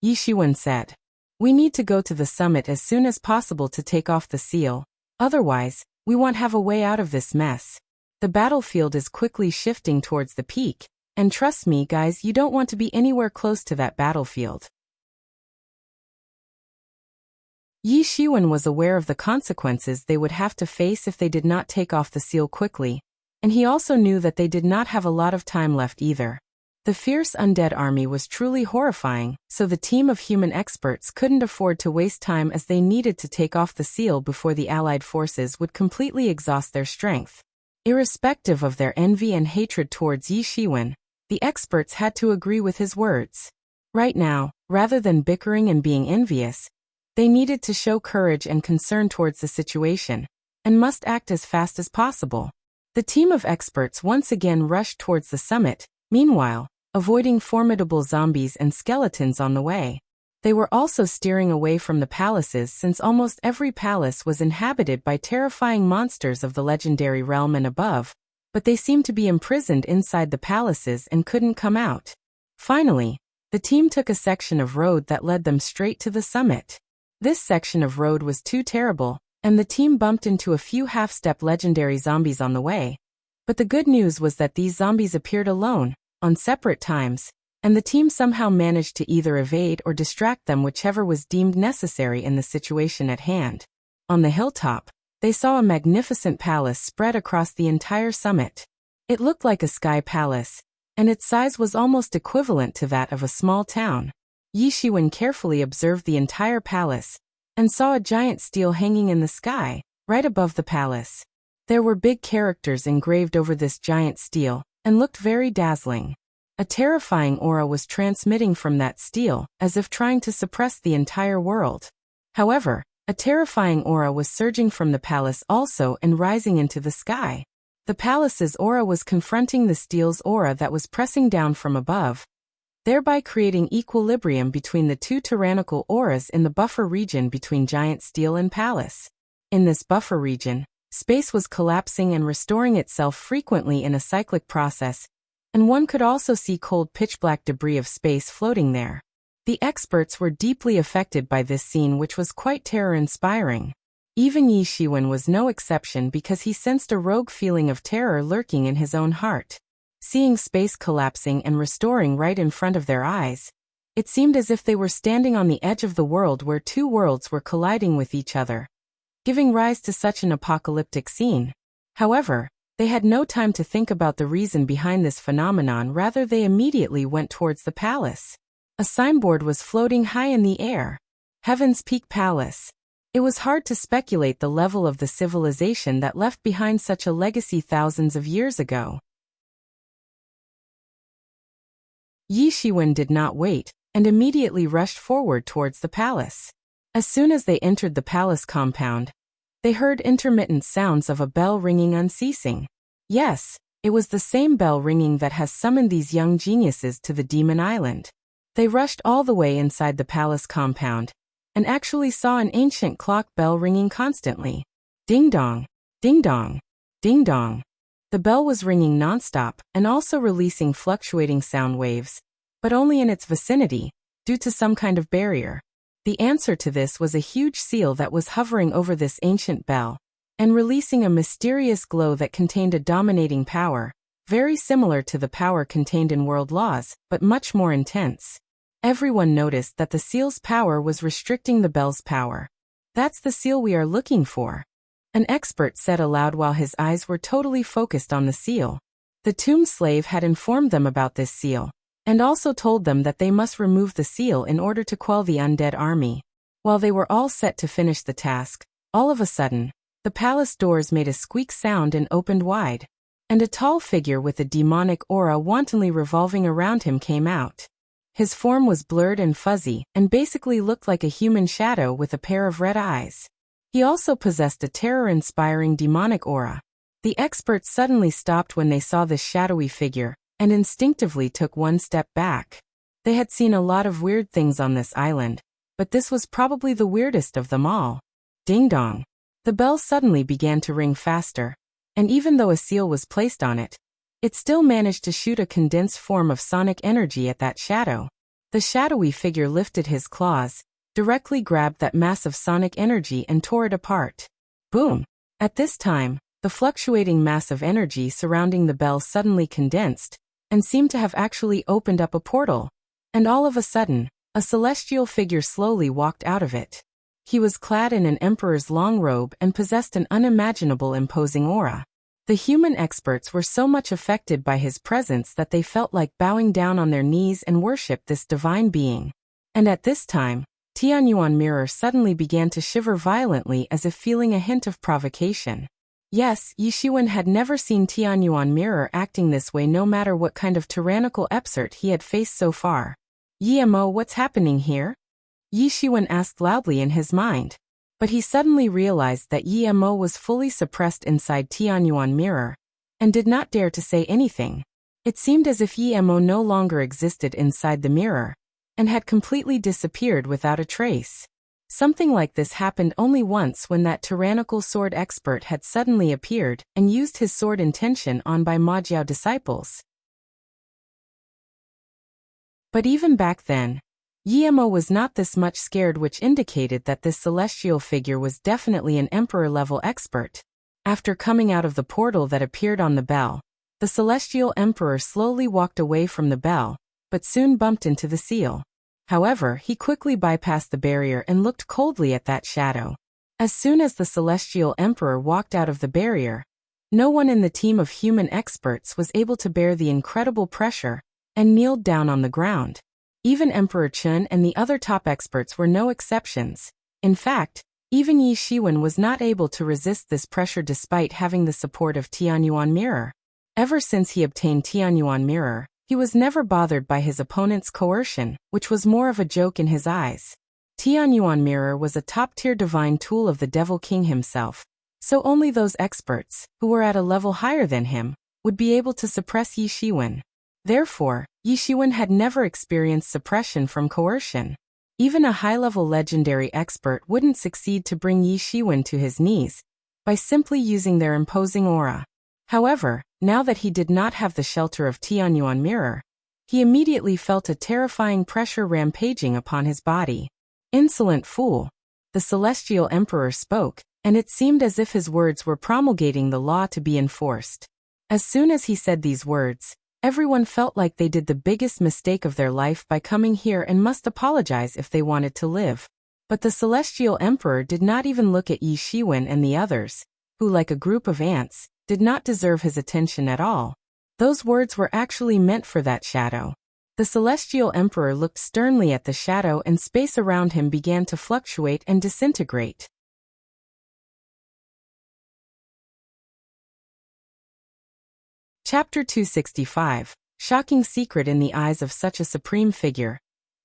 Yi Shiwen said. "We need to go to the summit as soon as possible to take off the seal, otherwise, we won't have a way out of this mess. The battlefield is quickly shifting towards the peak, and trust me guys, you don't want to be anywhere close to that battlefield." Yi Shiwen was aware of the consequences they would have to face if they did not take off the seal quickly, and he also knew that they did not have a lot of time left either. The fierce undead army was truly horrifying, so the team of human experts couldn't afford to waste time as they needed to take off the seal before the allied forces would completely exhaust their strength. Irrespective of their envy and hatred towards Yi Shiwen, the experts had to agree with his words. Right now, rather than bickering and being envious, they needed to show courage and concern towards the situation, and must act as fast as possible. The team of experts once again rushed towards the summit, meanwhile, avoiding formidable zombies and skeletons on the way. They were also steering away from the palaces since almost every palace was inhabited by terrifying monsters of the legendary realm and above, but they seemed to be imprisoned inside the palaces and couldn't come out. Finally, the team took a section of road that led them straight to the summit. This section of road was too terrible, and the team bumped into a few half-step legendary zombies on the way. But the good news was that these zombies appeared alone, on separate times, and the team somehow managed to either evade or distract them, whichever was deemed necessary in the situation at hand. On the hilltop, they saw a magnificent palace spread across the entire summit. It looked like a sky palace, and its size was almost equivalent to that of a small town. Yi Shiwen carefully observed the entire palace, and saw a giant stele hanging in the sky, right above the palace. There were big characters engraved over this giant stele, and looked very dazzling. A terrifying aura was transmitting from that stele, as if trying to suppress the entire world. However, a terrifying aura was surging from the palace also and rising into the sky. The palace's aura was confronting the stele's aura that was pressing down from above, thereby creating equilibrium between the two tyrannical auras in the buffer region between giant stele and palace. In this buffer region, space was collapsing and restoring itself frequently in a cyclic process, and one could also see cold pitch-black debris of space floating there. The experts were deeply affected by this scene, which was quite terror-inspiring. Even Yi Shiwen was no exception because he sensed a rogue feeling of terror lurking in his own heart. Seeing space collapsing and restoring right in front of their eyes, it seemed as if they were standing on the edge of the world where two worlds were colliding with each other. giving rise to such an apocalyptic scene. However, they had no time to think about the reason behind this phenomenon, rather they immediately went towards the palace. A signboard was floating high in the air. Heaven's Peak Palace. It was hard to speculate the level of the civilization that left behind such a legacy thousands of years ago. Yi Shiwen did not wait, and immediately rushed forward towards the palace. As soon as they entered the palace compound, they heard intermittent sounds of a bell ringing unceasing. Yes, it was the same bell ringing that has summoned these young geniuses to the Demon Island. They rushed all the way inside the palace compound, and actually saw an ancient clock bell ringing constantly. Ding-dong, ding-dong, ding-dong. The bell was ringing nonstop and also releasing fluctuating sound waves, but only in its vicinity, due to some kind of barrier. The answer to this was a huge seal that was hovering over this ancient bell, and releasing a mysterious glow that contained a dominating power, very similar to the power contained in world laws, but much more intense. Everyone noticed that the seal's power was restricting the bell's power. "That's the seal we are looking for," an expert said aloud while his eyes were totally focused on the seal. The tomb slave had informed them about this seal, and also told them that they must remove the seal in order to quell the undead army. While they were all set to finish the task, all of a sudden, the palace doors made a squeak sound and opened wide, and a tall figure with a demonic aura wantonly revolving around him came out. His form was blurred and fuzzy, and basically looked like a human shadow with a pair of red eyes. He also possessed a terror-inspiring demonic aura. The experts suddenly stopped when they saw this shadowy figure, and instinctively took one step back. They had seen a lot of weird things on this island, but this was probably the weirdest of them all. Ding-dong. The bell suddenly began to ring faster, and even though a seal was placed on it, it still managed to shoot a condensed form of sonic energy at that shadow. The shadowy figure lifted his claws, directly grabbed that mass of sonic energy and tore it apart. Boom! At this time, the fluctuating mass of energy surrounding the bell suddenly condensed, and seemed to have actually opened up a portal, and all of a sudden, a celestial figure slowly walked out of it. He was clad in an emperor's long robe and possessed an unimaginable imposing aura. The human experts were so much affected by his presence that they felt like bowing down on their knees and worshipped this divine being. And at this time, Tianyuan Mirror suddenly began to shiver violently as if feeling a hint of provocation. Yes, Yi Shiwen had never seen Tianyuan Mirror acting this way, no matter what kind of tyrannical expert he had faced so far. "Yi-mo, what's happening here?" Yi Shiwen asked loudly in his mind. But he suddenly realized that Yi-mo was fully suppressed inside Tianyuan Mirror, and did not dare to say anything. It seemed as if Yi-mo no longer existed inside the mirror, and had completely disappeared without a trace. Something like this happened only once, when that tyrannical sword expert had suddenly appeared and used his sword intention on by Majiao disciples. But even back then, Yi-mo was not this much scared, which indicated that this celestial figure was definitely an emperor-level expert. After coming out of the portal that appeared on the bell, the celestial emperor slowly walked away from the bell, but soon bumped into the seal. However, he quickly bypassed the barrier and looked coldly at that shadow. As soon as the celestial emperor walked out of the barrier, no one in the team of human experts was able to bear the incredible pressure, and kneeled down on the ground. Even Emperor Chun and the other top experts were no exceptions. In fact, even Yi Shiwen was not able to resist this pressure despite having the support of Tianyuan Mirror. Ever since he obtained Tianyuan Mirror, he was never bothered by his opponent's coercion, which was more of a joke in his eyes. Tianyuan Mirror was a top-tier divine tool of the Devil King himself, so only those experts, who were at a level higher than him, would be able to suppress Yi Shiwen. Therefore, Yi Shiwen had never experienced suppression from coercion. Even a high-level legendary expert wouldn't succeed to bring Yi Shiwen to his knees by simply using their imposing aura. However, now that he did not have the shelter of Tianyuan Mirror, he immediately felt a terrifying pressure rampaging upon his body. "Insolent fool!" The celestial emperor spoke, and it seemed as if his words were promulgating the law to be enforced. As soon as he said these words, everyone felt like they did the biggest mistake of their life by coming here and must apologize if they wanted to live. But the celestial emperor did not even look at Yi Shiwen and the others, who, like a group of ants, did not deserve his attention at all. Those words were actually meant for that shadow. The celestial emperor looked sternly at the shadow, and space around him began to fluctuate and disintegrate. Chapter 265. Shocking secret in the eyes of such a supreme figure.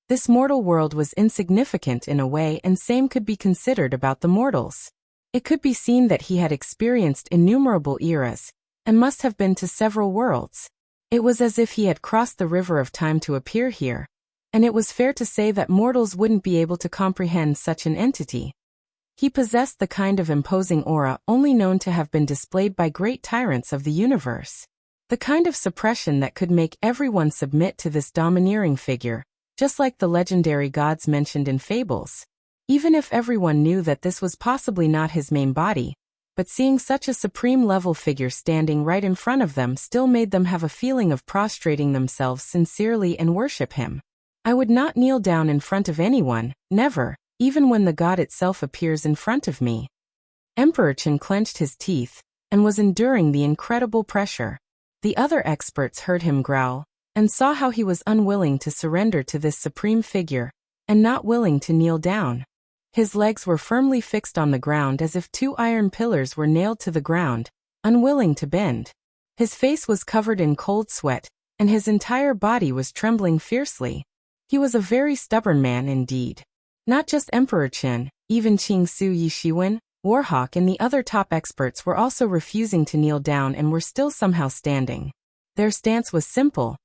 This mortal world was insignificant in a way, and same could be considered about the mortals. It could be seen that he had experienced innumerable eras, and must have been to several worlds. It was as if he had crossed the river of time to appear here, and it was fair to say that mortals wouldn't be able to comprehend such an entity. He possessed the kind of imposing aura only known to have been displayed by great tyrants of the universe. The kind of suppression that could make everyone submit to this domineering figure, just like the legendary gods mentioned in fables. Even if everyone knew that this was possibly not his main body, but seeing such a supreme-level figure standing right in front of them still made them have a feeling of prostrating themselves sincerely and worship him. I would not kneel down in front of anyone, never, even when the god itself appears in front of me. Emperor Chen clenched his teeth, and was enduring the incredible pressure. The other experts heard him growl, and saw how he was unwilling to surrender to this supreme figure, and not willing to kneel down. His legs were firmly fixed on the ground as if two iron pillars were nailed to the ground, unwilling to bend. His face was covered in cold sweat, and his entire body was trembling fiercely. He was a very stubborn man indeed. Not just Emperor Chen, even Qing Su Yi Shiwen, Warhawk and the other top experts were also refusing to kneel down and were still somehow standing. Their stance was simple.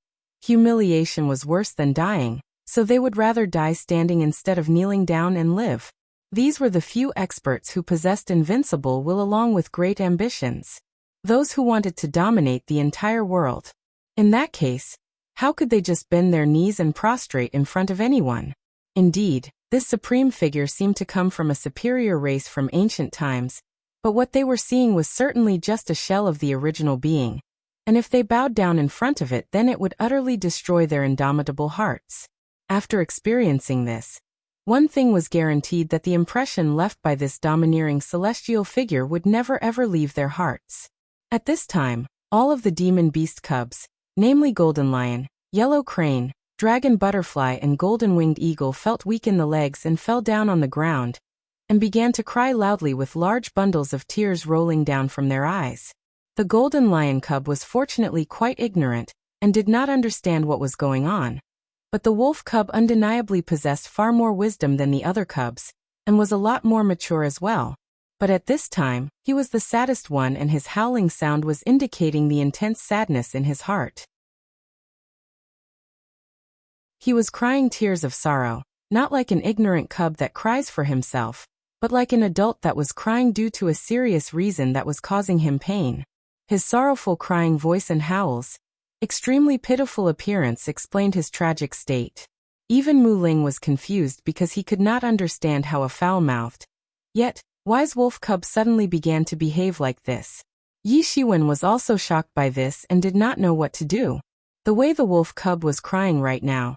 Humiliation was worse than dying, so they would rather die standing instead of kneeling down and live. These were the few experts who possessed invincible will along with great ambitions. Those who wanted to dominate the entire world. In that case, how could they just bend their knees and prostrate in front of anyone? Indeed, this supreme figure seemed to come from a superior race from ancient times, but what they were seeing was certainly just a shell of the original being, and if they bowed down in front of it, then it would utterly destroy their indomitable hearts. After experiencing this, one thing was guaranteed, that the impression left by this domineering celestial figure would never ever leave their hearts. At this time, all of the demon beast cubs, namely Golden Lion, Yellow Crane, Dragon Butterfly and Golden Winged Eagle, felt weak in the legs and fell down on the ground, and began to cry loudly with large bundles of tears rolling down from their eyes. The Golden Lion cub was fortunately quite ignorant, and did not understand what was going on. But the wolf cub undeniably possessed far more wisdom than the other cubs, and was a lot more mature as well. But at this time, he was the saddest one, and his howling sound was indicating the intense sadness in his heart. He was crying tears of sorrow, not like an ignorant cub that cries for himself, but like an adult that was crying due to a serious reason that was causing him pain. His sorrowful crying voice and howls, extremely pitiful appearance explained his tragic state. Even Mu Ling was confused because he could not understand how a foul-mouthed, yet wise wolf cub suddenly began to behave like this. Yi Shiwen was also shocked by this and did not know what to do. The way the wolf cub was crying right now,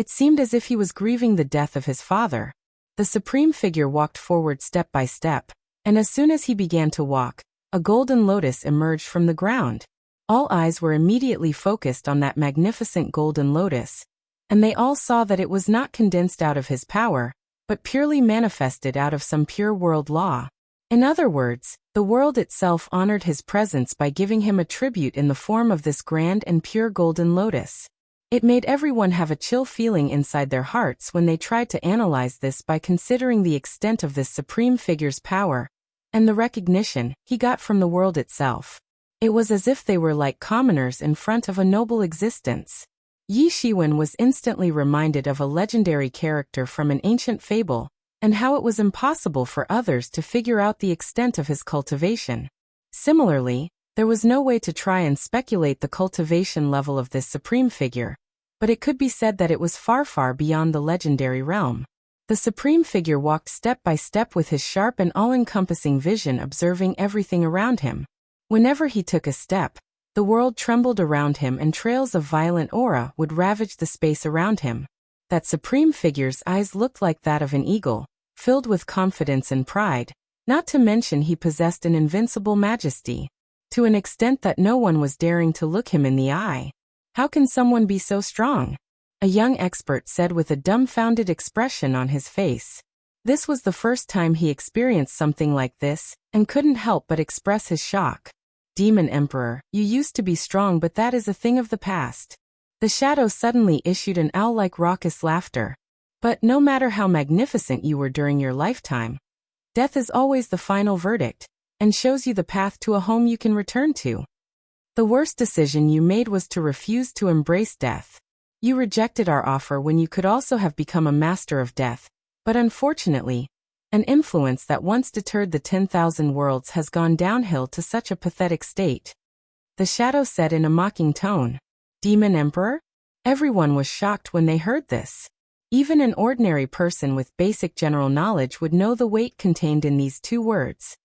it seemed as if he was grieving the death of his father. The supreme figure walked forward step by step, and as soon as he began to walk, a golden lotus emerged from the ground. All eyes were immediately focused on that magnificent golden lotus, and they all saw that it was not condensed out of his power, but purely manifested out of some pure world law. In other words, the world itself honored his presence by giving him a tribute in the form of this grand and pure golden lotus. It made everyone have a chill feeling inside their hearts when they tried to analyze this by considering the extent of this supreme figure's power, and the recognition he got from the world itself. It was as if they were like commoners in front of a noble existence. Yi Shiwen was instantly reminded of a legendary character from an ancient fable, and how it was impossible for others to figure out the extent of his cultivation. Similarly, there was no way to try and speculate the cultivation level of this supreme figure, but it could be said that it was far, far beyond the legendary realm. The supreme figure walked step by step with his sharp and all-encompassing vision, observing everything around him. Whenever he took a step, the world trembled around him and trails of violent aura would ravage the space around him. That supreme figure's eyes looked like that of an eagle, filled with confidence and pride, not to mention he possessed an invincible majesty, to an extent that no one was daring to look him in the eye. How can someone be so strong? A young expert said with a dumbfounded expression on his face. This was the first time he experienced something like this, and couldn't help but express his shock. Demon Emperor, you used to be strong, but that is a thing of the past. The shadow suddenly issued an owl-like raucous laughter. But no matter how magnificent you were during your lifetime, death is always the final verdict, and shows you the path to a home you can return to. The worst decision you made was to refuse to embrace death. You rejected our offer when you could also have become a master of death, but unfortunately, an influence that once deterred the 10,000 worlds has gone downhill to such a pathetic state. The shadow said in a mocking tone. Demon Emperor? Everyone was shocked when they heard this. Even an ordinary person with basic general knowledge would know the weight contained in these two words.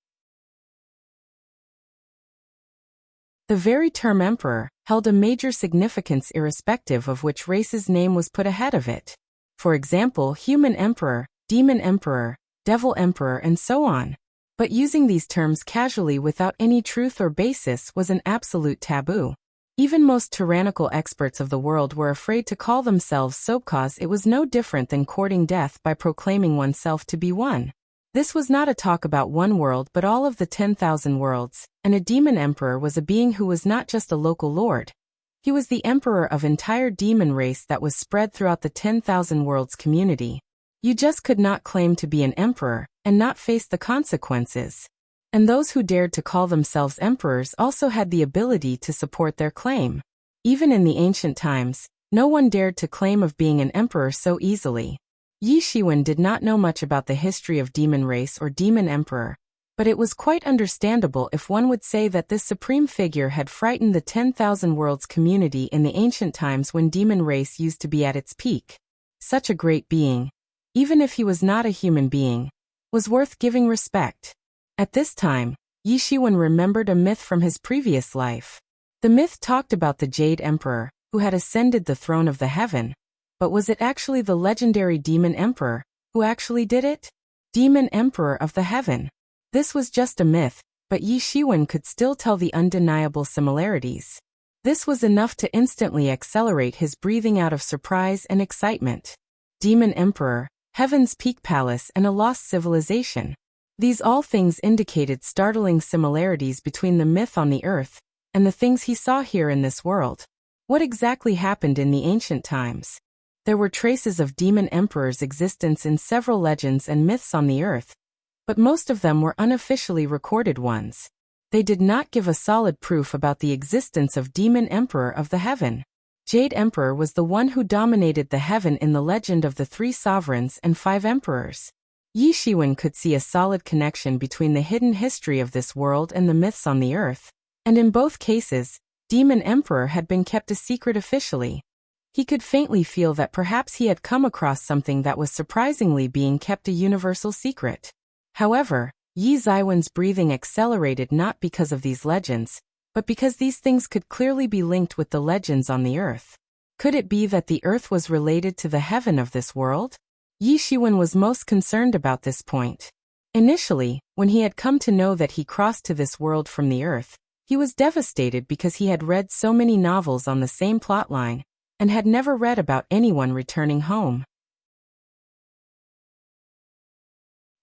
The very term emperor held a major significance irrespective of which race's name was put ahead of it. For example, human emperor, demon emperor, devil emperor, and so on. But using these terms casually without any truth or basis was an absolute taboo. Even most tyrannical experts of the world were afraid to call themselves so, cause it was no different than courting death by proclaiming oneself to be one. This was not a talk about one world but all of the 10,000 worlds, and a demon emperor was a being who was not just a local lord. He was the emperor of entire demon race that was spread throughout the 10,000 worlds community. You just could not claim to be an emperor and not face the consequences. And those who dared to call themselves emperors also had the ability to support their claim. Even in the ancient times, no one dared to claim of being an emperor so easily. Yi Shiwen did not know much about the history of demon race or demon emperor, but it was quite understandable if one would say that this supreme figure had frightened the 10,000 worlds community in the ancient times when demon race used to be at its peak. Such a great being, even if he was not a human being, was worth giving respect. At this time, Yi Shiwen remembered a myth from his previous life. The myth talked about the Jade Emperor, who had ascended the throne of the heaven. But was it actually the legendary Demon Emperor who actually did it? Demon Emperor of the Heaven. This was just a myth, but Yi Shiwen could still tell the undeniable similarities. This was enough to instantly accelerate his breathing out of surprise and excitement. Demon Emperor, Heaven's Peak Palace, and a lost civilization. These all things indicated startling similarities between the myth on the earth and the things he saw here in this world. What exactly happened in the ancient times? There were traces of Demon Emperor's existence in several legends and myths on the earth, but most of them were unofficially recorded ones. They did not give a solid proof about the existence of Demon Emperor of the Heaven. Jade Emperor was the one who dominated the heaven in the legend of the 3 sovereigns and 5 emperors. Yi Shiwen could see a solid connection between the hidden history of this world and the myths on the earth, and in both cases, Demon Emperor had been kept a secret officially. He could faintly feel that perhaps he had come across something that was surprisingly being kept a universal secret. However, Yi Shiwen's breathing accelerated not because of these legends, but because these things could clearly be linked with the legends on the earth. Could it be that the earth was related to the heaven of this world? Yi Shiwen was most concerned about this point. Initially, when he had come to know that he crossed to this world from the earth, he was devastated because he had read so many novels on the same plotline, and had never read about anyone returning home.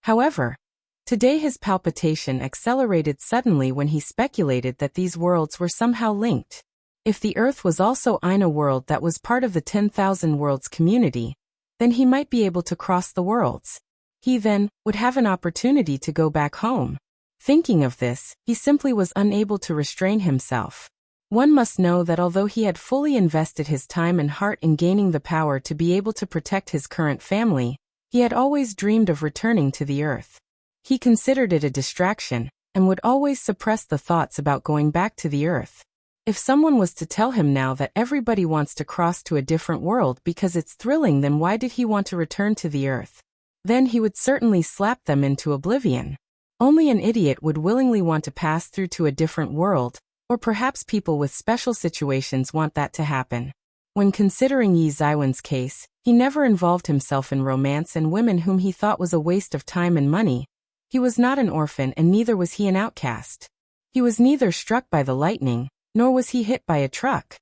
However, today his palpitation accelerated suddenly when he speculated that these worlds were somehow linked. If the Earth was also in a world that was part of the 10,000 worlds community, then he might be able to cross the worlds. He then would have an opportunity to go back home. Thinking of this, he simply was unable to restrain himself. One must know that although he had fully invested his time and heart in gaining the power to be able to protect his current family, he had always dreamed of returning to the earth. He considered it a distraction, and would always suppress the thoughts about going back to the earth. If someone was to tell him now that everybody wants to cross to a different world because it's thrilling, then why did he want to return to the earth? Then he would certainly slap them into oblivion. Only an idiot would willingly want to pass through to a different world, or perhaps people with special situations want that to happen. When considering Yi Zaiwen's case, he never involved himself in romance and women whom he thought was a waste of time and money. He was not an orphan and neither was he an outcast. He was neither struck by the lightning, nor was he hit by a truck.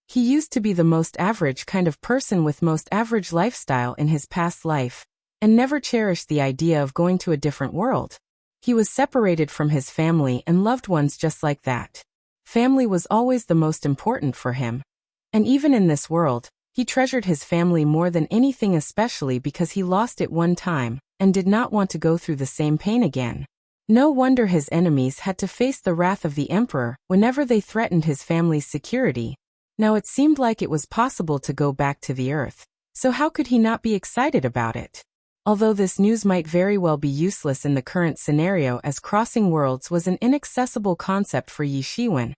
He used to be the most average kind of person with most average lifestyle in his past life, and never cherished the idea of going to a different world. He was separated from his family and loved ones just like that. Family was always the most important for him. And even in this world, he treasured his family more than anything, especially because he lost it one time, and did not want to go through the same pain again. No wonder his enemies had to face the wrath of the emperor whenever they threatened his family's security. Now it seemed like it was possible to go back to the earth, so how could he not be excited about it? Although this news might very well be useless in the current scenario, as crossing worlds was an inaccessible concept for Yi Shiwen,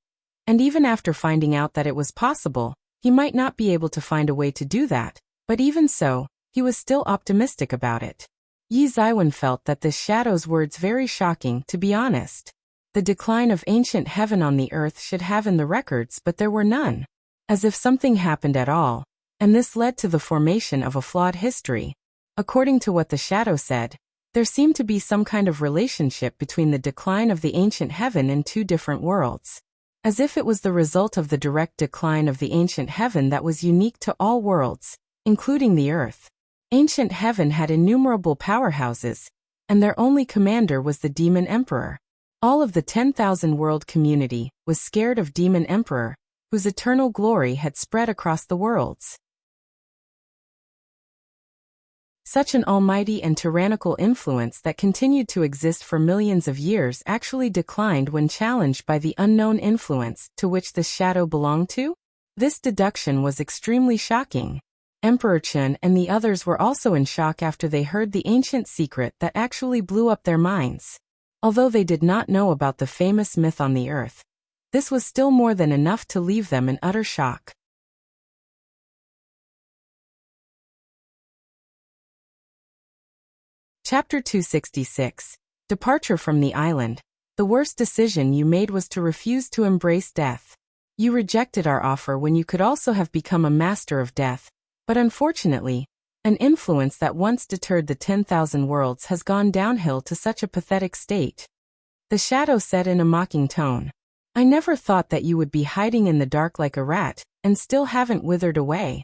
and even after finding out that it was possible, he might not be able to find a way to do that, but even so, he was still optimistic about it. Yi Zaiwen felt that this shadow's words very shocking, to be honest. The decline of ancient heaven on the earth should have in the records, but there were none. As if something happened at all, and this led to the formation of a flawed history. According to what the shadow said, there seemed to be some kind of relationship between the decline of the ancient heaven in two different worlds. As if it was the result of the direct decline of the ancient heaven that was unique to all worlds, including the earth. Ancient heaven had innumerable powerhouses, and their only commander was the Demon Emperor. All of the 10,000 world community was scared of Demon Emperor, whose eternal glory had spread across the worlds. Such an almighty and tyrannical influence that continued to exist for millions of years actually declined when challenged by the unknown influence to which the shadow belonged to? This deduction was extremely shocking. Emperor Chen and the others were also in shock after they heard the ancient secret that actually blew up their minds. Although they did not know about the famous myth on the earth, this was still more than enough to leave them in utter shock. Chapter 266. Departure from the island. The worst decision you made was to refuse to embrace death. You rejected our offer when you could also have become a master of death, but unfortunately, an influence that once deterred the 10,000 worlds has gone downhill to such a pathetic state. The shadow said in a mocking tone. I never thought that you would be hiding in the dark like a rat, and still haven't withered away.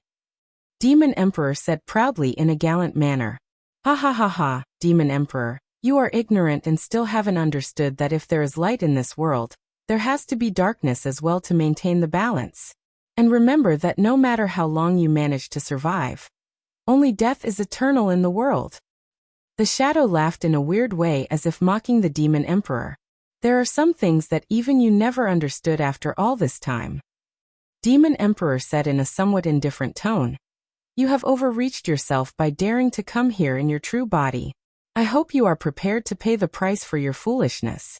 Demon Emperor said proudly in a gallant manner. Ha ha ha ha, Demon Emperor, you are ignorant and still haven't understood that if there is light in this world, there has to be darkness as well to maintain the balance. And remember that no matter how long you manage to survive, only death is eternal in the world. The shadow laughed in a weird way as if mocking the Demon Emperor. There are some things that even you never understood after all this time. Demon Emperor said in a somewhat indifferent tone. You have overreached yourself by daring to come here in your true body. I hope you are prepared to pay the price for your foolishness.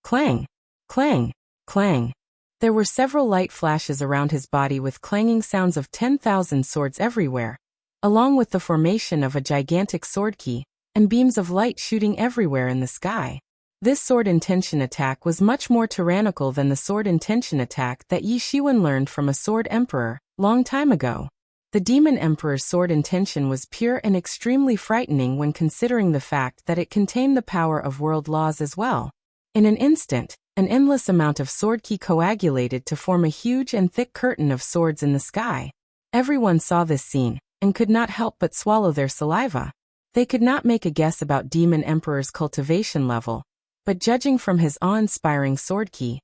Clang, clang, clang. There were several light flashes around his body with clanging sounds of 10,000 swords everywhere, along with the formation of a gigantic sword key, and beams of light shooting everywhere in the sky. This sword intention attack was much more tyrannical than the sword intention attack that Yi Shiwen learned from a sword emperor, long time ago. The Demon Emperor's sword intention was pure and extremely frightening when considering the fact that it contained the power of world laws as well. In an instant, an endless amount of sword ki coagulated to form a huge and thick curtain of swords in the sky. Everyone saw this scene, and could not help but swallow their saliva. They could not make a guess about Demon Emperor's cultivation level, but judging from his awe-inspiring sword ki,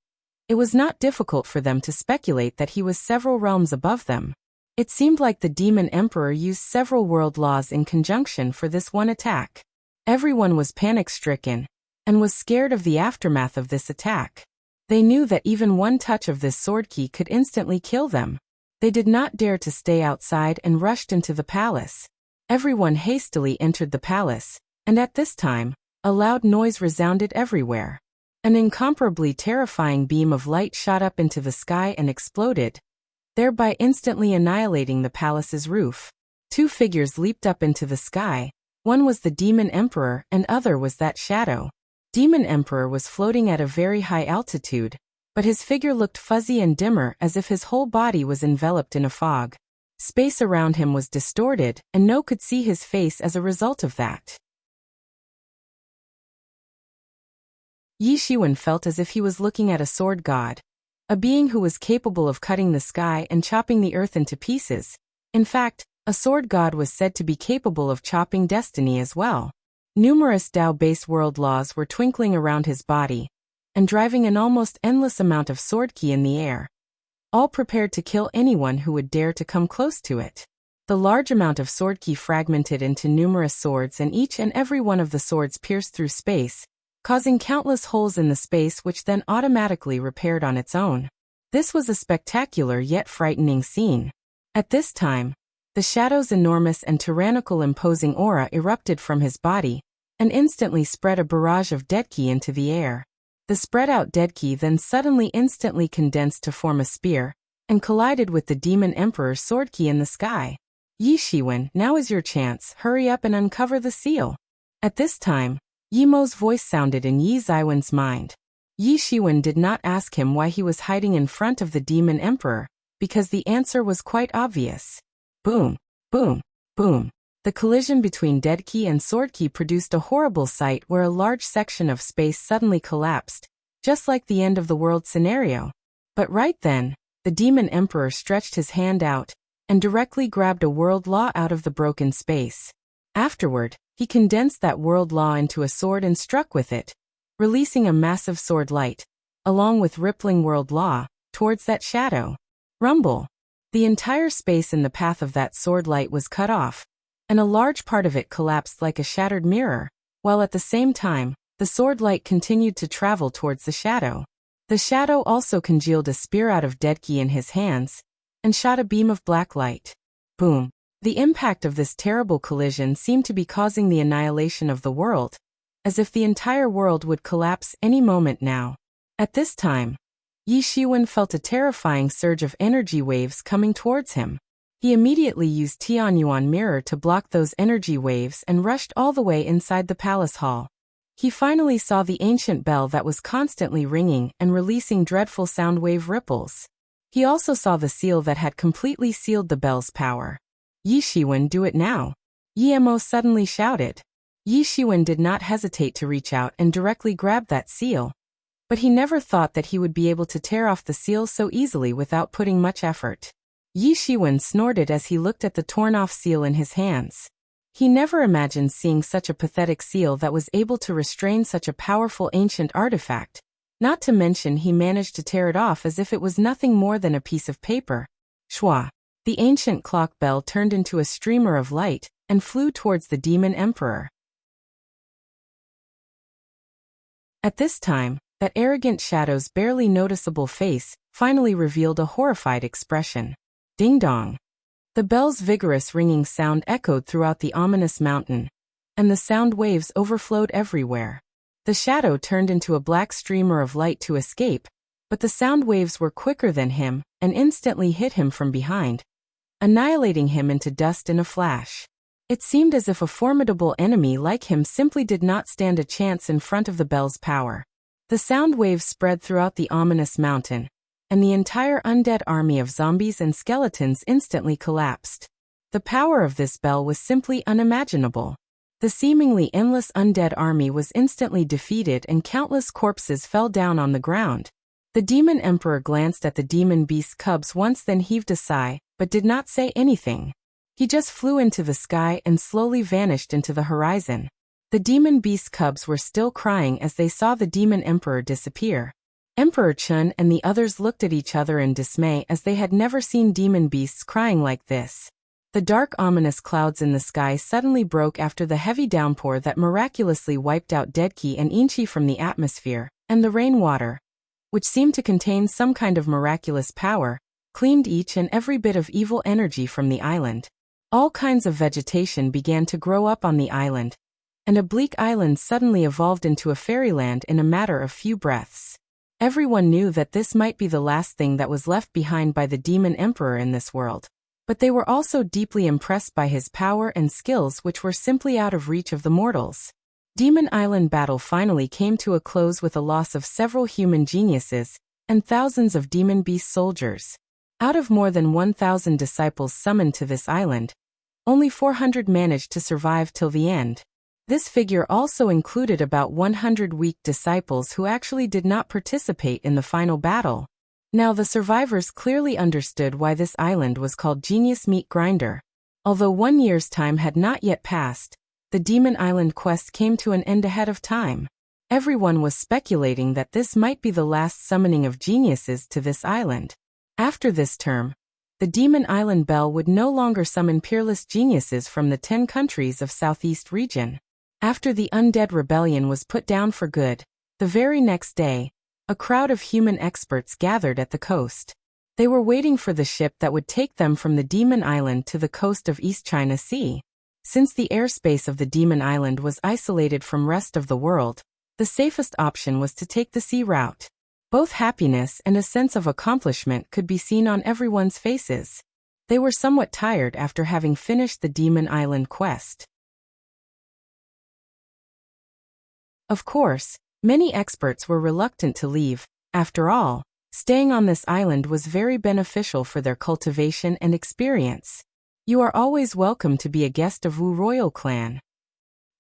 it was not difficult for them to speculate that he was several realms above them. It seemed like the Demon Emperor used several world laws in conjunction for this one attack. Everyone was panic-stricken, and was scared of the aftermath of this attack. They knew that even one touch of this sword ki could instantly kill them. They did not dare to stay outside and rushed into the palace. Everyone hastily entered the palace, and at this time, a loud noise resounded everywhere. An incomparably terrifying beam of light shot up into the sky and exploded, thereby instantly annihilating the palace's roof. Two figures leaped up into the sky. One was the Demon Emperor and other was that shadow. Demon Emperor was floating at a very high altitude, but his figure looked fuzzy and dimmer as if his whole body was enveloped in a fog. Space around him was distorted, and no could see his face as a result of that. Yi Shiwen felt as if he was looking at a sword god, a being who was capable of cutting the sky and chopping the earth into pieces. In fact, a sword god was said to be capable of chopping destiny as well. Numerous Tao-based world laws were twinkling around his body, and driving an almost endless amount of sword ki in the air, all prepared to kill anyone who would dare to come close to it. The large amount of sword ki fragmented into numerous swords, and each and every one of the swords pierced through space, causing countless holes in the space which then automatically repaired on its own. This was a spectacular yet frightening scene. At this time, the shadow's enormous and tyrannical imposing aura erupted from his body, and instantly spread a barrage of dead ki into the air. The spread-out dead ki then suddenly instantly condensed to form a spear, and collided with the Demon Emperor's sword ki in the sky. Yi Shiwen, now is your chance, hurry up and uncover the seal. At this time, Yi Mo's voice sounded in Yi Ziwen's mind. Yi Shiwen did not ask him why he was hiding in front of the Demon Emperor, because the answer was quite obvious. Boom, boom, boom. The collision between dead ki and sword ki produced a horrible sight where a large section of space suddenly collapsed, just like the end of the world scenario. But right then, the Demon Emperor stretched his hand out, and directly grabbed a world law out of the broken space. Afterward, he condensed that world law into a sword and struck with it, releasing a massive sword light, along with rippling world law, towards that shadow. Rumble. The entire space in the path of that sword light was cut off, and a large part of it collapsed like a shattered mirror, while at the same time, the sword light continued to travel towards the shadow. The shadow also congealed a spear out of dead ki in his hands, and shot a beam of black light. Boom. The impact of this terrible collision seemed to be causing the annihilation of the world, as if the entire world would collapse any moment now. At this time, Yi Shiwen felt a terrifying surge of energy waves coming towards him. He immediately used Tianyuan Mirror to block those energy waves and rushed all the way inside the palace hall. He finally saw the ancient bell that was constantly ringing and releasing dreadful sound wave ripples. He also saw the seal that had completely sealed the bell's power. Yi Shiwen, do it now. Yi Mo suddenly shouted. Yi Shiwen did not hesitate to reach out and directly grab that seal. But he never thought that he would be able to tear off the seal so easily without putting much effort. Yi Shiwen snorted as he looked at the torn-off seal in his hands. He never imagined seeing such a pathetic seal that was able to restrain such a powerful ancient artifact. Not to mention he managed to tear it off as if it was nothing more than a piece of paper. Shwa. The ancient clock bell turned into a streamer of light and flew towards the Demon Emperor. At this time, that arrogant shadow's barely noticeable face finally revealed a horrified expression. Ding-dong. The bell's vigorous ringing sound echoed throughout the ominous mountain, and the sound waves overflowed everywhere. The shadow turned into a black streamer of light to escape, but the sound waves were quicker than him and instantly hit him from behind, annihilating him into dust in a flash. It seemed as if a formidable enemy like him simply did not stand a chance in front of the bell's power. The sound waves spread throughout the ominous mountain, and the entire undead army of zombies and skeletons instantly collapsed. The power of this bell was simply unimaginable. The seemingly endless undead army was instantly defeated and countless corpses fell down on the ground. The Demon Emperor glanced at the demon beast's cubs once, then heaved a sigh, but did not say anything. He just flew into the sky and slowly vanished into the horizon. The demon beast cubs were still crying as they saw the Demon Emperor disappear. Emperor Chun and the others looked at each other in dismay as they had never seen demon beasts crying like this. The dark ominous clouds in the sky suddenly broke after the heavy downpour that miraculously wiped out Deadki and Inchi from the atmosphere, and the rainwater, which seemed to contain some kind of miraculous power, cleaned each and every bit of evil energy from the island. All kinds of vegetation began to grow up on the island, and a bleak island suddenly evolved into a fairyland in a matter of few breaths. Everyone knew that this might be the last thing that was left behind by the Demon Emperor in this world, but they were also deeply impressed by his power and skills, which were simply out of reach of the mortals. Demon Island battle finally came to a close with a loss of several human geniuses and thousands of demon beast soldiers. Out of more than 1,000 disciples summoned to this island, only 400 managed to survive till the end. This figure also included about 100 weak disciples who actually did not participate in the final battle. Now the survivors clearly understood why this island was called Genius Meat Grinder. Although 1 year's time had not yet passed, the Demon Island quest came to an end ahead of time. Everyone was speculating that this might be the last summoning of geniuses to this island. After this term, the Demon Island Bell would no longer summon peerless geniuses from the 10 countries of Southeast region. After the Undead Rebellion was put down for good, the very next day, a crowd of human experts gathered at the coast. They were waiting for the ship that would take them from the Demon Island to the coast of East China Sea. Since the airspace of the Demon Island was isolated from rest of the world, the safest option was to take the sea route. Both happiness and a sense of accomplishment could be seen on everyone's faces. They were somewhat tired after having finished the Demon Island quest. Of course, many experts were reluctant to leave. After all, staying on this island was very beneficial for their cultivation and experience. You are always welcome to be a guest of Wu royal clan.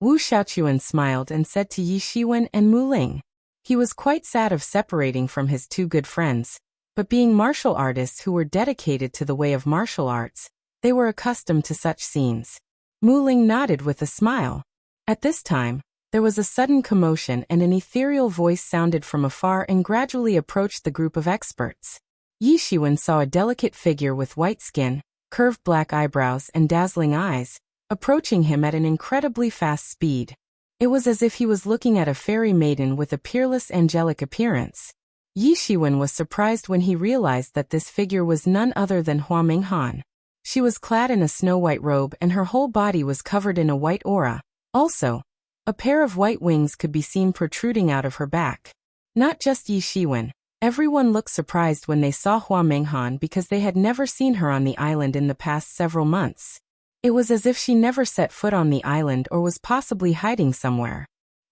Wu Xiaochuan smiled and said to Yi Shiwen and Mu Ling. He was quite sad of separating from his two good friends, but being martial artists who were dedicated to the way of martial arts, they were accustomed to such scenes. Mu Ling nodded with a smile. At this time, there was a sudden commotion and an ethereal voice sounded from afar and gradually approached the group of experts. Yi Shiwen saw a delicate figure with white skin, curved black eyebrows and dazzling eyes, approaching him at an incredibly fast speed. It was as if he was looking at a fairy maiden with a peerless angelic appearance. Yi Shiwen was surprised when he realized that this figure was none other than Hua Minghan. She was clad in a snow-white robe and her whole body was covered in a white aura. Also, a pair of white wings could be seen protruding out of her back. Not just Yi Shiwen, everyone looked surprised when they saw Hua Minghan because they had never seen her on the island in the past several months. It was as if she never set foot on the island or was possibly hiding somewhere.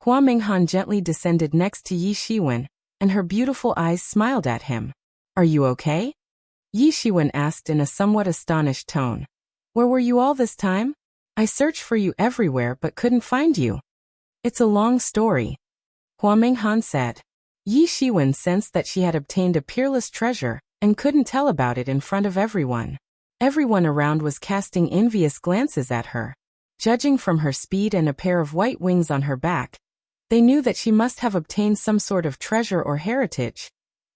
Hua Minghan gently descended next to Yi Shiwen, and her beautiful eyes smiled at him. "Are you okay?" Yi Shiwen asked in a somewhat astonished tone. "Where were you all this time? I searched for you everywhere but couldn't find you." "It's a long story," Hua Minghan said. Yi Shiwen sensed that she had obtained a peerless treasure, and couldn't tell about it in front of everyone. Everyone around was casting envious glances at her. Judging from her speed and a pair of white wings on her back, they knew that she must have obtained some sort of treasure or heritage,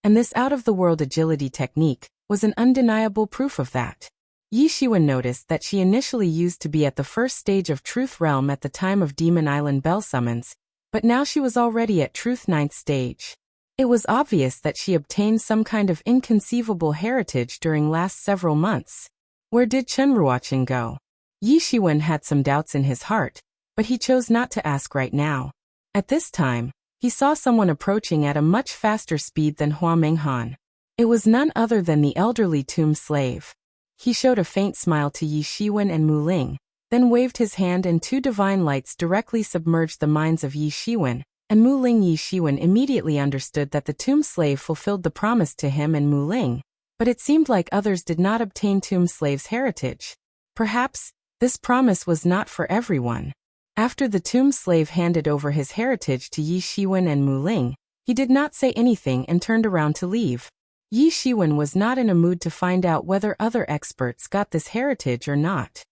and this out-of-the-world agility technique was an undeniable proof of that. Yi Shiwen noticed that she initially used to be at the first stage of Truth Realm at the time of Demon Island Bell summons, but now she was already at Truth 9th stage. It was obvious that she obtained some kind of inconceivable heritage during last several months. Where did Chenruochen go? Yi Shiwen had some doubts in his heart, but he chose not to ask right now. At this time, he saw someone approaching at a much faster speed than Hua Minghan. It was none other than the elderly tomb slave. He showed a faint smile to Yi Shiwen and Mu Ling, then waved his hand and two divine lights directly submerged the minds of Yi Shiwen, and Mu Ling. Yi Shiwen immediately understood that the tomb slave fulfilled the promise to him and Mu Ling, but it seemed like others did not obtain tomb slave's heritage. Perhaps, this promise was not for everyone. After the tomb slave handed over his heritage to Yi Shiwen and Mu Ling, he did not say anything and turned around to leave. Yi Shiwen was not in a mood to find out whether other experts got this heritage or not.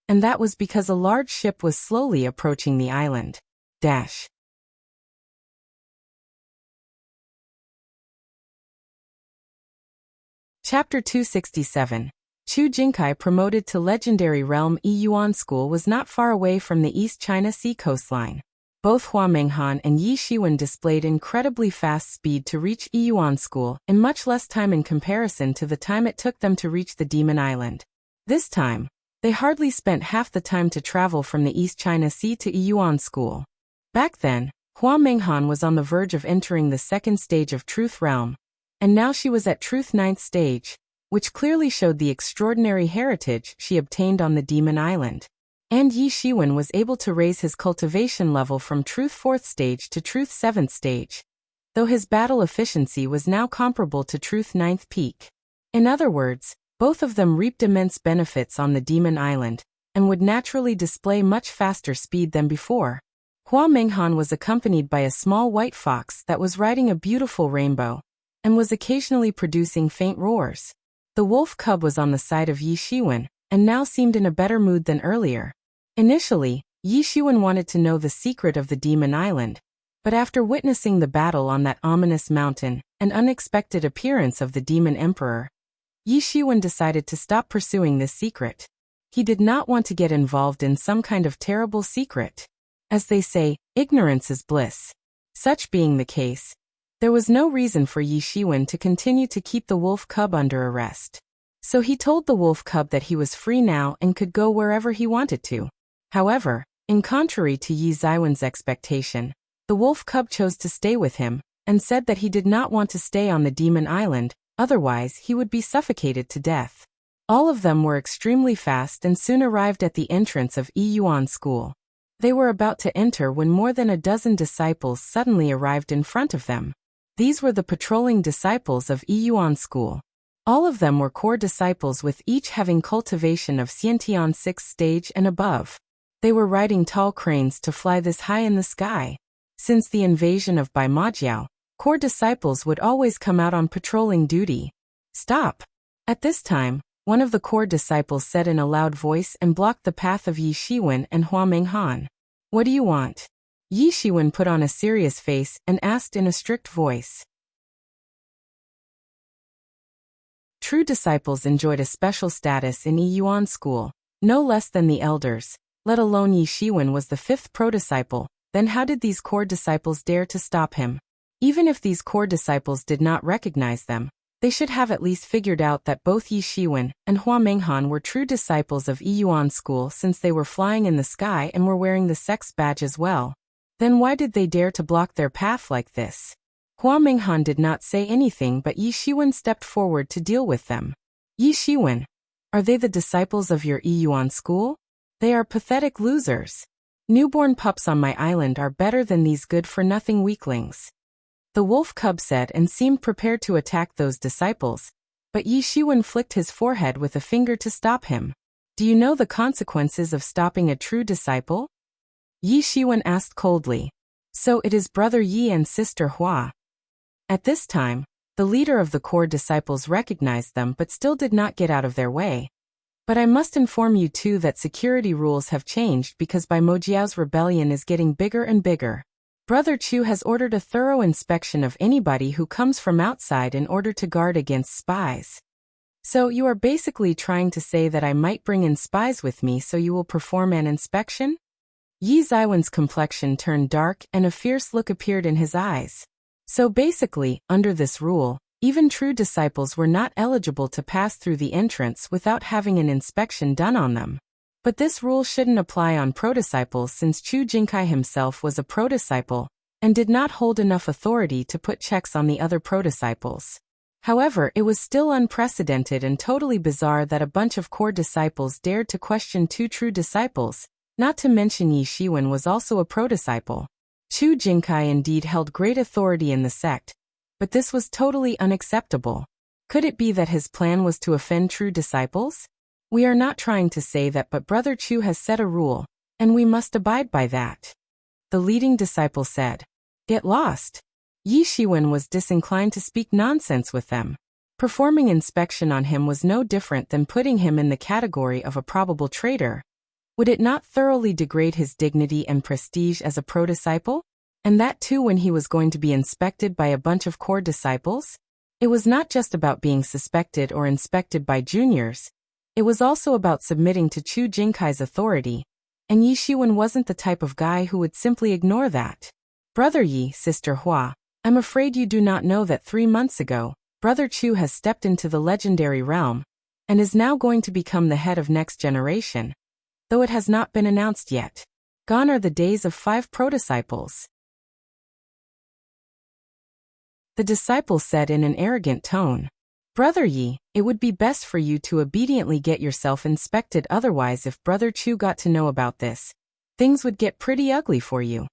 And that was because a large ship was slowly approaching the island. Chapter 267. Chu Jinkai promoted to legendary realm. Yuan School was not far away from the East China Sea coastline. Both Hua Minghan and Yi Shiwen displayed incredibly fast speed to reach Yuan School in much less time in comparison to the time it took them to reach the Demon Island. This time, they hardly spent half the time to travel from the East China Sea to Yuan School. Back then, Hua Minghan was on the verge of entering the second stage of Truth Realm, and now she was at Truth 9th stage, which clearly showed the extraordinary heritage she obtained on the Demon Island. And Yi Shiwen was able to raise his cultivation level from Truth 4th stage to Truth 7th stage. though his battle efficiency was now comparable to Truth Ninth Peak. In other words, both of them reaped immense benefits on the Demon Island, and would naturally display much faster speed than before. Hua Menghan was accompanied by a small white fox that was riding a beautiful rainbow, and was occasionally producing faint roars. The wolf cub was on the side of Yi Shiwen, and now seemed in a better mood than earlier. Initially, Yi Shiwen wanted to know the secret of the Demon Island, but after witnessing the battle on that ominous mountain, and unexpected appearance of the Demon Emperor, Yi Shiwen decided to stop pursuing this secret. He did not want to get involved in some kind of terrible secret. As they say, ignorance is bliss. Such being the case, there was no reason for Yi Shiwen to continue to keep the wolf cub under arrest. So he told the wolf cub that he was free now and could go wherever he wanted to. However, in contrary to Yi Ziwen's expectation, the wolf cub chose to stay with him, and said that he did not want to stay on the Demon Island, otherwise he would be suffocated to death. All of them were extremely fast and soon arrived at the entrance of Yi Yuan School. They were about to enter when more than a dozen disciples suddenly arrived in front of them. These were the patrolling disciples of Yi Yuan School. All of them were core disciples, with each having cultivation of Xiantian 6th stage and above. They were riding tall cranes to fly this high in the sky. Since the invasion of Bai Majiao, core disciples would always come out on patrolling duty. Stop! At this time, one of the core disciples said in a loud voice and blocked the path of Yi Shiwen and Hua Menghan. What do you want? Yi Shiwen put on a serious face and asked in a strict voice. True disciples enjoyed a special status in Yi Yuan School, no less than the elders, let alone Yi Shiwen was the 5th pro-disciple. Then how did these core disciples dare to stop him? Even if these core disciples did not recognize them, they should have at least figured out that both Yi Shiwen and Hua Menghan were true disciples of Yi Yuan School, since they were flying in the sky and were wearing the sex badge as well. Then why did they dare to block their path like this? Hua Menghan did not say anything, but Yi Shiwen stepped forward to deal with them. Yi Shiwen, are they the disciples of your Yi Yuan School? They are pathetic losers. Newborn pups on my island are better than these good-for-nothing weaklings. The wolf cub said and seemed prepared to attack those disciples, but Yi Shiwen flicked his forehead with a finger to stop him. Do you know the consequences of stopping a true disciple? Yi Shiwen asked coldly. So it is brother Yi and sister Hua. At this time, the leader of the core disciples recognized them but still did not get out of their way. But I must inform you too that security rules have changed because Bai Mojiao's rebellion is getting bigger and bigger. Brother Chu has ordered a thorough inspection of anybody who comes from outside in order to guard against spies. So you are basically trying to say that I might bring in spies with me so you will perform an inspection? Yi Ziwen's complexion turned dark and a fierce look appeared in his eyes. So basically, under this rule, even true disciples were not eligible to pass through the entrance without having an inspection done on them. But this rule shouldn't apply on pro-disciples, since Chu Jinkai himself was a pro-disciple, and did not hold enough authority to put checks on the other pro-disciples. However, it was still unprecedented and totally bizarre that a bunch of core disciples dared to question two true disciples, not to mention Yi Shiwen was also a pro-disciple. Chu Jinkai indeed held great authority in the sect, but this was totally unacceptable. Could it be that his plan was to offend true disciples? We are not trying to say that, but Brother Chu has set a rule, and we must abide by that. The leading disciple said. Get lost. Yi Shiwen was disinclined to speak nonsense with them. Performing inspection on him was no different than putting him in the category of a probable traitor. Would it not thoroughly degrade his dignity and prestige as a pro-disciple? And that too when he was going to be inspected by a bunch of core disciples? It was not just about being suspected or inspected by juniors. It was also about submitting to Chu Jinkai's authority, and Yi Shiwen wasn't the type of guy who would simply ignore that. Brother Yi, sister Hua, I'm afraid you do not know that 3 months ago, Brother Chu has stepped into the legendary realm, and is now going to become the head of next generation, though it has not been announced yet. Gone are the days of 5 pro-disciples. The disciple said in an arrogant tone. Brother Yi, it would be best for you to obediently get yourself inspected, otherwise if Brother Chu got to know about this, things would get pretty ugly for you.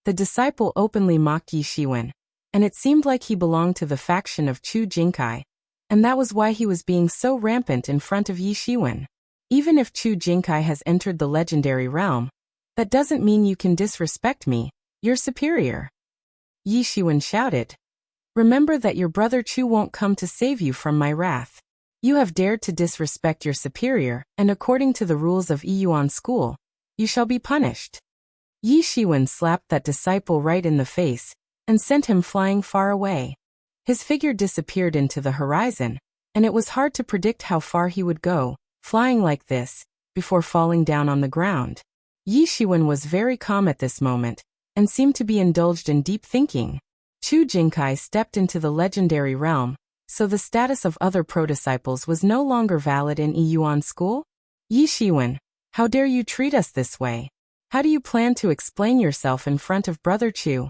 The disciple openly mocked Yi Shiwen. and it seemed like he belonged to the faction of Chu Jinkai, and that was why he was being so rampant in front of Yi Shiwen. Even if Chu Jinkai has entered the legendary realm, that doesn't mean you can disrespect me, your superior. Yi Shiwen shouted. Remember that your brother Chu won't come to save you from my wrath. You have dared to disrespect your superior, and according to the rules of Yiyuan School, you shall be punished. Yi Shiwen slapped that disciple right in the face, and sent him flying far away. His figure disappeared into the horizon, and it was hard to predict how far he would go, flying like this, before falling down on the ground. Yi Shiwen was very calm at this moment, and seemed to be indulged in deep thinking. Chu Jinkai stepped into the legendary realm, so the status of other pro-disciples was no longer valid in Yiyuan School? Yi Shiwen, how dare you treat us this way? How do you plan to explain yourself in front of Brother Chu?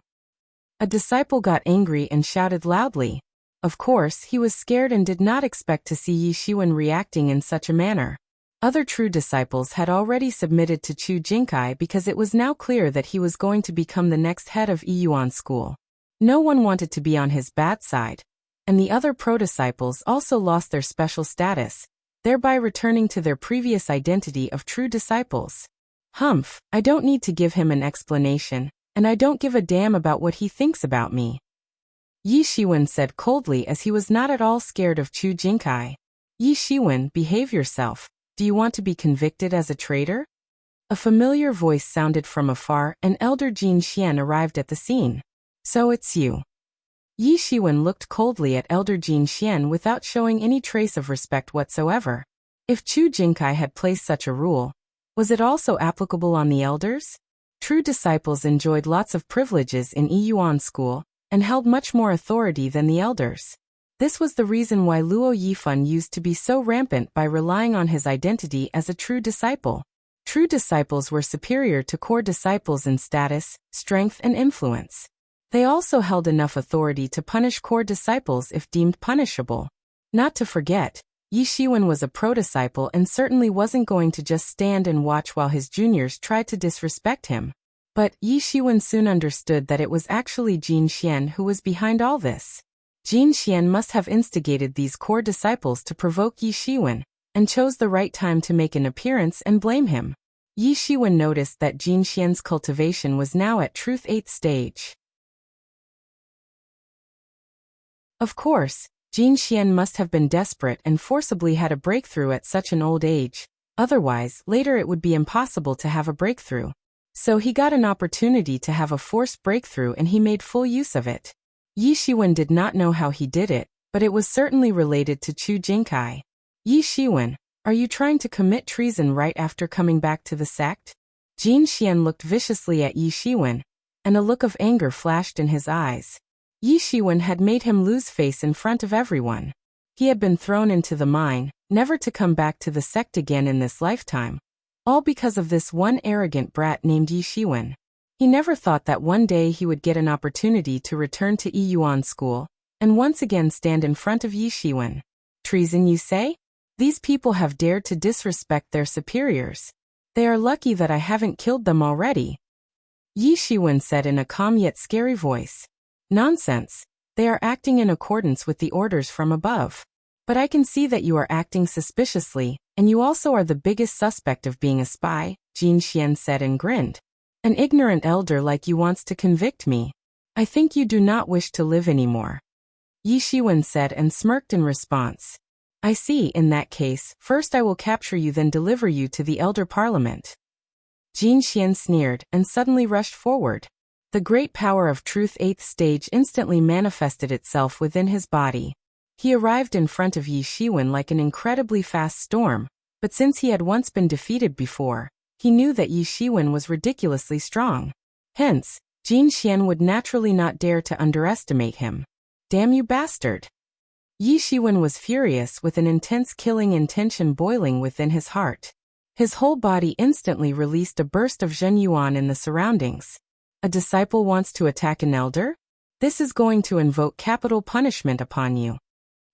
A disciple got angry and shouted loudly. Of course, he was scared and did not expect to see Yi Shiwen reacting in such a manner. Other true disciples had already submitted to Chu Jinkai because it was now clear that he was going to become the next head of Yiyuan School. No one wanted to be on his bad side, and the other pro-disciples also lost their special status, thereby returning to their previous identity of true disciples. Humph, I don't need to give him an explanation, and I don't give a damn about what he thinks about me. Yi Shiwen said coldly as he was not at all scared of Chu Jinkai. Yi Shiwen, behave yourself. Do you want to be convicted as a traitor? A familiar voice sounded from afar, and Elder Jin Xian arrived at the scene. So it's you. Yi Shiwen looked coldly at Elder Jin Xian without showing any trace of respect whatsoever. If Chu Jinkai had placed such a rule, was it also applicable on the elders? True disciples enjoyed lots of privileges in Yiyuan School, and held much more authority than the elders. This was the reason why Luo Yifan used to be so rampant by relying on his identity as a true disciple. True disciples were superior to core disciples in status, strength, and influence. They also held enough authority to punish core disciples if deemed punishable. Not to forget, Yi Shiwen was a pro-disciple and certainly wasn't going to just stand and watch while his juniors tried to disrespect him. But Yi Shiwen soon understood that it was actually Jin Xian who was behind all this. Jin Xian must have instigated these core disciples to provoke Yi Shiwen, and chose the right time to make an appearance and blame him. Yi Shiwen noticed that Jin Xian's cultivation was now at Truth 8th stage. Of course, Jin Xian must have been desperate and forcibly had a breakthrough at such an old age, otherwise later it would be impossible to have a breakthrough. So he got an opportunity to have a forced breakthrough and he made full use of it. Yi Shiwen did not know how he did it, but it was certainly related to Chu Jinkai. Yi Shiwen, are you trying to commit treason right after coming back to the sect? Jin Xian looked viciously at Yi Shiwen, and a look of anger flashed in his eyes. Yi Shiwen had made him lose face in front of everyone. He had been thrown into the mine, never to come back to the sect again in this lifetime. All because of this one arrogant brat named Yi Shiwen. He never thought that one day he would get an opportunity to return to Yiyuan School, and once again stand in front of Yi Shiwen. Treason, you say? These people have dared to disrespect their superiors. They are lucky that I haven't killed them already. Yi Shiwen said in a calm yet scary voice. Nonsense. They are acting in accordance with the orders from above. But I can see that you are acting suspiciously, and you also are the biggest suspect of being a spy, Jin Xian said and grinned. An ignorant elder like you wants to convict me. I think you do not wish to live anymore. Yi Shiwen said and smirked in response. I see, in that case, first I will capture you then deliver you to the elder parliament. Jin Xian sneered and suddenly rushed forward. The great power of Truth 8th stage instantly manifested itself within his body. He arrived in front of Yi Shiwen like an incredibly fast storm, but since he had once been defeated before, he knew that Yi Shiwen was ridiculously strong. Hence, Jin Xian would naturally not dare to underestimate him. Damn you bastard! Yi Shiwen was furious with an intense killing intention boiling within his heart. His whole body instantly released a burst of Zhen Yuan in the surroundings. A disciple wants to attack an elder? This is going to invoke capital punishment upon you.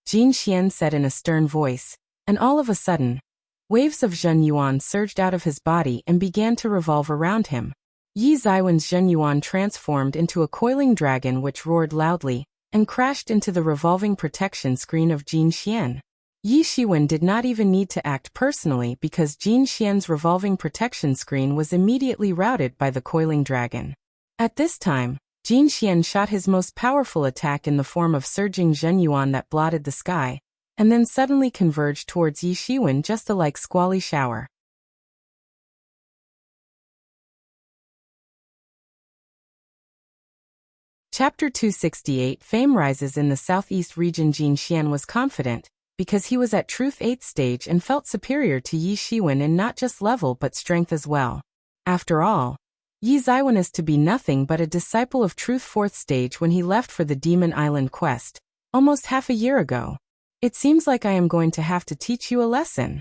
Jin Xian said in a stern voice, and all of a sudden, waves of Zhen Yuan surged out of his body and began to revolve around him. Yi Zaiwen's Zhenyuan transformed into a coiling dragon which roared loudly and crashed into the revolving protection screen of Jin Xian. Yi Shiwen did not even need to act personally because Jin Xian's revolving protection screen was immediately routed by the coiling dragon. At this time, Jin Xian shot his most powerful attack in the form of surging Zhenyuan that blotted the sky, and then suddenly converged towards Yi Shiwen just like squally shower. Chapter 268 Fame rises in the southeast region. Jin Xian was confident, because he was at Truth 8th stage and felt superior to Yi Shiwen in not just level but strength as well. After all, Yi Zaiwen is to be nothing but a disciple of Truth 4th stage when he left for the Demon Island quest, almost half a year ago. It seems like I am going to have to teach you a lesson.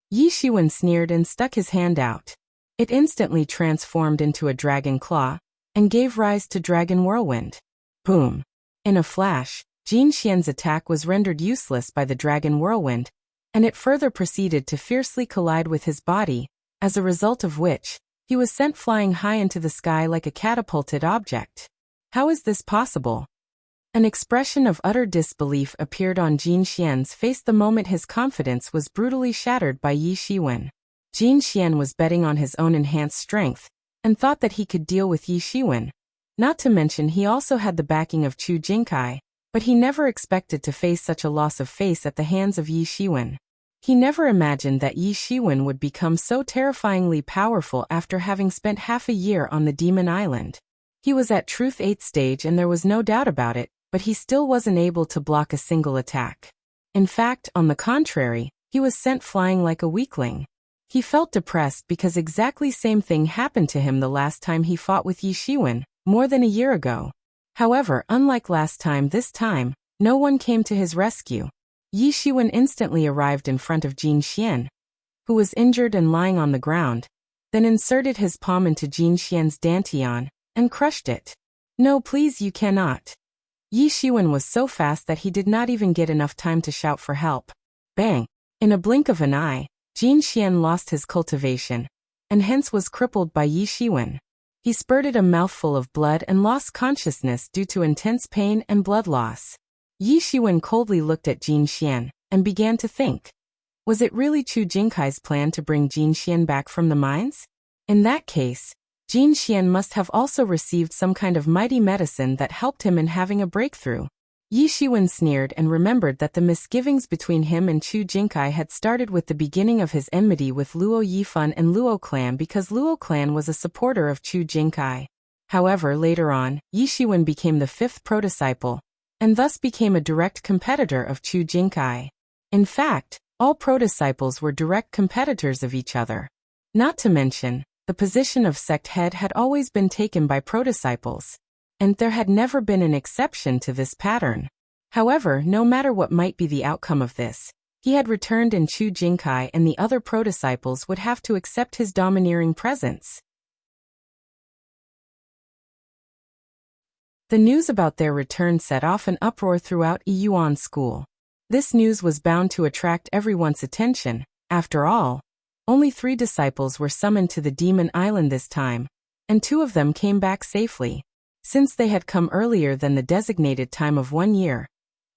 Yi Shiwen sneered and stuck his hand out. It instantly transformed into a dragon claw, and gave rise to Dragon Whirlwind. Boom! In a flash, Jin Xian's attack was rendered useless by the Dragon Whirlwind, and it further proceeded to fiercely collide with his body, as a result of which, he was sent flying high into the sky like a catapulted object. How is this possible? An expression of utter disbelief appeared on Jin Xian's face the moment his confidence was brutally shattered by Yi Shiwen. Jin Xian was betting on his own enhanced strength, and thought that he could deal with Yi Shiwen. Not to mention he also had the backing of Chu Jinkai, but he never expected to face such a loss of face at the hands of Yi Shiwen. He never imagined that Yi Shiwen would become so terrifyingly powerful after having spent half a year on the Demon Island. He was at Truth 8th stage and there was no doubt about it, but he still wasn't able to block a single attack. In fact, on the contrary, he was sent flying like a weakling. He felt depressed because exactly same thing happened to him the last time he fought with Yi Shiwen, more than a year ago. However, unlike last time, this time, no one came to his rescue. Yi Shiwen instantly arrived in front of Jin Xian, who was injured and lying on the ground, then inserted his palm into Jin Xian's dantian, and crushed it. No, please, you cannot. Yi Shiwen was so fast that he did not even get enough time to shout for help. Bang! In a blink of an eye, Jin Xian lost his cultivation, and hence was crippled by Yi Shiwen. He spurted a mouthful of blood and lost consciousness due to intense pain and blood loss. Yi Shiwen coldly looked at Jin Xian, and began to think. Was it really Chu Jinkai's plan to bring Jin Xian back from the mines? In that case, Jin Xian must have also received some kind of mighty medicine that helped him in having a breakthrough. Yi Shiwen sneered and remembered that the misgivings between him and Chu Jinkai had started with the beginning of his enmity with Luo Yifan and Luo clan because Luo clan was a supporter of Chu Jinkai. However, later on, Yi Shiwen became the 5th prodisciple, and thus became a direct competitor of Chu Jinkai. In fact, all prodisciples were direct competitors of each other. Not to mention, the position of sect head had always been taken by prodisciples, and there had never been an exception to this pattern. However, no matter what might be the outcome of this, he had returned and Chu Jinkai and the other prodisciples would have to accept his domineering presence. The news about their return set off an uproar throughout Yuan school. This news was bound to attract everyone's attention. After all, only 3 disciples were summoned to the Demon Island this time, and 2 of them came back safely. Since they had come earlier than the designated time of 1 year,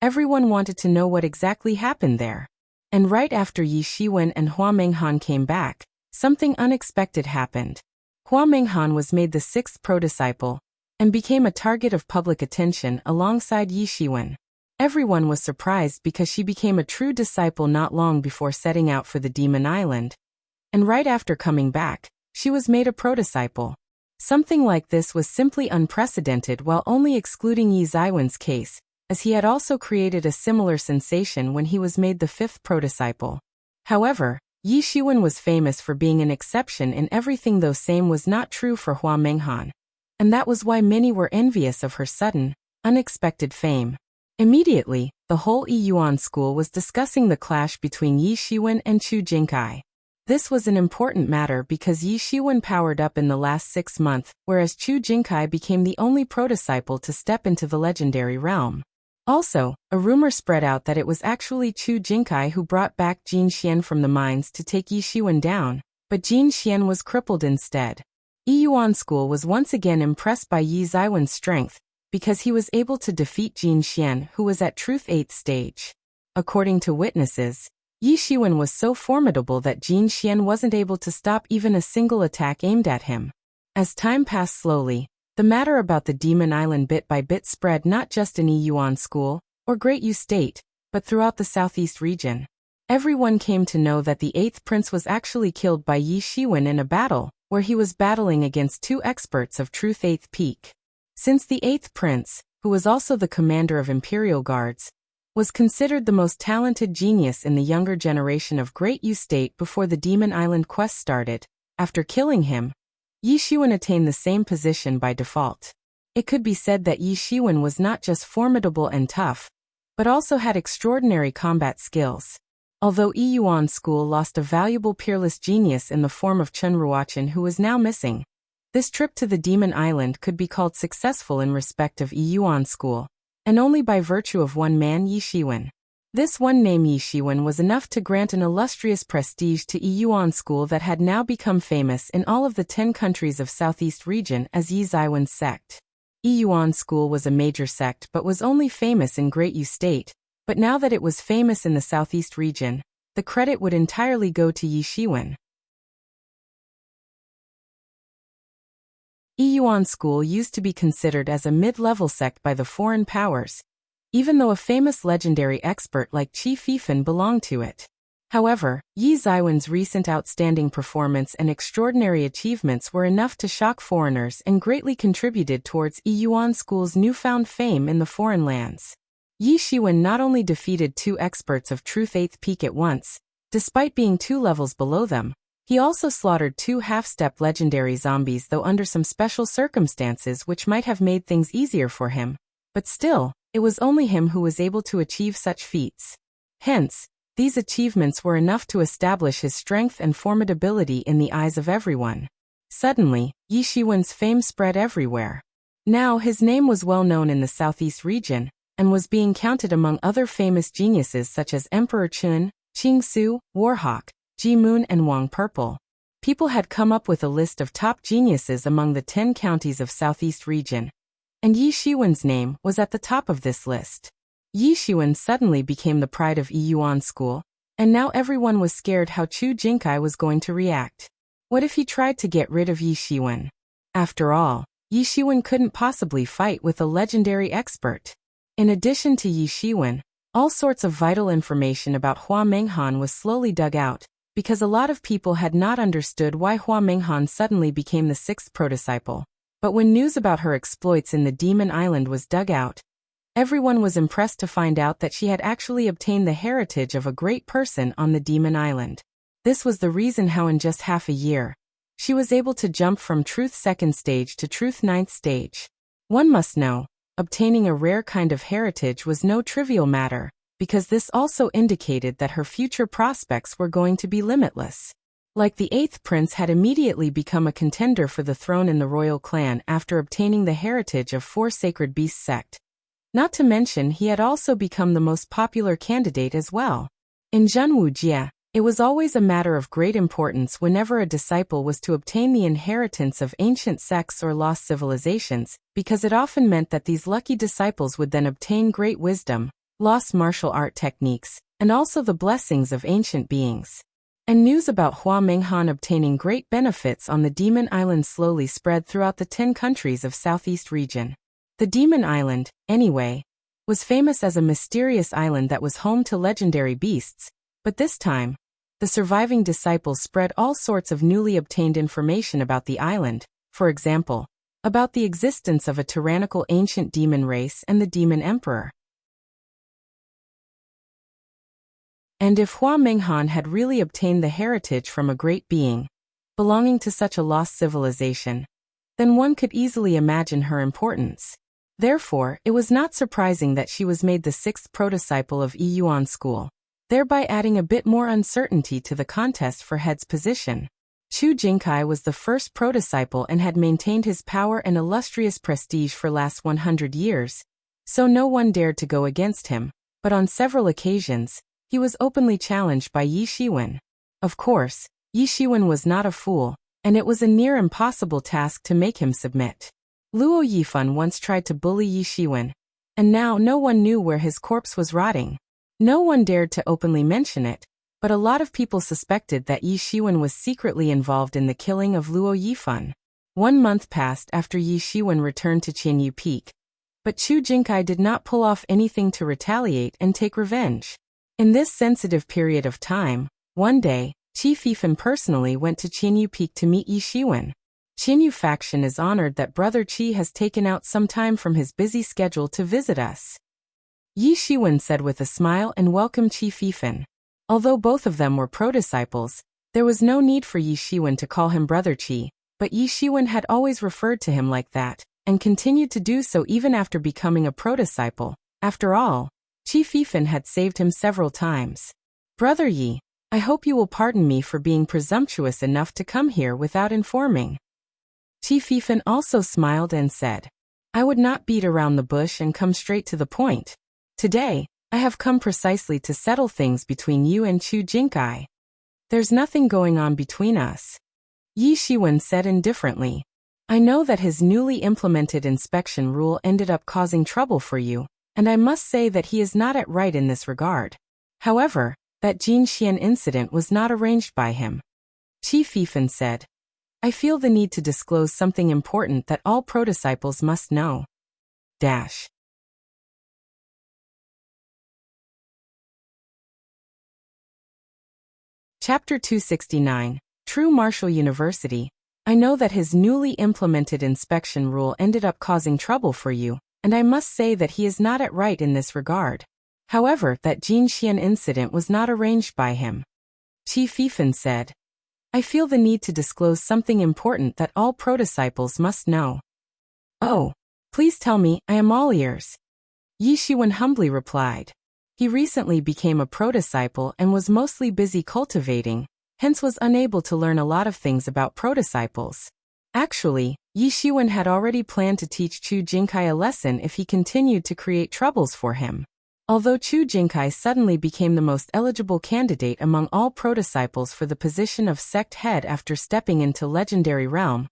everyone wanted to know what exactly happened there. And right after Yi Shiwen and Hua Menghan came back, something unexpected happened. Hua Menghan was made the 6th prodisciple, and became a target of public attention alongside Yi Shiwen. Everyone was surprised because she became a true disciple not long before setting out for the Demon Island, and right after coming back, she was made a prodisciple. Something like this was simply unprecedented while only excluding Yi Zaiwen's case, as he had also created a similar sensation when he was made the 5th prodisciple. However, Yi Shiwen was famous for being an exception in everything, though same was not true for Hua Menghan, and that was why many were envious of her sudden, unexpected fame. Immediately, the whole Yuan school was discussing the clash between Yi Shiwen and Chu Jinkai. This was an important matter because Yi Shiwen powered up in the last 6 months, whereas Chu Jinkai became the only prodisciple to step into the legendary realm. Also, a rumor spread out that it was actually Chu Jinkai who brought back Jin Xian from the mines to take Yi Shiwen down, but Jin Xian was crippled instead. Yi Yuan school was once again impressed by Yi Ziwen's strength, because he was able to defeat Jin Xian, who was at Truth 8th stage. According to witnesses, Yi Shiwen was so formidable that Jin Xian wasn't able to stop even a single attack aimed at him. As time passed slowly, the matter about the Demon Island bit by bit spread not just in Yi Yuan school, or Great Yu State, but throughout the southeast region. Everyone came to know that the 8th prince was actually killed by Yi Shiwen in a battle, where he was battling against 2 experts of Truth 8th Peak. Since the 8th prince, who was also the commander of Imperial Guards, was considered the most talented genius in the younger generation of Great Yu State before the Demon Island quest started, after killing him, Yi Shiwen attained the same position by default. It could be said that Yi Shiwen was not just formidable and tough, but also had extraordinary combat skills. Although Yi Yuan school lost a valuable peerless genius in the form of Chen Ruochen, who is now missing, this trip to the Demon Island could be called successful in respect of Yi Yuan school, and only by virtue of one man, Yi Shiwen. This one name Yi Shiwen was enough to grant an illustrious prestige to Yi Yuan school that had now become famous in all of the 10 countries of Southeast region as Yi Ziwen's sect. Yi Yuan school was a major sect but was only famous in Great Yu State, but now that it was famous in the Southeast region, the credit would entirely go to Yi Shiwen. Yi Yuan school used to be considered as a mid-level sect by the foreign powers, even though a famous legendary expert like Qi Fifan belonged to it. However, Yi Ziwen's recent outstanding performance and extraordinary achievements were enough to shock foreigners and greatly contributed towards Yi Yuan school's newfound fame in the foreign lands. Yi Shiwen not only defeated 2 experts of Truth 8th Peak at once, despite being 2 levels below them, he also slaughtered 2 half-step legendary zombies, though under some special circumstances which might have made things easier for him. But still, it was only him who was able to achieve such feats. Hence, these achievements were enough to establish his strength and formidability in the eyes of everyone. Suddenly, Yi Shiwen's fame spread everywhere. Now his name was well known in the southeast region, and was being counted among other famous geniuses such as Emperor Chun, Qing Su, Warhawk, Ji Moon and Wang Purple. People had come up with a list of top geniuses among the 10 counties of southeast region, and Yi Shiwen's name was at the top of this list. Yi Shiwen suddenly became the pride of Yi Yuan school, and now everyone was scared how Chu Jinkai was going to react. What if he tried to get rid of Yi Shiwen? After all, Yi Shiwen couldn't possibly fight with a legendary expert. In addition to Yi Shiwen, all sorts of vital information about Hua Menghan was slowly dug out, because a lot of people had not understood why Hua Menghan suddenly became the 6th prodisciple. But when news about her exploits in the Demon Island was dug out, everyone was impressed to find out that she had actually obtained the heritage of a great person on the Demon Island. This was the reason how in just half a year, she was able to jump from Truth 2nd stage to Truth 9th stage. One must know, obtaining a rare kind of heritage was no trivial matter, because this also indicated that her future prospects were going to be limitless. Like the 8th prince had immediately become a contender for the throne in the royal clan after obtaining the heritage of 4 sacred beast sect. Not to mention he had also become the most popular candidate as well. In Wuxia, it was always a matter of great importance whenever a disciple was to obtain the inheritance of ancient sects or lost civilizations, because it often meant that these lucky disciples would then obtain great wisdom, lost martial art techniques, and also the blessings of ancient beings. And news about Hua Menghan obtaining great benefits on the Demon Island slowly spread throughout the 10 countries of Southeast region. The Demon Island, anyway, was famous as a mysterious island that was home to legendary beasts, but this time, the surviving disciples spread all sorts of newly obtained information about the island, for example, about the existence of a tyrannical ancient demon race and the demon emperor. And if Hua Menghan had really obtained the heritage from a great being, belonging to such a lost civilization, then one could easily imagine her importance. Therefore, it was not surprising that she was made the 6th prodisciple of Yi Yuan school, thereby adding a bit more uncertainty to the contest for head's position. Chu Jinkai was the first prodisciple and had maintained his power and illustrious prestige for last 100 years, so no one dared to go against him, but on several occasions, he was openly challenged by Yi Shiwen. Of course, Yi Shiwen was not a fool, and it was a near impossible task to make him submit. Luo Yifan once tried to bully Yi Shiwen, and now no one knew where his corpse was rotting. No one dared to openly mention it, but a lot of people suspected that Yi Shiwen was secretly involved in the killing of Luo Yifan. 1 month passed after Yi Shiwen returned to Qianyu Peak, but Chu Jinkai did not pull off anything to retaliate and take revenge. In this sensitive period of time, one day, Qi Fifan personally went to Qianyu Peak to meet Yi Shiwen. Qianyu faction is honored that Brother Qi has taken out some time from his busy schedule to visit us. Yi Shiwen said with a smile and welcomed Qi Fifan. Although both of them were pro-disciples, there was no need for Yi Shiwen to call him Brother Qi, but Yi Shiwen had always referred to him like that, and continued to do so even after becoming a pro-disciple. After all, Qi Fifan had saved him several times. Brother Yi, I hope you will pardon me for being presumptuous enough to come here without informing. Qi Fifan also smiled and said, I would not beat around the bush and come straight to the point. Today, I have come precisely to settle things between you and Chu Jinkai. There's nothing going on between us. Yi Shiwen said indifferently. I know that his newly implemented inspection rule ended up causing trouble for you, and I must say that he is not at right in this regard. However, that Jin Xian incident was not arranged by him. Qi Fifan said, I feel the need to disclose something important that all pro-disciples must know. Chapter 269, True Martial University. I know that his newly implemented inspection rule ended up causing trouble for you, and I must say that he is not at right in this regard. However, that Jin Xian incident was not arranged by him. Qi Fifan said, I feel the need to disclose something important that all pro-disciples must know. Oh, please tell me, I am all ears. Yi Shiwen humbly replied. He recently became a pro-disciple and was mostly busy cultivating, hence was unable to learn a lot of things about pro-disciples. Actually, Yi Shiwen had already planned to teach Chu Jinkai a lesson if he continued to create troubles for him. Although Chu Jinkai suddenly became the most eligible candidate among all pro-disciples for the position of sect head after stepping into legendary realm,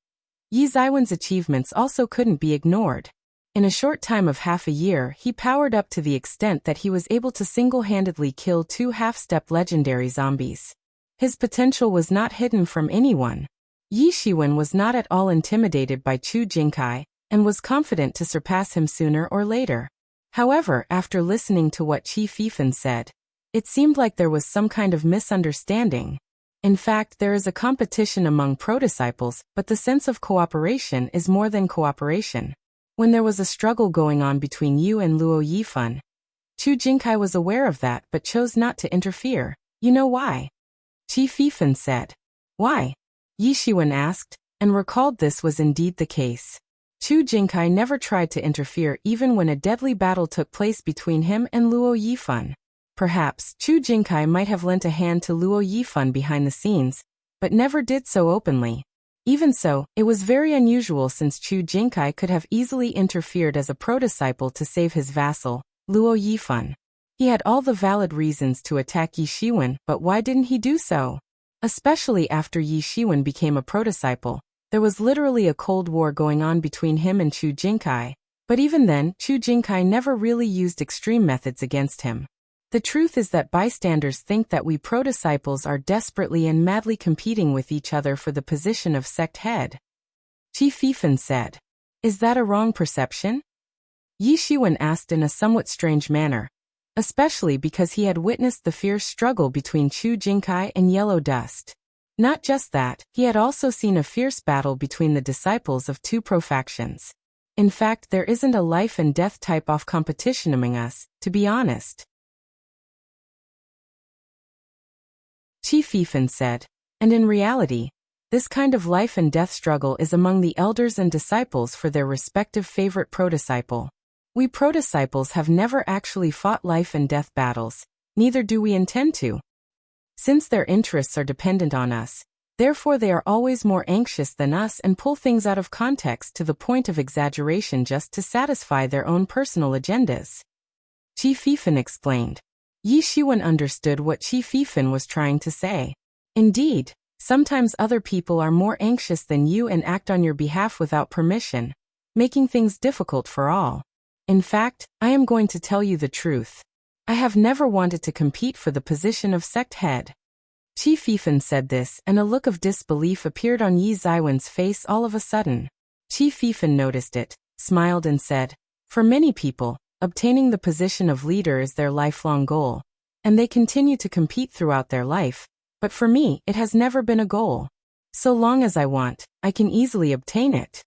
Yi Ziwen's achievements also couldn't be ignored. In a short time of half a year, he powered up to the extent that he was able to single-handedly kill 2 half-step legendary zombies. His potential was not hidden from anyone. Yi Shiwen was not at all intimidated by Chu Jinkai, and was confident to surpass him sooner or later. However, after listening to what Qi Fifan said, it seemed like there was some kind of misunderstanding. In fact, there is a competition among pro-disciples, but the sense of cooperation is more than cooperation. When there was a struggle going on between you and Luo Yifan, Chu Jinkai was aware of that but chose not to interfere. You know why? Qi Fifan said. Why? Yi Shiwen asked, and recalled this was indeed the case. Chu Jinkai never tried to interfere even when a deadly battle took place between him and Luo Yifan. Perhaps Chu Jinkai might have lent a hand to Luo Yifan behind the scenes, but never did so openly. Even so, it was very unusual since Chu Jinkai could have easily interfered as a pro-disciple to save his vassal, Luo Yifan. He had all the valid reasons to attack Yi Shiwen, but why didn't he do so? Especially after Yi Shiwen became a pro-disciple. There was literally a cold war going on between him and Chu Jinkai, but even then, Chu Jinkai never really used extreme methods against him. The truth is that bystanders think that we pro-disciples are desperately and madly competing with each other for the position of sect head. Qi Fifan said. Is that a wrong perception? Yi Shiwen asked in a somewhat strange manner, especially because he had witnessed the fierce struggle between Chu Jinkai and Yellow Dust. Not just that, he had also seen a fierce battle between the disciples of 2 pro-factions. In fact, there isn't a life and death type of competition among us, to be honest. Qi Fifan said, and in reality, this kind of life and death struggle is among the elders and disciples for their respective favorite pro-disciple. We pro-disciples have never actually fought life and death battles, neither do we intend to. Since their interests are dependent on us, therefore they are always more anxious than us and pull things out of context to the point of exaggeration just to satisfy their own personal agendas. Qi Fifan explained. Yi Shiwen understood what Qi Fifan was trying to say. Indeed, Sometimes other people are more anxious than you and act on your behalf without permission, making things difficult for all. In fact, I am going to tell you the truth. I have never wanted to compete for the position of sect head. Qi Fifan said this, and a look of disbelief appeared on Yi Ziwen's face all of a sudden. Qi Fifan noticed it, smiled and said, "For many people, obtaining the position of leader is their lifelong goal, and they continue to compete throughout their life, but for me, it has never been a goal. So long as I want, I can easily obtain it.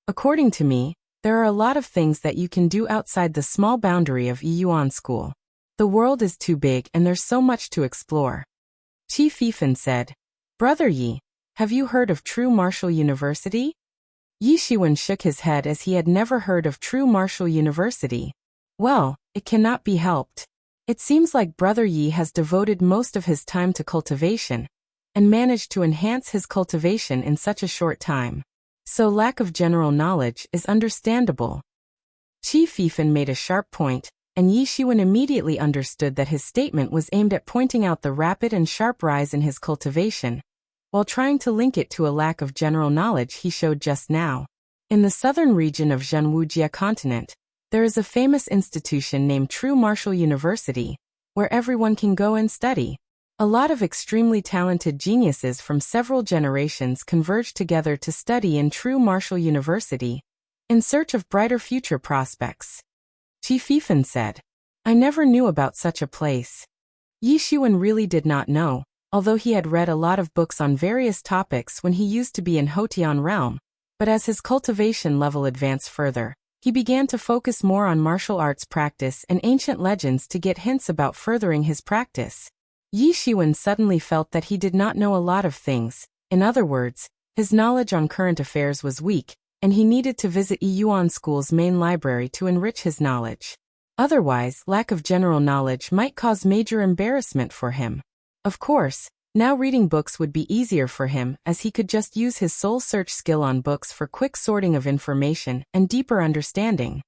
According to me, there are a lot of things that you can do outside the small boundary of Yuan School. The world is too big and there's so much to explore." Qi Fifan said, "Brother Yi, have you heard of True Martial University?" Yi Shiwen shook his head as he had never heard of True Martial University. Well, it cannot be helped. It seems like Brother Yi has devoted most of his time to cultivation, and managed to enhance his cultivation in such a short time. So lack of general knowledge is understandable. Qi Fifan made a sharp point, and Yi Shiwen immediately understood that his statement was aimed at pointing out the rapid and sharp rise in his cultivation, while trying to link it to a lack of general knowledge he showed just now. In the southern region of Wuxia continent, there is a famous institution named True Martial University, where everyone can go and study. A lot of extremely talented geniuses from several generations converge together to study in True Martial University, in search of brighter future prospects. Qi Fifan said, "I never knew about such a place." Yi Shiwen really did not know, although he had read a lot of books on various topics when he used to be in Hotian realm, but as his cultivation level advanced further, he began to focus more on martial arts practice and ancient legends to get hints about furthering his practice. Yi Shiwen suddenly felt that he did not know a lot of things. In other words, his knowledge on current affairs was weak, and he needed to visit Yuan School's main library to enrich his knowledge. Otherwise, lack of general knowledge might cause major embarrassment for him. Of course, now reading books would be easier for him as he could just use his soul search skill on books for quick sorting of information and deeper understanding.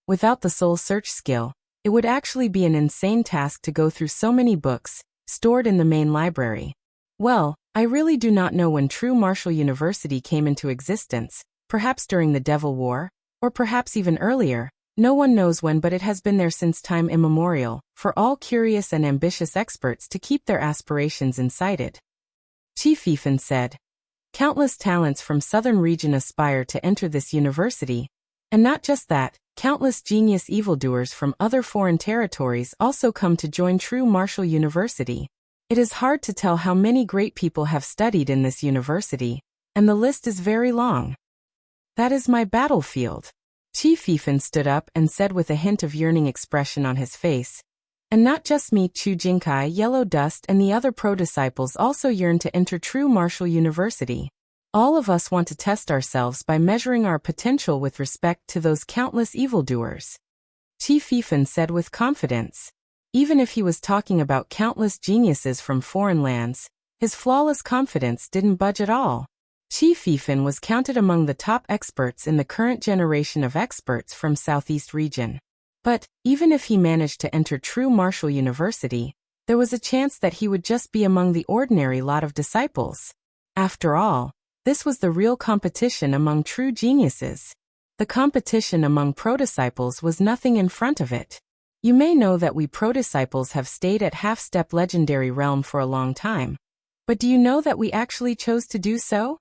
Without the soul search skill, it would actually be an insane task to go through so many books, stored in the main library. Well, I really do not know when True Martial University came into existence, perhaps during the Devil War, or perhaps even earlier. No one knows when, but it has been there since time immemorial, for all curious and ambitious experts to keep their aspirations incited. Qi Fifan said, "Countless talents from southern region aspire to enter this university, and not just that, countless genius evildoers from other foreign territories also come to join True Martial University. It is hard to tell how many great people have studied in this university, and the list is very long. That is my battlefield." Qi Fifan stood up and said with a hint of yearning expression on his face, "And not just me, Chu Jinkai, Yellow Dust and the other pro-disciples also yearn to enter True Martial University. All of us want to test ourselves by measuring our potential with respect to those countless evildoers." Qi Fifan said with confidence. Even if he was talking about countless geniuses from foreign lands, his flawless confidence didn't budge at all. Qi Fifan was counted among the top experts in the current generation of experts from Southeast region. But, even if he managed to enter True Martial University, there was a chance that he would just be among the ordinary lot of disciples. After all, this was the real competition among true geniuses. The competition among pro-disciples was nothing in front of it. You may know that we pro-disciples have stayed at half-step legendary realm for a long time. But do you know that we actually chose to do so?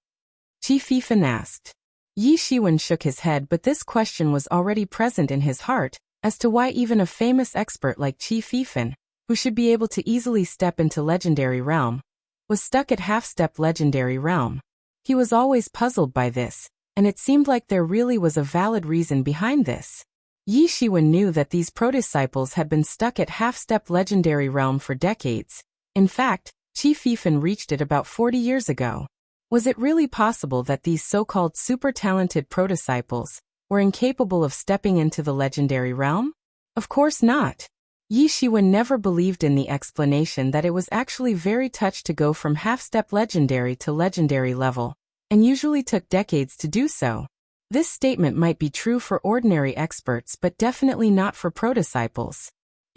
Qi Fifan asked. Yi Shiwen shook his head, but this question was already present in his heart, as to why even a famous expert like Qi Fifan, who should be able to easily step into legendary realm, was stuck at half-step legendary realm. He was always puzzled by this, and it seemed like there really was a valid reason behind this. Yi Shiwen knew that these pro-disciples had been stuck at half-step legendary realm for decades. In fact, Qi Fifan reached it about 40 years ago. Was it really possible that these so-called super-talented pro-disciples were incapable of stepping into the legendary realm? Of course not. Yi Shiwen never believed in the explanation that it was actually very touched to go from half-step legendary to legendary level, and usually took decades to do so. This statement might be true for ordinary experts but definitely not for pro-disciples.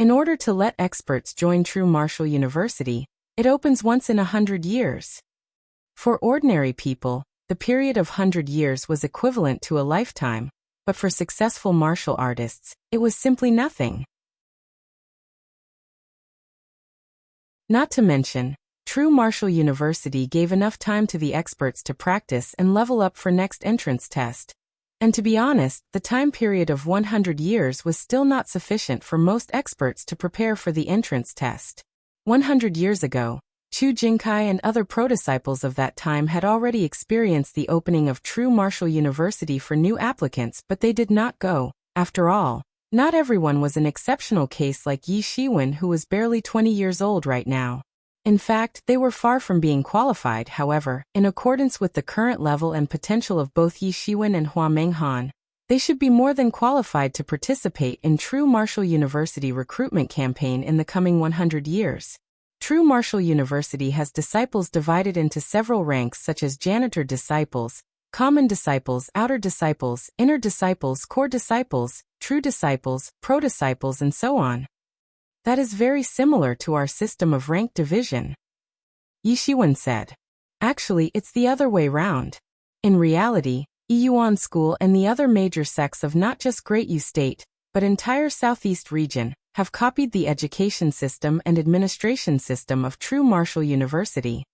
In order to let experts join true martial university, it opens once in 100 years. For ordinary people, the period of 100 years was equivalent to a lifetime, but for successful martial artists, it was simply nothing. Not to mention, true martial university gave enough time to the experts to practice and level up for next entrance test. And to be honest, the time period of 100 years was still not sufficient for most experts to prepare for the entrance test. 100 years ago, Chu Jinkai and other pro-disciples of that time had already experienced the opening of true martial university for new applicants, but they did not go. After all, not everyone was an exceptional case like Yi Shiwen, who was barely 20 years old right now. In fact, they were far from being qualified. However, in accordance with the current level and potential of both Yi Shiwen and Hua Menghan, they should be more than qualified to participate in True Martial University recruitment campaign in the coming 100 years. True Martial University has disciples divided into several ranks such as janitor disciples, common disciples, outer disciples, inner disciples, core disciples, true disciples, pro-disciples, and so on. That is very similar to our system of rank division. Yi Shiwen said. Actually, it's the other way round. In reality, Yiyuan School and the other major sects of not just Great Yu State, but entire Southeast region, have copied the education system and administration system of True Martial University.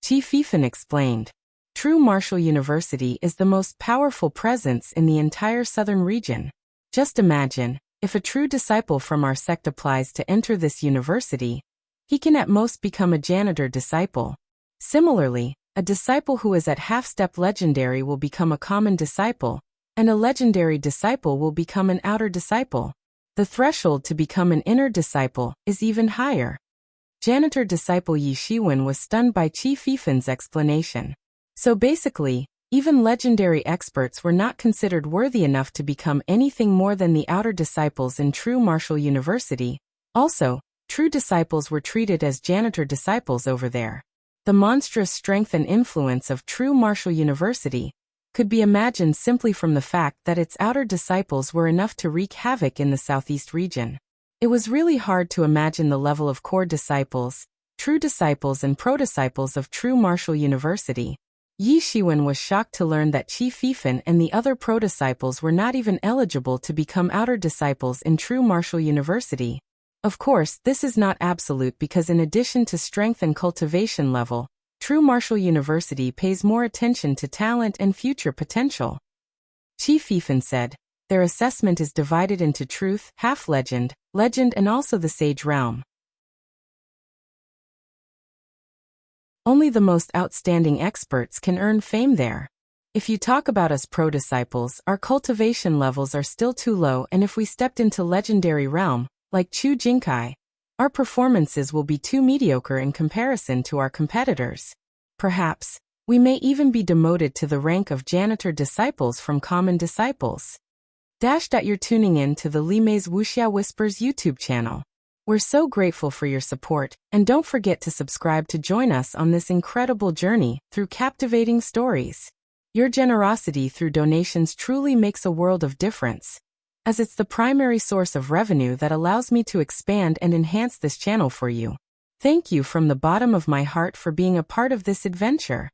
Qi Fifan explained. True Martial University is the most powerful presence in the entire southern region. Just imagine, if a true disciple from our sect applies to enter this university, he can at most become a janitor disciple. Similarly, a disciple who is at half-step legendary will become a common disciple, and a legendary disciple will become an outer disciple. The threshold to become an inner disciple is even higher. Janitor disciple Yi Shiwen was stunned by Qi Fifan's explanation. So basically, even legendary experts were not considered worthy enough to become anything more than the outer disciples in True Martial University. Also, true disciples were treated as janitor disciples over there. The monstrous strength and influence of True Martial University could be imagined simply from the fact that its outer disciples were enough to wreak havoc in the southeast region. It was really hard to imagine the level of core disciples, true disciples and pro-disciples of True Martial University. Yi Shiwen was shocked to learn that Qi Fifan and the other pro-disciples were not even eligible to become outer disciples in True Martial University. Of course, this is not absolute because in addition to strength and cultivation level, True Martial University pays more attention to talent and future potential. Qi Fifan said, their assessment is divided into truth, half-legend, legend and also the sage realm. Only the most outstanding experts can earn fame there. If you talk about us pro-disciples, our cultivation levels are still too low, and if we stepped into legendary realm, like Chu Jinkai, our performances will be too mediocre in comparison to our competitors. Perhaps, we may even be demoted to the rank of janitor disciples from common disciples. You're tuning in to the Li Mei's Wuxia Whispers YouTube channel. We're so grateful for your support, and don't forget to subscribe to join us on this incredible journey through captivating stories. Your generosity through donations truly makes a world of difference, as it's the primary source of revenue that allows me to expand and enhance this channel for you. Thank you from the bottom of my heart for being a part of this adventure.